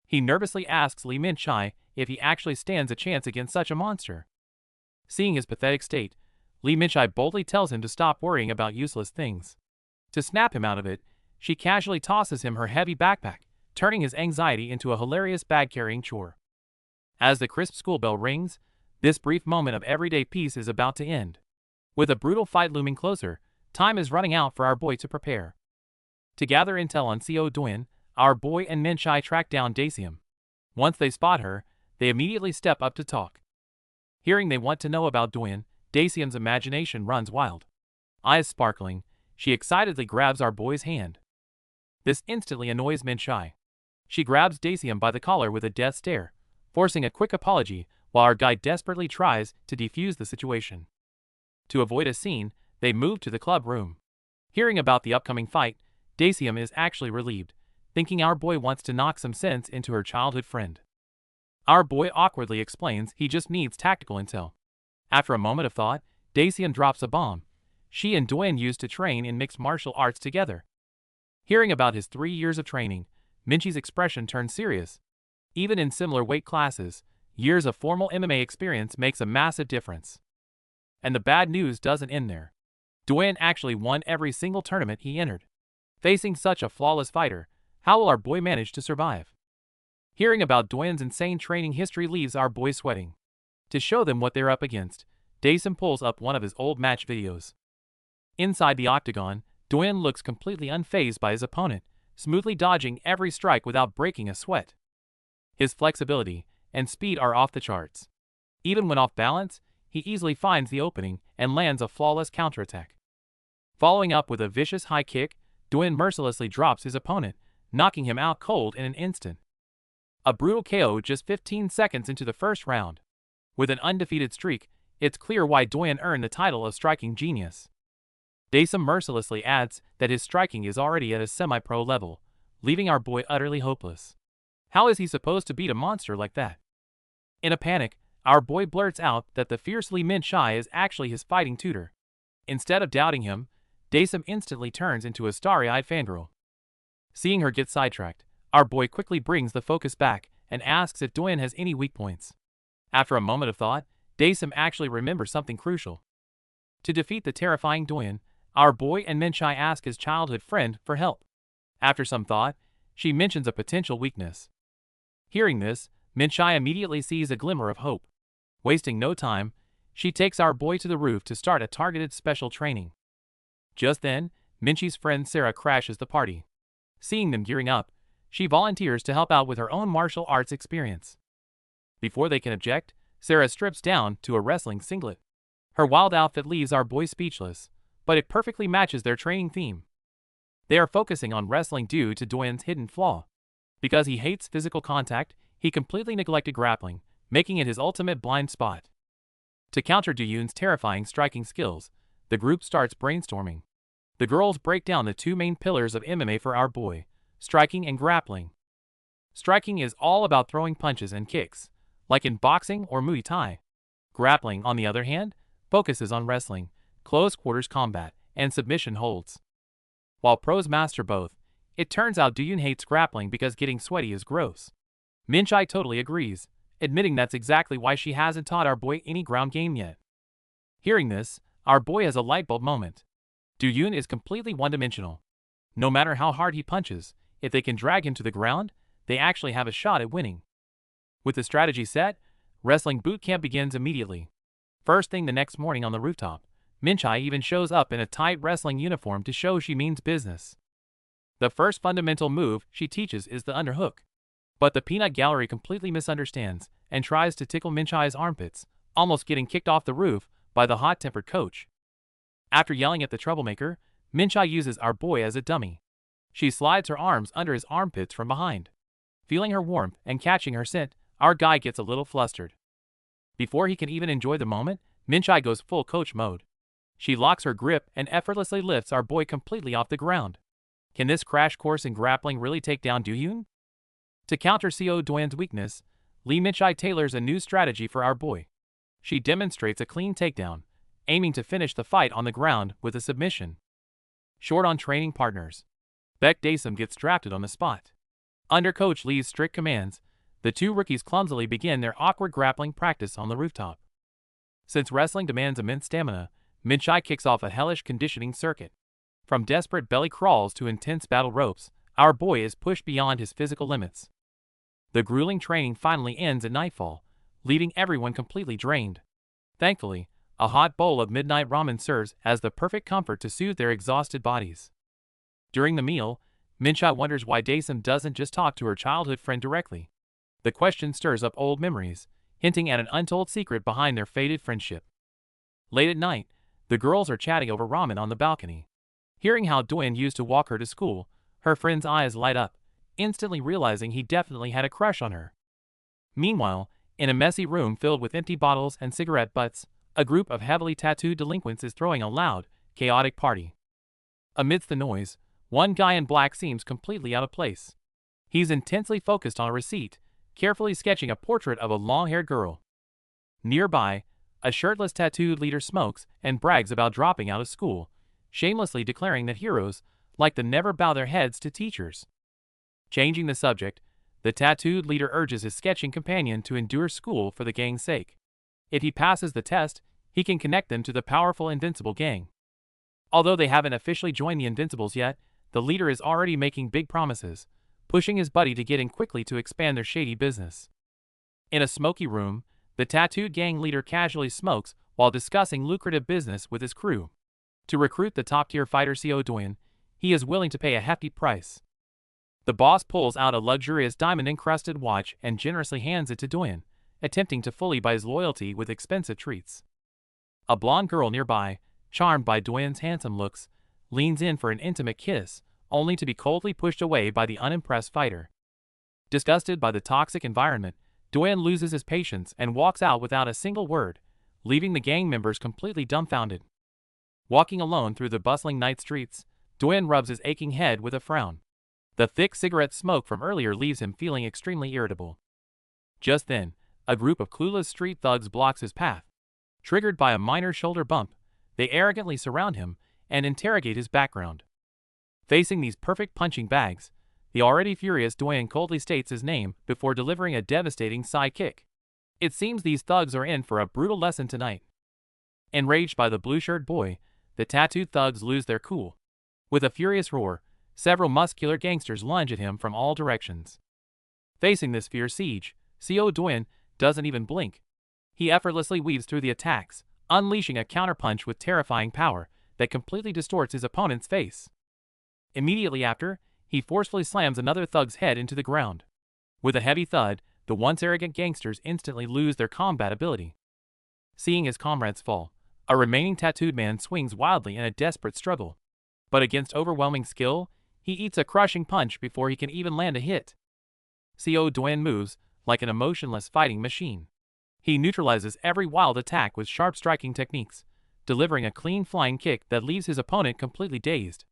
He nervously asks Lee Min-shai if he actually stands a chance against such a monster. Seeing his pathetic state, Lee Min-shai boldly tells him to stop worrying about useless things. To snap him out of it, she casually tosses him her heavy backpack, turning his anxiety into a hilarious bag-carrying chore. As the crisp school bell rings, this brief moment of everyday peace is about to end. With a brutal fight looming closer, time is running out for our boy to prepare. To gather intel on Co Doyen, our boy and Minchai track down Dacium. Once they spot her, they immediately step up to talk. Hearing they want to know about Doyen, Dacium's imagination runs wild. Eyes sparkling, she excitedly grabs our boy's hand. This instantly annoys Minchai. She grabs Dacium by the collar with a death stare, forcing a quick apology while our guy desperately tries to defuse the situation. To avoid a scene, they move to the club room. Hearing about the upcoming fight, Dacium is actually relieved, thinking our boy wants to knock some sense into her childhood friend. Our boy awkwardly explains he just needs tactical intel. After a moment of thought, Dacium drops a bomb. She and Doyen used to train in mixed martial arts together. Hearing about his 3 years of training, Minchai's expression turns serious. Even in similar weight classes, years of formal MMA experience makes a massive difference. And the bad news doesn't end there. Doyen actually won every single tournament he entered. Facing such a flawless fighter, how will our boy manage to survive? Hearing about Doyen's insane training history leaves our boy sweating. To show them what they're up against, Dacium pulls up one of his old match videos. Inside the octagon, Doyen looks completely unfazed by his opponent, smoothly dodging every strike without breaking a sweat. His flexibility and speed are off the charts. Even when off balance, he easily finds the opening and lands a flawless counterattack. Following up with a vicious high kick, Doyen mercilessly drops his opponent, knocking him out cold in an instant. A brutal KO just 15 seconds into the first round. With an undefeated streak, it's clear why Doyen earned the title of striking genius. Dacium mercilessly adds that his striking is already at a semi-pro level, leaving our boy utterly hopeless. How is he supposed to beat a monster like that? In a panic, our boy blurts out that the fiercely Minchai is actually his fighting tutor. Instead of doubting him, Dacium instantly turns into a starry-eyed fangirl. Seeing her get sidetracked, our boy quickly brings the focus back and asks if Doyen has any weak points. After a moment of thought, Dacium actually remembers something crucial. To defeat the terrifying Doyen, our boy and Minchai ask his childhood friend for help. After some thought, she mentions a potential weakness. Hearing this, Minchai immediately sees a glimmer of hope. Wasting no time, she takes our boy to the roof to start a targeted special training. Just then, Minchai's friend Sarah crashes the party. Seeing them gearing up, she volunteers to help out with her own martial arts experience. Before they can object, Sarah strips down to a wrestling singlet. Her wild outfit leaves our boy speechless, but it perfectly matches their training theme. They are focusing on wrestling due to Doyen's hidden flaw. Because he hates physical contact, he completely neglected grappling, making it his ultimate blind spot. To counter Doyen's terrifying striking skills, the group starts brainstorming. The girls break down the two main pillars of MMA for our boy: striking and grappling. Striking is all about throwing punches and kicks, like in boxing or Muay Thai. Grappling, on the other hand, focuses on wrestling, close quarters combat, and submission holds. While pros master both, it turns out Doyen hates grappling because getting sweaty is gross. Minchai totally agrees, admitting that's exactly why she hasn't taught our boy any ground game yet. Hearing this, our boy has a lightbulb moment. Doyen is completely one-dimensional. No matter how hard he punches, if they can drag him to the ground, they actually have a shot at winning. With the strategy set, wrestling boot camp begins immediately. First thing the next morning on the rooftop, Minchai even shows up in a tight wrestling uniform to show she means business. The first fundamental move she teaches is the underhook. But the peanut gallery completely misunderstands and tries to tickle Minchai's armpits, almost getting kicked off the roof by the hot-tempered coach. After yelling at the troublemaker, Minchai uses our boy as a dummy. She slides her arms under his armpits from behind. Feeling her warmth and catching her scent, our guy gets a little flustered. Before he can even enjoy the moment, Minchai goes full coach mode. She locks her grip and effortlessly lifts our boy completely off the ground. Can this crash course in grappling really take down Doyen? To counter Co Doyen's weakness, Minchai tailors a new strategy for our boy. She demonstrates a clean takedown, aiming to finish the fight on the ground with a submission. Short on training partners, Dacium gets drafted on the spot. Under Coach Lee's strict commands, the two rookies clumsily begin their awkward grappling practice on the rooftop. Since wrestling demands immense stamina, Minchai kicks off a hellish conditioning circuit. From desperate belly crawls to intense battle ropes, our boy is pushed beyond his physical limits. The grueling training finally ends at nightfall, leaving everyone completely drained. Thankfully, a hot bowl of midnight ramen serves as the perfect comfort to soothe their exhausted bodies. During the meal, Mincha wonders why Daesum doesn't just talk to her childhood friend directly. The question stirs up old memories, hinting at an untold secret behind their faded friendship. Late at night, the girls are chatting over ramen on the balcony. Hearing how Doyen used to walk her to school, her friend's eyes light up, instantly realizing he definitely had a crush on her. Meanwhile, in a messy room filled with empty bottles and cigarette butts, a group of heavily tattooed delinquents is throwing a loud, chaotic party. Amidst the noise, one guy in black seems completely out of place. He's intensely focused on a receipt, carefully sketching a portrait of a long-haired girl. Nearby, a shirtless tattooed leader smokes and brags about dropping out of school, shamelessly declaring that heroes like to never bow their heads to teachers. Changing the subject, the tattooed leader urges his sketching companion to endure school for the gang's sake. If he passes the test, he can connect them to the powerful Invincible gang. Although they haven't officially joined the Invincibles yet, the leader is already making big promises, pushing his buddy to get in quickly to expand their shady business. In a smoky room, the tattooed gang leader casually smokes while discussing lucrative business with his crew. To recruit the top-tier fighter CO Doyen, he is willing to pay a hefty price. The boss pulls out a luxurious diamond-encrusted watch and generously hands it to Doyen, attempting to fully buy his loyalty with expensive treats. A blonde girl nearby, charmed by Doyen's handsome looks, leans in for an intimate kiss, only to be coldly pushed away by the unimpressed fighter. Disgusted by the toxic environment, Doyen loses his patience and walks out without a single word, leaving the gang members completely dumbfounded. Walking alone through the bustling night streets, Doyen rubs his aching head with a frown. The thick cigarette smoke from earlier leaves him feeling extremely irritable. Just then, a group of clueless street thugs blocks his path. Triggered by a minor shoulder bump, they arrogantly surround him and interrogate his background. Facing these perfect punching bags, the already furious Doyen coldly states his name before delivering a devastating side kick. It seems these thugs are in for a brutal lesson tonight. Enraged by the blue-shirt boy, the tattooed thugs lose their cool. With a furious roar, several muscular gangsters lunge at him from all directions. Facing this fierce siege, CO Doyen doesn't even blink. He effortlessly weaves through the attacks, unleashing a counterpunch with terrifying power that completely distorts his opponent's face. Immediately after, he forcefully slams another thug's head into the ground. With a heavy thud, the once arrogant gangsters instantly lose their combat ability. Seeing his comrades fall, a remaining tattooed man swings wildly in a desperate struggle. But against overwhelming skill, he eats a crushing punch before he can even land a hit. CO Doyen moves like an emotionless fighting machine. He neutralizes every wild attack with sharp striking techniques, delivering a clean flying kick that leaves his opponent completely dazed.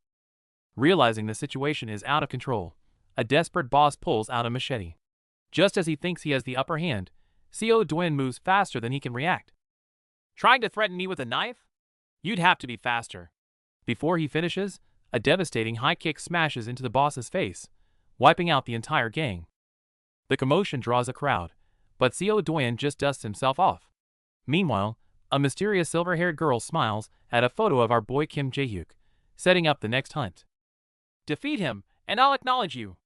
Realizing the situation is out of control, a desperate boss pulls out a machete. Just as he thinks he has the upper hand, CO Doyen moves faster than he can react. Trying to threaten me with a knife? You'd have to be faster. Before he finishes, a devastating high kick smashes into the boss's face, wiping out the entire gang. The commotion draws a crowd, but CO Doyen just dusts himself off. Meanwhile, a mysterious silver-haired girl smiles at a photo of our boy Kim Jae-hyuk, setting up the next hunt. Defeat him, and I'll acknowledge you.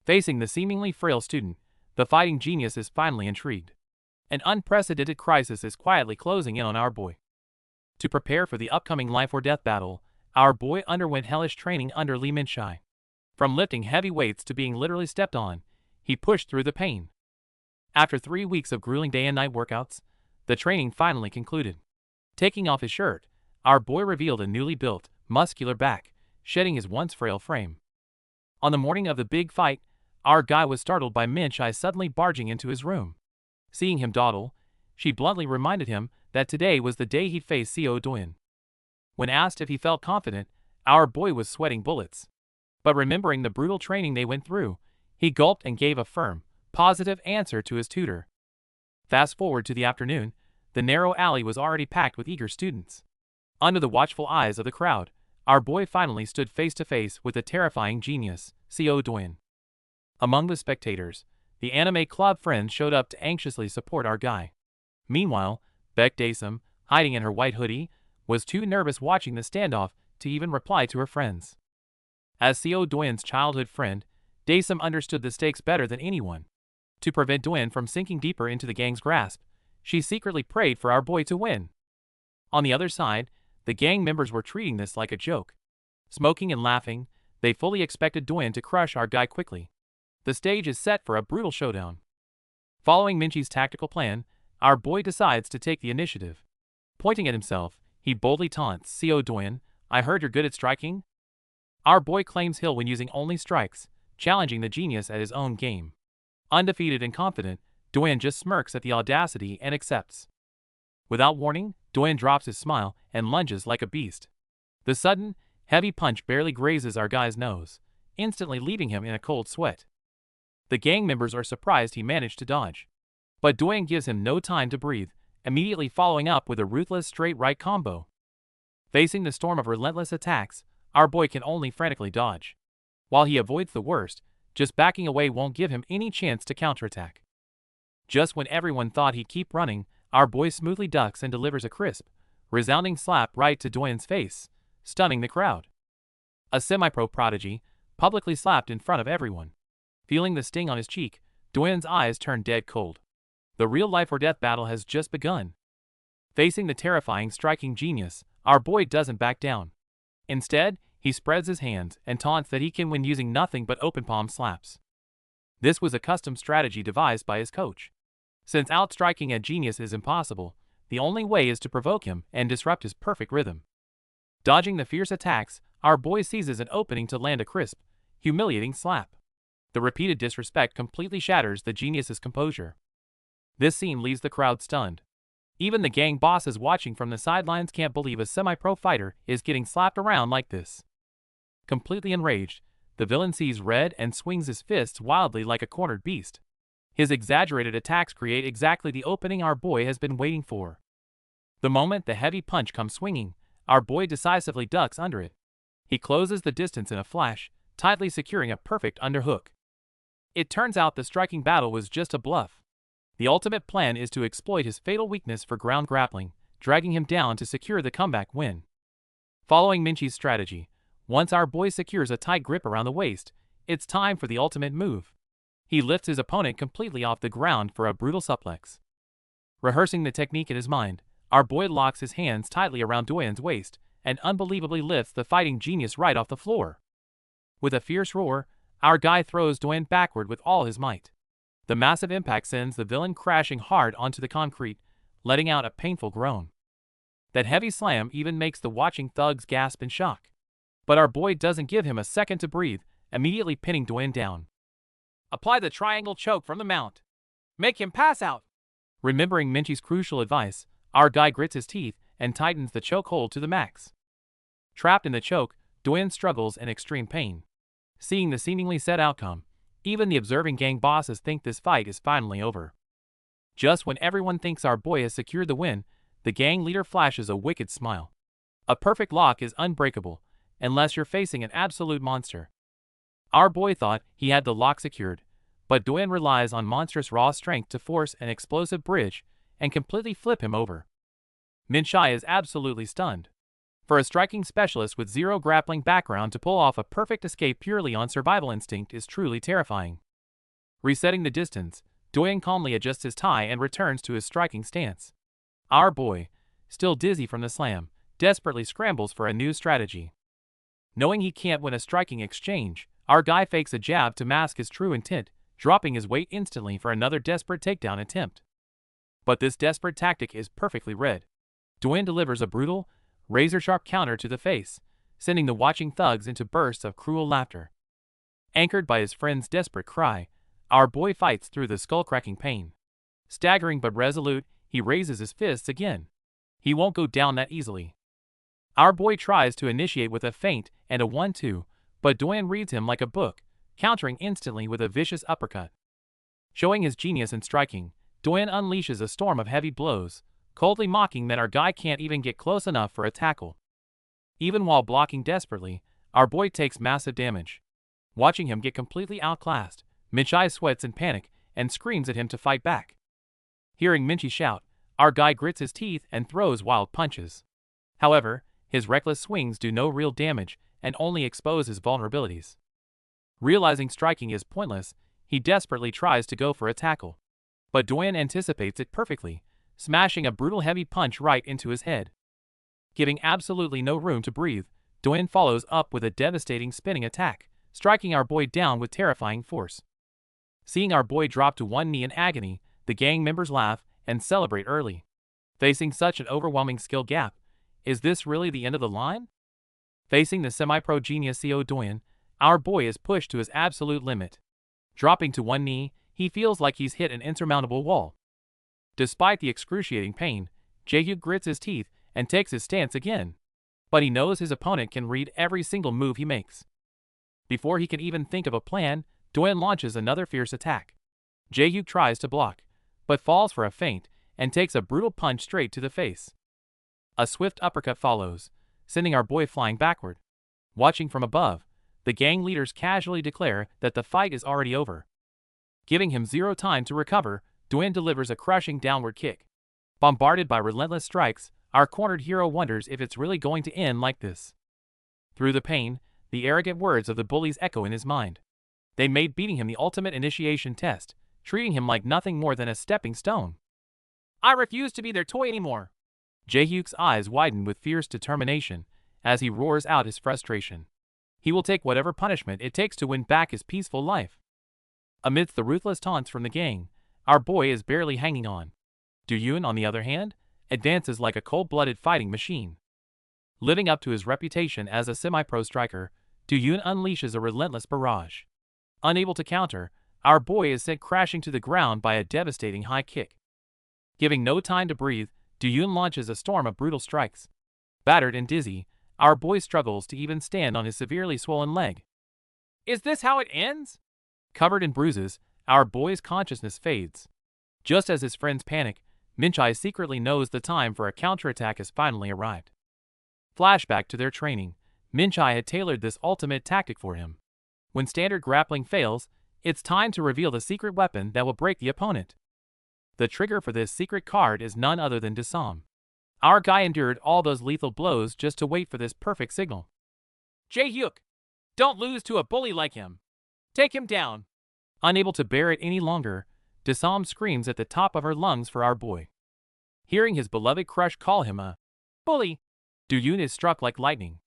Facing the seemingly frail student, the fighting genius is finally intrigued. An unprecedented crisis is quietly closing in on our boy. To prepare for the upcoming life-or-death battle, our boy underwent hellish training under Lee Min-shai. From lifting heavy weights to being literally stepped on, he pushed through the pain. After 3 weeks of grueling day and night workouts, the training finally concluded. Taking off his shirt, our boy revealed a newly built, muscular back, shedding his once frail frame. On the morning of the big fight, our guy was startled by Min-shai suddenly barging into his room. Seeing him dawdle, she bluntly reminded him that today was the day he'd face CO Doyen. When asked if he felt confident, our boy was sweating bullets. But remembering the brutal training they went through, he gulped and gave a firm, positive answer to his tutor. Fast forward to the afternoon, the narrow alley was already packed with eager students. Under the watchful eyes of the crowd, our boy finally stood face to face with the terrifying genius, CO Doyen. Among the spectators, the anime club friends showed up to anxiously support our guy. Meanwhile, Beck Daesum, hiding in her white hoodie, was too nervous watching the standoff to even reply to her friends. As Seo Doyen's childhood friend, Daesum understood the stakes better than anyone. To prevent Doyen from sinking deeper into the gang's grasp, she secretly prayed for our boy to win. On the other side, the gang members were treating this like a joke. Smoking and laughing, they fully expected Doyen to crush our guy quickly. The stage is set for a brutal showdown. Following Minchi's tactical plan, our boy decides to take the initiative. Pointing at himself, he boldly taunts Seo Doyen, "I heard you're good at striking?" Our boy claims he'll win using only strikes, challenging the genius at his own game. Undefeated and confident, Doyen just smirks at the audacity and accepts. Without warning, Doyen drops his smile and lunges like a beast. The sudden, heavy punch barely grazes our guy's nose, instantly leaving him in a cold sweat. The gang members are surprised he managed to dodge. But Doyen gives him no time to breathe, immediately following up with a ruthless straight right combo. Facing the storm of relentless attacks, our boy can only frantically dodge. While he avoids the worst, just backing away won't give him any chance to counterattack. Just when everyone thought he'd keep running, our boy smoothly ducks and delivers a crisp, resounding slap right to Doyen's face, stunning the crowd. A semi-pro prodigy, publicly slapped in front of everyone. Feeling the sting on his cheek, Doyen's eyes turn dead cold. The real life or death battle has just begun. Facing the terrifying striking genius, our boy doesn't back down. Instead, he spreads his hands and taunts that he can win using nothing but open palm slaps. This was a custom strategy devised by his coach. Since outstriking a genius is impossible, the only way is to provoke him and disrupt his perfect rhythm. Dodging the fierce attacks, our boy seizes an opening to land a crisp, humiliating slap. The repeated disrespect completely shatters the genius's composure. This scene leaves the crowd stunned. Even the gang bosses watching from the sidelines can't believe a semi-pro fighter is getting slapped around like this. Completely enraged, the villain sees red and swings his fists wildly like a cornered beast. His exaggerated attacks create exactly the opening our boy has been waiting for. The moment the heavy punch comes swinging, our boy decisively ducks under it. He closes the distance in a flash, tightly securing a perfect underhook. It turns out the striking battle was just a bluff. The ultimate plan is to exploit his fatal weakness for ground grappling, dragging him down to secure the comeback win. Following Minchi's strategy, once our boy secures a tight grip around the waist, it's time for the ultimate move. He lifts his opponent completely off the ground for a brutal suplex. Rehearsing the technique in his mind, our boy locks his hands tightly around Doyen's waist and unbelievably lifts the fighting genius right off the floor. With a fierce roar, our guy throws Doyen backward with all his might. The massive impact sends the villain crashing hard onto the concrete, letting out a painful groan. That heavy slam even makes the watching thugs gasp in shock. But our boy doesn't give him a second to breathe, immediately pinning Doyen down. Apply the triangle choke from the mount. Make him pass out. Remembering Minchi's crucial advice, our guy grits his teeth and tightens the chokehold to the max. Trapped in the choke, Doyen struggles in extreme pain. Seeing the seemingly set outcome, even the observing gang bosses think this fight is finally over. Just when everyone thinks our boy has secured the win, the gang leader flashes a wicked smile. A perfect lock is unbreakable, unless you're facing an absolute monster. Our boy thought he had the lock secured, but Doyen relies on monstrous raw strength to force an explosive bridge and completely flip him over. Minchi is absolutely stunned. For a striking specialist with zero grappling background to pull off a perfect escape purely on survival instinct is truly terrifying. Resetting the distance, Doyen calmly adjusts his tie and returns to his striking stance. Our boy, still dizzy from the slam, desperately scrambles for a new strategy. Knowing he can't win a striking exchange, our guy fakes a jab to mask his true intent, dropping his weight instantly for another desperate takedown attempt. But this desperate tactic is perfectly read. Doyen delivers a brutal, razor-sharp counter to the face, sending the watching thugs into bursts of cruel laughter. Anchored by his friend's desperate cry, our boy fights through the skull-cracking pain. Staggering but resolute, he raises his fists again. He won't go down that easily. Our boy tries to initiate with a feint and a 1-2, but Doyen reads him like a book, countering instantly with a vicious uppercut. Showing his genius in striking, Doyen unleashes a storm of heavy blows, coldly mocking that our guy can't even get close enough for a tackle. Even while blocking desperately, our boy takes massive damage. Watching him get completely outclassed, Minchi sweats in panic and screams at him to fight back. Hearing Minchi shout, our guy grits his teeth and throws wild punches. However, His reckless swings do no real damage and only expose his vulnerabilities. Realizing striking is pointless, he desperately tries to go for a tackle. But Doyen anticipates it perfectly, smashing a brutal heavy punch right into his head. Giving absolutely no room to breathe, Doyen follows up with a devastating spinning attack, striking our boy down with terrifying force. Seeing our boy drop to one knee in agony, the gang members laugh and celebrate early. Facing such an overwhelming skill gap, is this really the end of the line? Facing the semi-pro genius CO Doyen, our boy is pushed to his absolute limit. Dropping to one knee, he feels like he's hit an insurmountable wall. Despite the excruciating pain, Jae-hyuk grits his teeth and takes his stance again. But he knows his opponent can read every single move he makes. Before he can even think of a plan, Doyen launches another fierce attack. Jae-hyuk tries to block, but falls for a feint and takes a brutal punch straight to the face. A swift uppercut follows, sending our boy flying backward. Watching from above, the gang leaders casually declare that the fight is already over. Giving him zero time to recover, Doyen delivers a crushing downward kick. Bombarded by relentless strikes, our cornered hero wonders if it's really going to end like this. Through the pain, the arrogant words of the bullies echo in his mind. They made beating him the ultimate initiation test, treating him like nothing more than a stepping stone. I refuse to be their toy anymore. Jae-hyuk's eyes widen with fierce determination as he roars out his frustration. He will take whatever punishment it takes to win back his peaceful life. Amidst the ruthless taunts from the gang, our boy is barely hanging on. Do-yoon, on the other hand, advances like a cold-blooded fighting machine. Living up to his reputation as a semi-pro striker, Do-yoon unleashes a relentless barrage. Unable to counter, our boy is sent crashing to the ground by a devastating high kick. Giving no time to breathe, Do-yoon launches a storm of brutal strikes. Battered and dizzy, our boy struggles to even stand on his severely swollen leg. Is this how it ends? Covered in bruises, our boy's consciousness fades. Just as his friends panic, Minchai secretly knows the time for a counterattack has finally arrived. Flashback to their training, Minchai had tailored this ultimate tactic for him. When standard grappling fails, it's time to reveal the secret weapon that will break the opponent. The trigger for this secret card is none other than Dasam. Our guy endured all those lethal blows just to wait for this perfect signal. Jae-hyuk, don't lose to a bully like him. Take him down. Unable to bear it any longer, Dasam screams at the top of her lungs for our boy. Hearing his beloved crush call him a bully, Do-yoon is struck like lightning.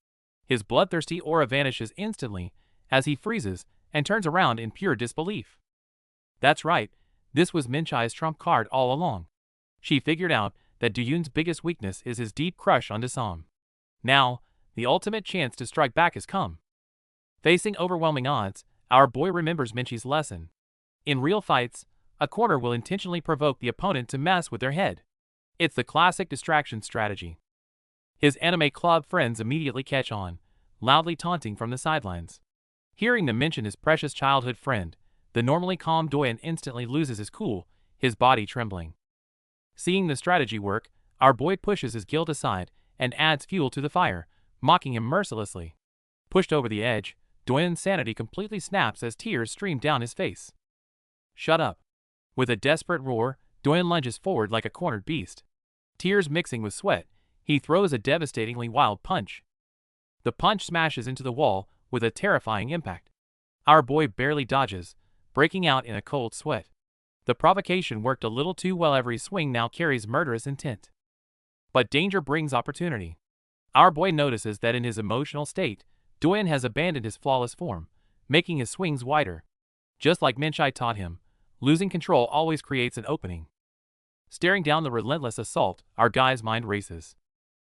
His bloodthirsty aura vanishes instantly as he freezes and turns around in pure disbelief. That's right, this was Minchai's trump card all along. She figured out that Do-yoon's biggest weakness is his deep crush on Dasam. Now, the ultimate chance to strike back has come. Facing overwhelming odds, our boy remembers Minchai's lesson. In real fights, a corner will intentionally provoke the opponent to mess with their head. It's the classic distraction strategy. His anime club friends immediately catch on, loudly taunting from the sidelines. Hearing them mention his precious childhood friend, the normally calm Doyen instantly loses his cool, his body trembling. Seeing the strategy work, our boy pushes his guilt aside and adds fuel to the fire, mocking him mercilessly. Pushed over the edge, Doyen's sanity completely snaps as tears stream down his face. Shut up. With a desperate roar, Doyen lunges forward like a cornered beast. Tears mixing with sweat, he throws a devastatingly wild punch. The punch smashes into the wall with a terrifying impact. Our boy barely dodges, breaking out in a cold sweat. The provocation worked a little too well. Every swing now carries murderous intent. But danger brings opportunity. Our boy notices that in his emotional state, Doyen has abandoned his flawless form, making his swings wider. Just like Minchai taught him, losing control always creates an opening. Staring down the relentless assault, our guy's mind races.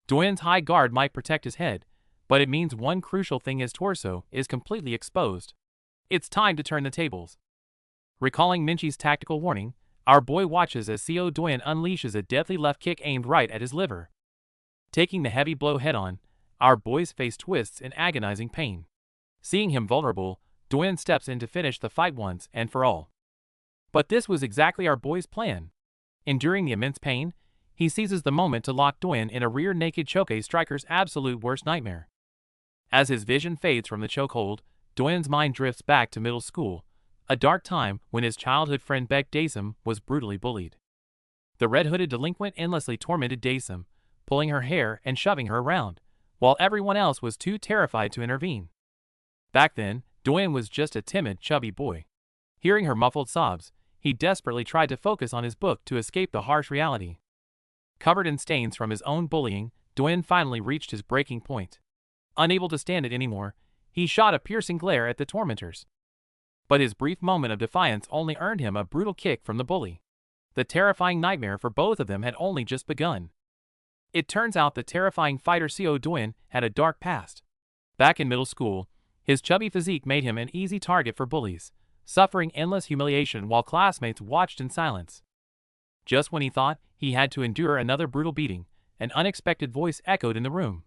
Doyen's high guard might protect his head, but it means one crucial thing: his torso is completely exposed. It's time to turn the tables. Recalling Minchai's tactical warning, our boy watches as CO Doyen unleashes a deadly left kick aimed right at his liver. Taking the heavy blow head-on, our boy's face twists in agonizing pain. Seeing him vulnerable, Doyen steps in to finish the fight once and for all. But this was exactly our boy's plan. Enduring the immense pain, he seizes the moment to lock Doyen in a rear-naked choke, a striker's absolute worst nightmare. As his vision fades from the chokehold, Doyen's mind drifts back to middle school, a dark time when his childhood friend Baek Daesum was brutally bullied. The red-hooded delinquent endlessly tormented Daesum, pulling her hair and shoving her around, while everyone else was too terrified to intervene. Back then, Doyen was just a timid, chubby boy. Hearing her muffled sobs, he desperately tried to focus on his book to escape the harsh reality. Covered in stains from his own bullying, Doyen finally reached his breaking point. Unable to stand it anymore, he shot a piercing glare at the tormentors. But his brief moment of defiance only earned him a brutal kick from the bully. The terrifying nightmare for both of them had only just begun. It turns out the terrifying fighter Seo Doyen had a dark past. Back in middle school, his chubby physique made him an easy target for bullies, suffering endless humiliation while classmates watched in silence. Just when he thought he had to endure another brutal beating, an unexpected voice echoed in the room.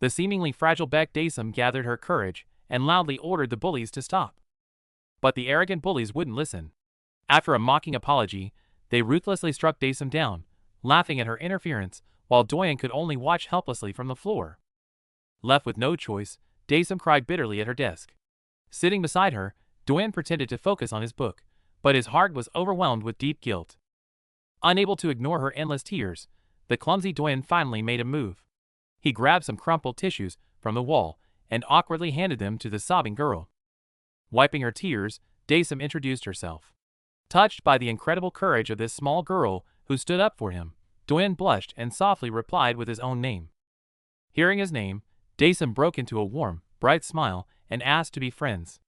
The seemingly fragile Baek Daesum gathered her courage and loudly ordered the bullies to stop. But the arrogant bullies wouldn't listen. After a mocking apology, they ruthlessly struck Daesum down, laughing at her interference, while Doyen could only watch helplessly from the floor. Left with no choice, Daesum cried bitterly at her desk. Sitting beside her, Doyen pretended to focus on his book, but his heart was overwhelmed with deep guilt. Unable to ignore her endless tears, the clumsy Doyen finally made a move. He grabbed some crumpled tissues from the wall and awkwardly handed them to the sobbing girl. Wiping her tears, Daesum introduced herself. Touched by the incredible courage of this small girl who stood up for him, Doyen blushed and softly replied with his own name. Hearing his name, Daesum broke into a warm, bright smile and asked to be friends.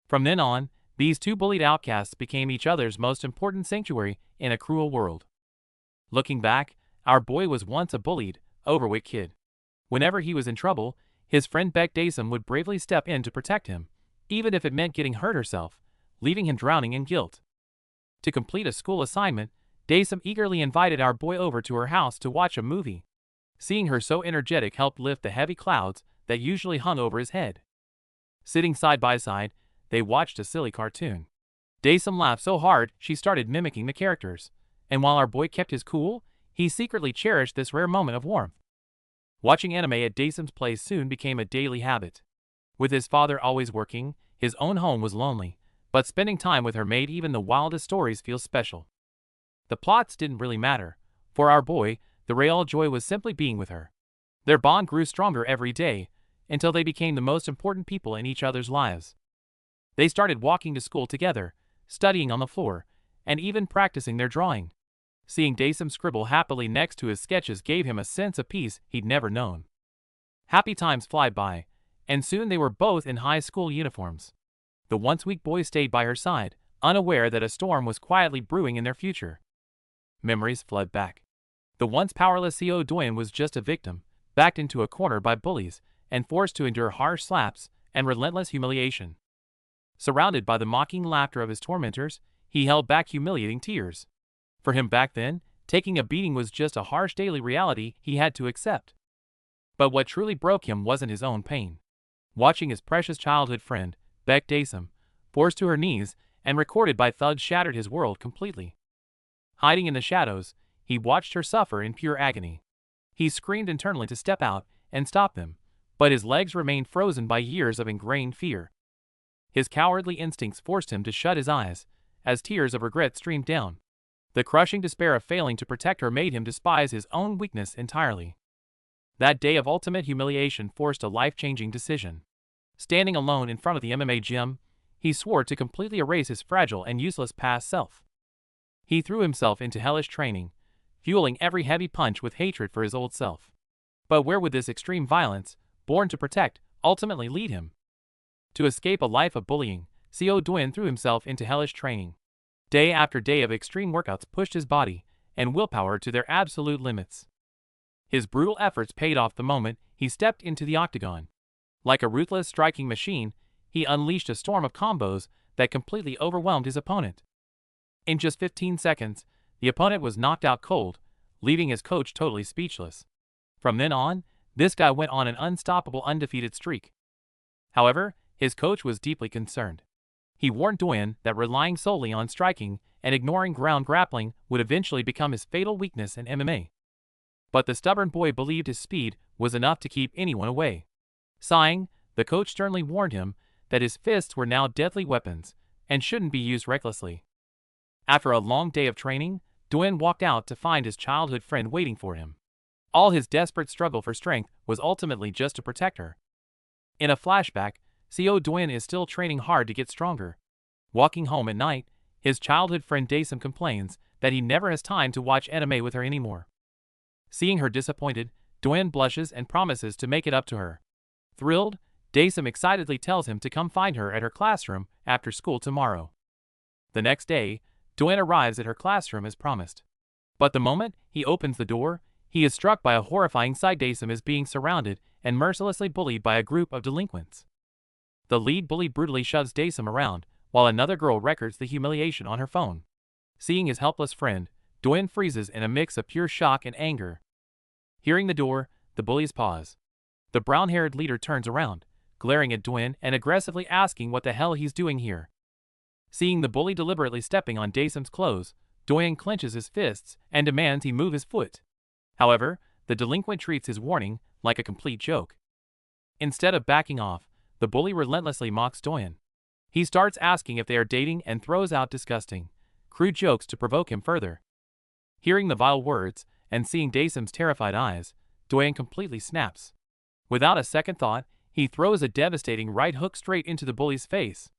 From then on, these two bullied outcasts became each other's most important sanctuary in a cruel world. Looking back, our boy was once a bullied, overweight kid. Whenever he was in trouble, his friend Baek Daesum would bravely step in to protect him, even if it meant getting hurt herself, leaving him drowning in guilt. To complete a school assignment, Daesum eagerly invited our boy over to her house to watch a movie. Seeing her so energetic helped lift the heavy clouds that usually hung over his head. Sitting side by side, they watched a silly cartoon. Daesum laughed so hard she started mimicking the characters, and while our boy kept his cool, he secretly cherished this rare moment of warmth. Watching anime at Daesum's place soon became a daily habit. With his father always working, his own home was lonely, but spending time with her made even the wildest stories feel special. The plots didn't really matter. For our boy, the real joy was simply being with her. Their bond grew stronger every day, until they became the most important people in each other's lives. They started walking to school together, studying on the floor, and even practicing their drawing. Seeing Daesum scribble happily next to his sketches gave him a sense of peace he'd never known. Happy times fly by, and soon they were both in high school uniforms. The once weak boy stayed by her side, unaware that a storm was quietly brewing in their future. Memories flood back. The once powerless Seo Doyen was just a victim, backed into a corner by bullies, and forced to endure harsh slaps and relentless humiliation. Surrounded by the mocking laughter of his tormentors, he held back humiliating tears. For him back then, taking a beating was just a harsh daily reality he had to accept. But what truly broke him wasn't his own pain. Watching his precious childhood friend, Baek Daesum, forced to her knees and recorded by thugs shattered his world completely. Hiding in the shadows, he watched her suffer in pure agony. He screamed internally to step out and stop them, but his legs remained frozen by years of ingrained fear. His cowardly instincts forced him to shut his eyes, as tears of regret streamed down. The crushing despair of failing to protect her made him despise his own weakness entirely. That day of ultimate humiliation forced a life-changing decision. Standing alone in front of the MMA gym, he swore to completely erase his fragile and useless past self. He threw himself into hellish training, fueling every heavy punch with hatred for his old self. But where would this extreme violence, born to protect, ultimately lead him? To escape a life of bullying, Seo Doyen threw himself into hellish training. Day after day of extreme workouts pushed his body and willpower to their absolute limits. His brutal efforts paid off the moment he stepped into the octagon. Like a ruthless striking machine, he unleashed a storm of combos that completely overwhelmed his opponent. In just 15 seconds, the opponent was knocked out cold, leaving his coach totally speechless. From then on, this guy went on an unstoppable undefeated streak. However, his coach was deeply concerned. He warned Doyen that relying solely on striking and ignoring ground grappling would eventually become his fatal weakness in MMA. But the stubborn boy believed his speed was enough to keep anyone away. Sighing, the coach sternly warned him that his fists were now deadly weapons and shouldn't be used recklessly. After a long day of training, Doyen walked out to find his childhood friend waiting for him. All his desperate struggle for strength was ultimately just to protect her. In a flashback, Seo Doin is still training hard to get stronger. Walking home at night, his childhood friend Daesum complains that he never has time to watch anime with her anymore. Seeing her disappointed, Doin blushes and promises to make it up to her. Thrilled, Daesum excitedly tells him to come find her at her classroom after school tomorrow. The next day, Doin arrives at her classroom as promised. But the moment he opens the door, he is struck by a horrifying sight. Daesum is being surrounded and mercilessly bullied by a group of delinquents. The lead bully brutally shoves Daesum around, while another girl records the humiliation on her phone. Seeing his helpless friend, Doin freezes in a mix of pure shock and anger. Hearing the door, the bullies pause. The brown-haired leader turns around, glaring at Doin and aggressively asking what the hell he's doing here. Seeing the bully deliberately stepping on Daesum's clothes, Doin clenches his fists and demands he move his foot. However, the delinquent treats his warning like a complete joke. Instead of backing off, the bully relentlessly mocks Doin. He starts asking if they are dating and throws out disgusting, crude jokes to provoke him further. Hearing the vile words and seeing Daesum's terrified eyes, Doin completely snaps. Without a second thought, he throws a devastating right hook straight into the bully's face.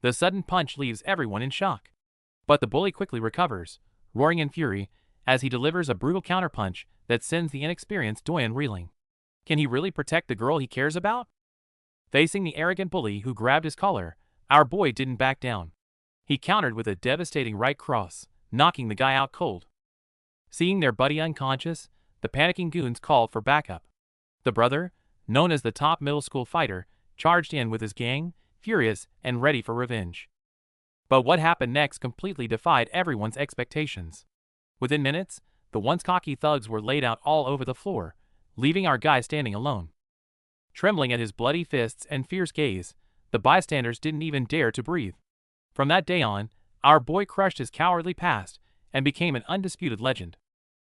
The sudden punch leaves everyone in shock. But the bully quickly recovers, roaring in fury, as he delivers a brutal counterpunch that sends the inexperienced Doin reeling. Can he really protect the girl he cares about? Facing the arrogant bully who grabbed his collar, our boy didn't back down. He countered with a devastating right cross, knocking the guy out cold. Seeing their buddy unconscious, the panicking goons called for backup. The brother, known as the top middle school fighter, charged in with his gang, furious and ready for revenge. But what happened next completely defied everyone's expectations. Within minutes, the once cocky thugs were laid out all over the floor, leaving our guy standing alone. Trembling at his bloody fists and fierce gaze, the bystanders didn't even dare to breathe. From that day on, our boy crushed his cowardly past and became an undisputed legend.